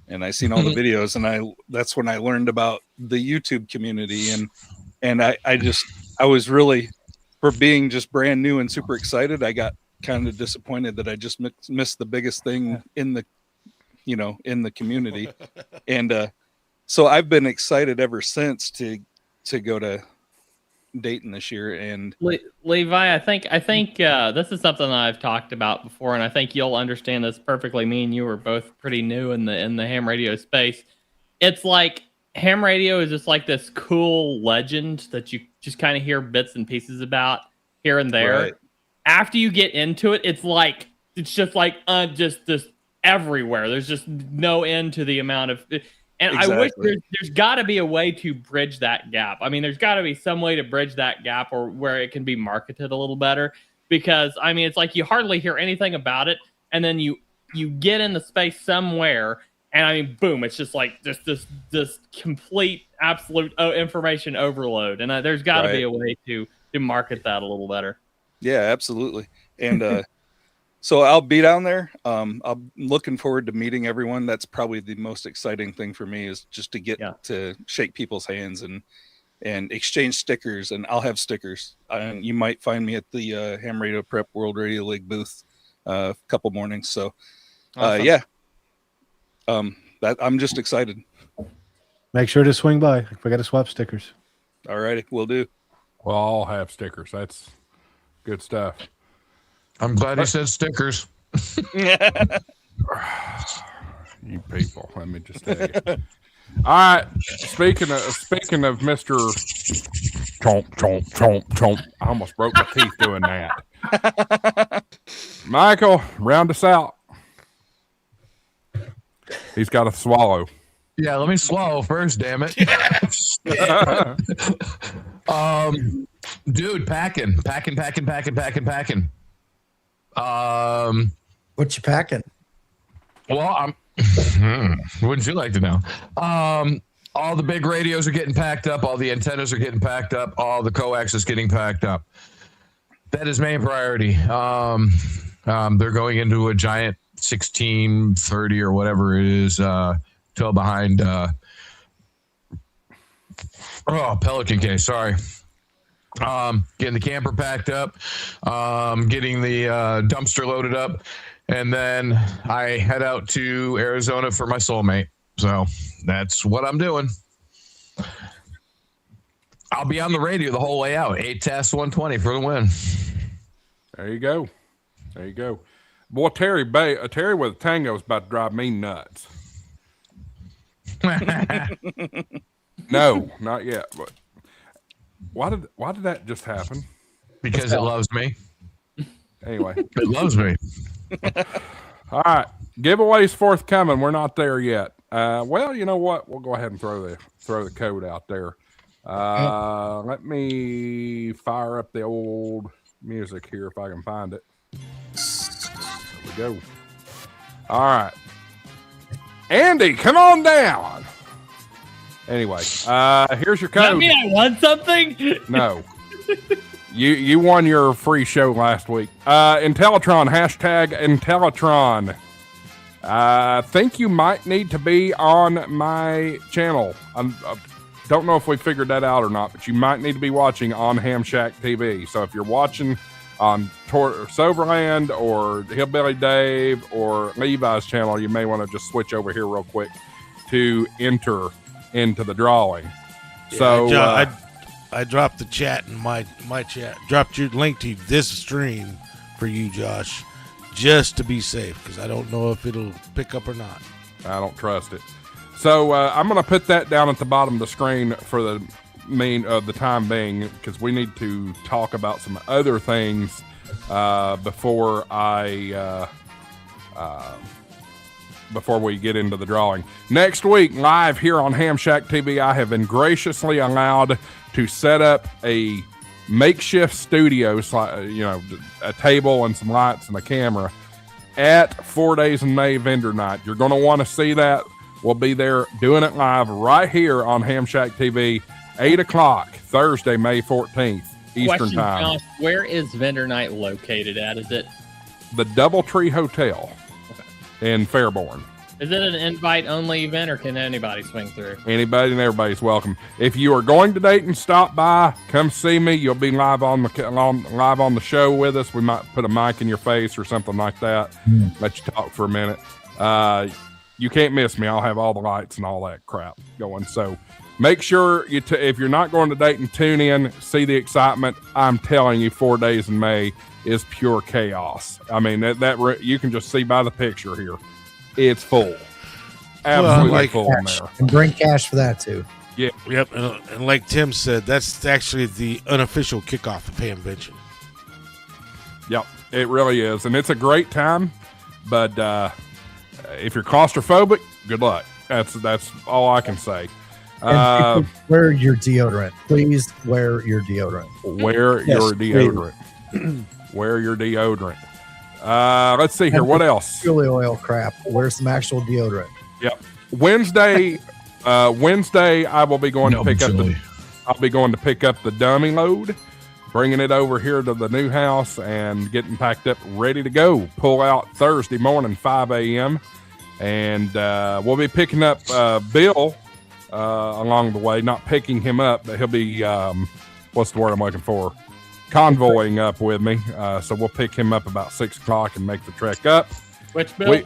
And I seen all the videos and that's when I learned about the YouTube community. And I was really, for being just brand new and super excited, I got kind of disappointed that I just missed the biggest thing in the, in the community. And so I've been excited ever since to go to Dayton this year. And Levi, I think this is something that I've talked about before, and I think you'll understand this perfectly. Me and you were both pretty new in the ham radio space. It's like ham radio is just like this cool legend that you just kind of hear bits and pieces about here and there. Right. After you get into it, it's just like just this everywhere. There's just no end to the amount of. And Exactly. I wish there's got to be a way to bridge that gap. I mean, there's got to be some way to bridge that gap or where it can be marketed a little better. Because, I mean, it's like you hardly hear anything about it. And then you get in the space somewhere. And, I mean, boom, it's just like this complete, absolute information overload. And there's got to be a way to market that a little better. Yeah, absolutely. And so I'll be down there. I'm looking forward to meeting everyone. That's probably the most exciting thing for me is just to get to shake people's hands and exchange stickers. And I'll have stickers. You might find me at the Ham Radio Prep World Radio League booth a couple mornings. So, Awesome. yeah, I'm just excited. Make sure to swing by. We got to swap stickers. All righty, we'll do. Well, I'll have stickers. That's good stuff. I'm glad he said stickers. You people, let me just tell you. All right, speaking of Mr. Chomp, chomp, chomp, chomp. I almost broke my teeth doing that. Michael, round us out. He's got to swallow. Yeah, let me swallow first, damn it. Dude, packing. What you packing? Well, wouldn't you like to know? All the big radios are getting packed up. All the antennas are getting packed up. All the coax is getting packed up. That is main priority. They're going into a giant 1630 or whatever it is, tow behind. Pelican case. Sorry. Getting the camper packed up, getting the dumpster loaded up, and then I head out to Arizona for my soulmate. So that's what I'm doing. I'll be on the radio the whole way out. 8 tests, 120 for the win. There you go. There you go. Boy, Terry with a tango is about to drive me nuts. No, not yet. But why did that just happen? Because it loves me. Anyway, it loves me. All right, giveaways forthcoming. We're not there yet. Well, you know what? We'll go ahead and throw the code out there. Let me fire up the old music here if I can find it. There we go. All right, Andy, come on down. Anyway, here's your code. Does that mean I won something? No. You won your free show last week. Intellitron, hashtag Intellitron. I think you might need to be on my channel. I don't know if we figured that out or not, but you might need to be watching on HamShackTV. So if you're watching on Soberland or Hillbilly Dave or Levi's channel, you may want to just switch over here real quick to enter into the drawing. Yeah, so I dropped the chat in my chat. Dropped your link to this stream for you, Josh, just to be safe because I don't know if it'll pick up or not. I don't trust it. So I'm going to put that down at the bottom of the screen for the time being because we need to talk about some other things before we get into the drawing. Next week, live here on HamShackTV, I have been graciously allowed to set up a makeshift studios, a table and some lights and a camera at 4 Days in May vendor night. You're going to want to see that. We'll be there doing it live right here on HamShack TV, 8 o'clock, Thursday, May 14th, Eastern Time. Josh, where is vendor night located at? Is it the Doubletree Hotel in Fairborn? Is it an invite-only event, or can anybody swing through? Anybody and everybody's welcome. If you are going to Dayton, stop by, come see me. You'll be live on the show with us. We might put a mic in your face or something like that. Let you talk for a minute. You can't miss me. I'll have all the lights and all that crap going. So make sure if you're not going to Dayton, tune in, see the excitement. I'm telling you, 4 Days in May is pure chaos. I mean, that you can just see by the picture here. It's full. Absolutely full in there. And bring cash for that too. Yeah. Yep. And like Tim said, that's actually the unofficial kickoff of Hamvention. Yep. It really is. And it's a great time. But if you're claustrophobic, good luck. That's all I can say. Wear your deodorant. Please wear your deodorant. Wear your deodorant. Wear your deodorant. Let's see here. What else? Fuel oil crap. Wear some actual deodorant. Yep. Wednesday, I will be going to pick up the dummy load, bringing it over here to the new house and getting packed up, ready to go. Pull out Thursday morning, 5 a.m. And we'll be picking up Bill along the way. Not picking him up, but he'll be what's the word I'm looking for? Convoying up with me. So we'll pick him up about 6 o'clock and make the trek up. Which Bill?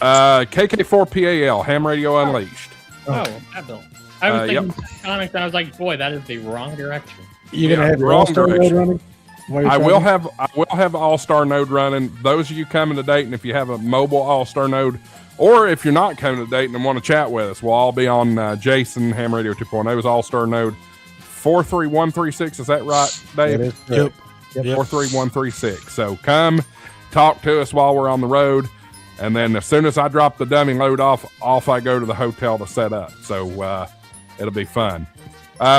KK4PAL, Ham Radio Unleashed. Oh, that Bill. I was thinking comics, and I was like, boy, that is the wrong direction. You're gonna have your All-Star node running? I will have All-Star node running. Those of you coming to Dayton, if you have a mobile All-Star node, or if you're not coming to Dayton and want to chat with us, we'll all be on Jason Ham Radio 2.0's All-Star node 43136. Is that right, Dave? That is correct. Yep. 43136. So come talk to us while we're on the road, and then as soon as I drop the dummy load off I go to the hotel to set up. So it'll be fun.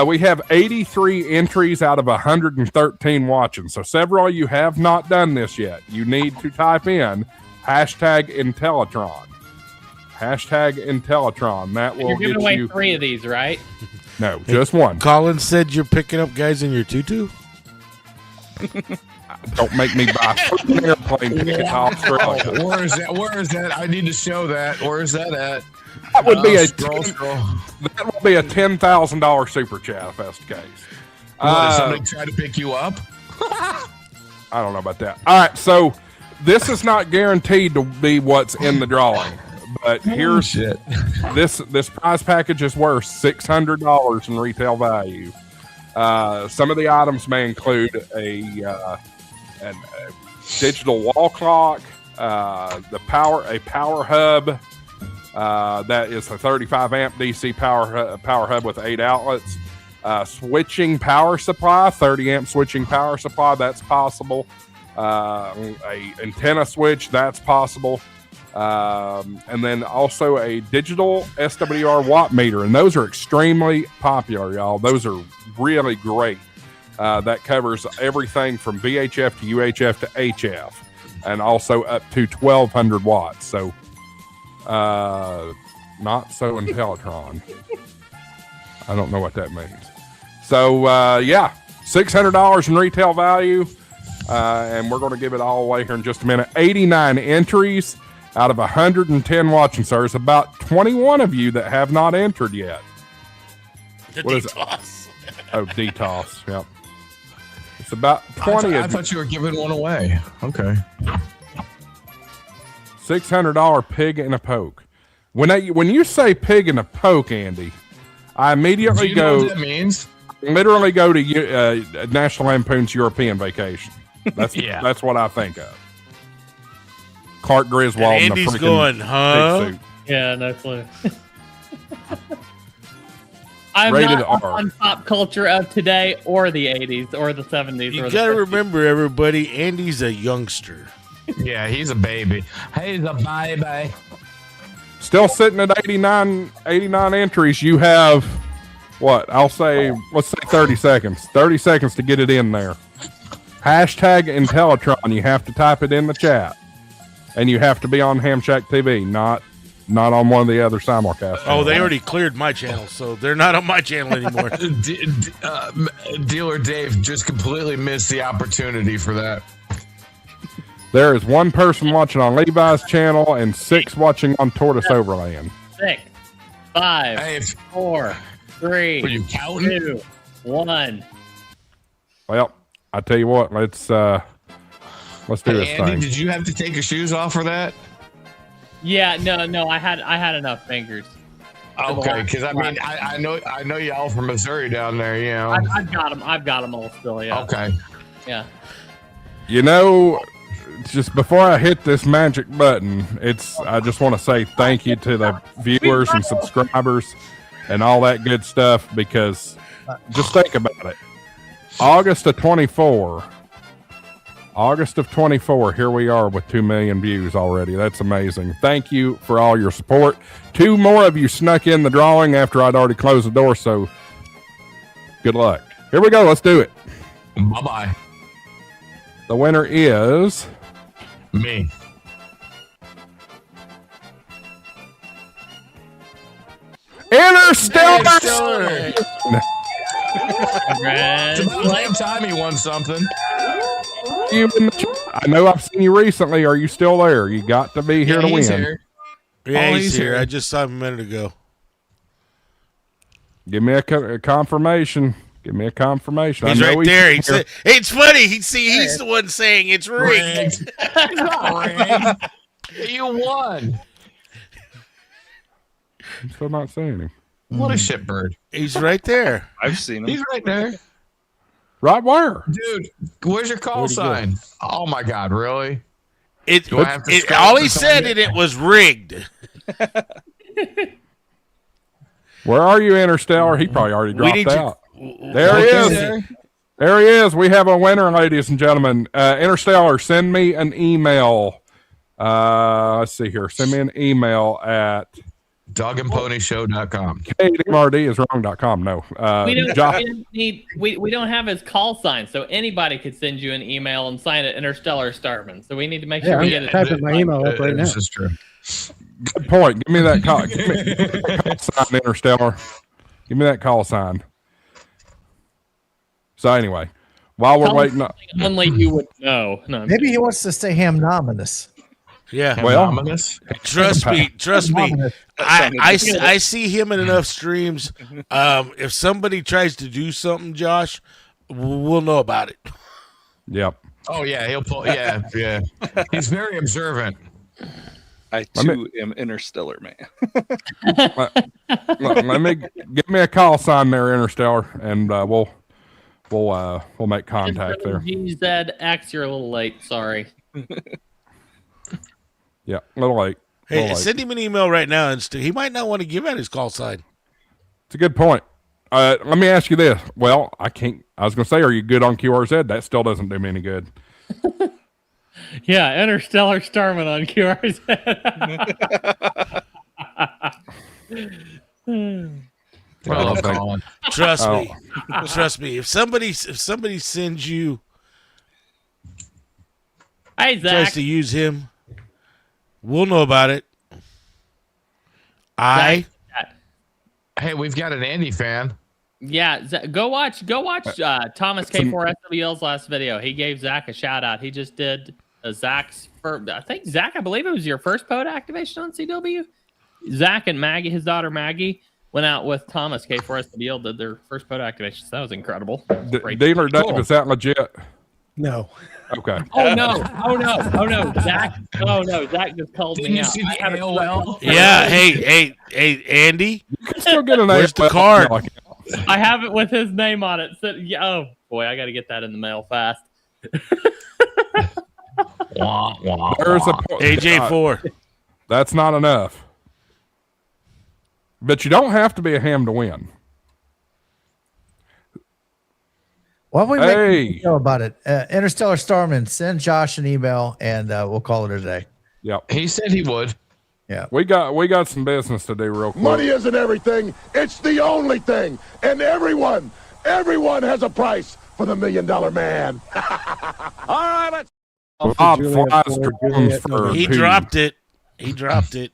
We have 83 entries out of 113 watching. So several of you have not done this yet. You need to type in #Intellitron. #Intellitron. That will You're giving away you 3 of these, right? No, just one. Colin said you're picking up guys in your tutu? Don't make me buy an airplane ticket to Australia. Where is that? I need to show that. Where is that at? That would be scroll. That will be a $10,000 super chat if that's the case. Did somebody try to pick you up? I don't know about that. All right, so this is not guaranteed to be what's in the drawing, but here's this prize package is worth $600 in retail value. Some of the items may include a digital wall clock, a power hub. That is a 35 amp DC power hub with 8 outlets. Switching power supply, 30 amp switching power supply, that's possible. A antenna switch, that's possible. And then also a digital SWR watt meter, and those are extremely popular, y'all. Those are really great. That covers everything from VHF to UHF to HF, and also up to 1200 watts. So not so Intellitron. I don't know what that means. So $600 in retail value, and we're going to give it all away here in just a minute. 89 entries out of 110 watching. So there's about 21 of you that have not entered yet. What is DTOS. Oh, DTOS. Yep. It's about 20. I thought you were giving one away. Okay. $600 pig in a poke. When you say pig in a poke, Andy, I immediately Do you know what that means? Literally go to National Lampoon's European Vacation. That's what I think of. Clark Griswold and in a Andy's freaking going, huh? pig suit. Yeah, no clue. I'm Rated not R. on pop culture of today or the 80s or the 70s. You or got to the 50s. remember, everybody, Andy's a youngster. Yeah, he's a baby. He's a baby. Still sitting at 89 entries. You have what? Let's say 30 seconds. 30 seconds to get it in there. Hashtag Intellitron. You have to type it in the chat. And you have to be on HamShack TV, not on one of the other simulcasts. Oh, they already cleared my channel, so they're not on my channel anymore. Dealer Dave just completely missed the opportunity for that. There is one person watching on Levi's channel and 6 watching on Tortoise Overland. 6, 5, 4, 3, Are you counting? 2, 1. Well, I tell you what, let's do this Andy, thing. did you have to take your shoes off for that? Yeah, no, I had enough fingers. Okay, because I mean, I know y'all from Missouri down there, you know. I've got them all still. Yeah. Okay. Yeah. You know, just before I hit this magic button, I just want to say thank you to the viewers and subscribers and all that good stuff, because just think about it. August of 24, here we are with 2 million views already. That's amazing. Thank you for all your support. 2 more of you snuck in the drawing after I'd already closed the door, so good luck. Here we go. Let's do it. Bye-bye. The winner is... Me. Interstellar! Congratulations. Time he won something. I know I've seen you recently. Are you still there? You got to be here to win. Here. Yeah, he's here. I just saw him a minute ago. Give me a confirmation. Give me a confirmation. He's right there. He's It's funny. He's the one saying it's rigged. It's not rigged. You won. I'm still not seeing him. What a shitbird. He's right there. I've seen him. He's right there. Right where? Dude, where's your call sign? Oh my God, really? All he said it was rigged. Where are you, Interstellar? He probably already dropped out. There he is. There he is. We have a winner, ladies and gentlemen. Interstellar, send me an email. Let's see here. Send me an email at dogandponyshow.com. KDMRD is wrong.com. No. We don't have his call sign, so anybody could send you an email and sign it Interstellar Starman. So we need to make sure we get it. Typing my email up right now. This is true. Good point. Give me that call. Give me that call sign, Interstellar. Give me that call sign. So anyway, while we're waiting up, only you would know. No, Maybe he wants to stay hamnominous. Yeah. Well, trust me. I see him in enough streams. If somebody tries to do something, Josh, we'll know about it. Yep. Oh yeah, he'll pull. Yeah. He's very observant. I too am Interstellar, man. Give me a call sign there, Interstellar, and we'll make contact there. GZX, you're a little late. Sorry. Yeah, a little late. Hey, send him an email right now, and he might not want to give out his call sign. It's a good point. Let me ask you this. Well, I was going to say, are you good on QRZ? That still doesn't do me any good. Yeah, Interstellar Starman on QRZ. Trust me. If somebody sends you, hey Zach, tries to use him, we'll know about it. Hey, we've got an Andy fan. Yeah, go watch Thomas K4SWL's last video. He gave Zach a shout out. He just did Zach's first, I think Zach, I believe it was your first pod activation on CW. Zach and Maggie, his daughter Maggie, went out with Thomas K4SWL, did their first pod activation. So that was incredible. Dealer Dave, is that legit? No. Okay. Oh no! Zach! Oh no! Zach just called me out. See the AOL? Yeah. Hey, Andy. You can still get an Where's the card? I have it with his name on it. So, yeah, oh boy, I got to get that in the mail fast. There's a AJ4. That's not enough. But you don't have to be a ham to win. Why don't we make a video about it? Interstellar Starman, send Josh an email and we'll call it a day. Yep. He said he would. Yeah. We got some business to do real quick. Money isn't everything. It's the only thing. And everyone has a price for the $1 Million Man. All right, let's. Bob Juliet flies for drones Juliet for November. He P. dropped it. He dropped it.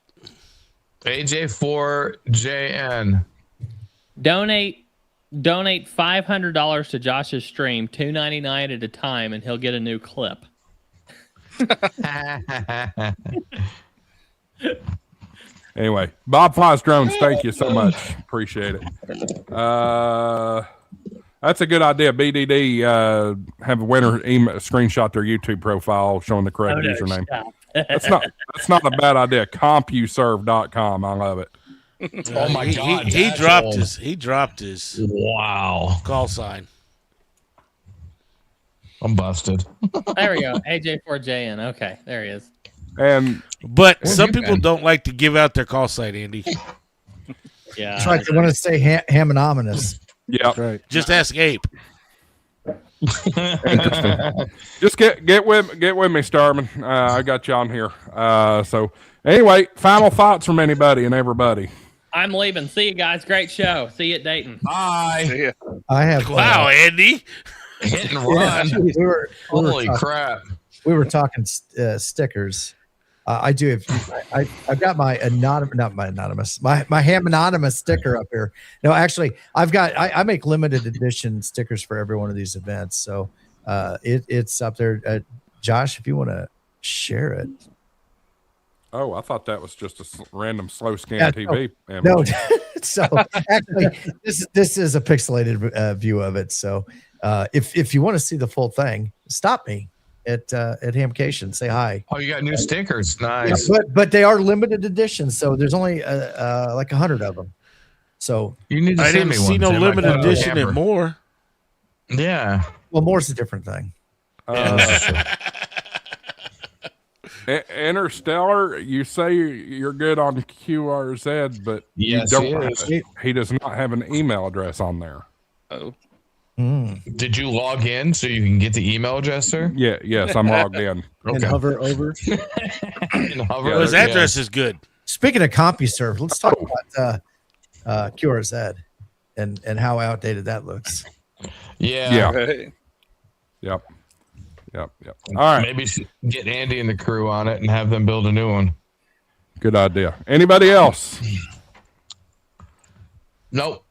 AJ4JN. Donate $500 to Josh's stream, $2.99 at a time, and he'll get a new clip. Anyway, Bob flies drones. Thank you so much. Appreciate it. That's a good idea. BDD have a winner screenshot their YouTube profile showing the correct username. That's not a bad idea. CompuServe.com. I love it. Oh my God! He dropped his Wow. call sign. I'm busted. There we go. AJ4JN. Okay, there he is. And But some people don't like to give out their call sign, Andy. Yeah. That's right. They want to say ham anonymous. yeah, That's right. Just ask Ape. interesting. Just get with me, Starman. I got you on here. So anyway, final thoughts from anybody and everybody. I'm leaving. See you guys. Great show. See you at Dayton. Bye. I have. Wow, Andy. Hit and run. We were Holy talking, crap. We were talking stickers. I do have. I've got my my ham anonymous sticker up here. No, actually, I've got. I make limited edition stickers for every one of these events, so it's up there. Josh, if you want to share it. Oh, I thought that was just a random slow scan Yeah, TV. No, so actually, this is a pixelated view of it. So if you want to see the full thing, stop me at Hamcation. Say hi. Oh, you got new stickers. Nice. Yeah, but they are limited editions, so there's only like 100 of them. So You need to I send didn't me see one, no Tim. I limited got it on edition camera. at More. Yeah. well, more's a different thing. Interstellar, you say you're good on QRZ, but Yes, you he don't. is. He does not have an email address on there. Oh, Did you log in so you can get the email address, sir? Yes, I'm logged in. And hover over. And hover, Well, his yeah. address is good. Speaking of CompuServe, let's talk about QRZ and how outdated that looks. Yeah. Yeah. right. Yep. All right, Maybe get Andy and the crew on it and have them build a new one. good idea. Anybody else? Nope.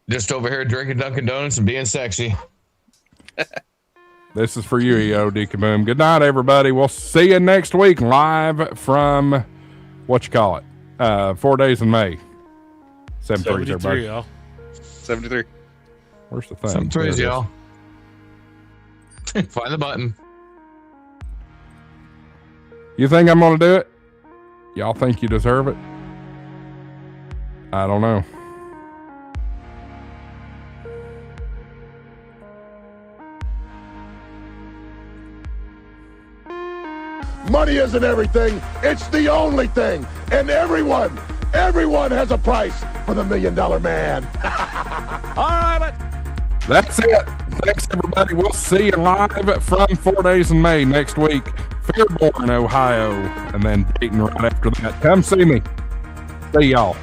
Just over here drinking Dunkin' Donuts and being sexy. This is for you, EOD Kaboom. Good night, everybody. We'll see you next week live from what you call it? 4 days in May. 7-3, 73, everybody. y'all. 73. Where's the thing? Some There threes, it is. y'all. Find the button. You think I'm gonna do it? Y'all think you deserve it? I don't know. Money isn't everything. It's the only thing. And everyone has a price for the $1 Million Man. All right, let's. That's it. Thanks, everybody. We'll see you live from 4 days in May next week. Fairborn, Ohio, and then Dayton right after that. Come see me. See y'all.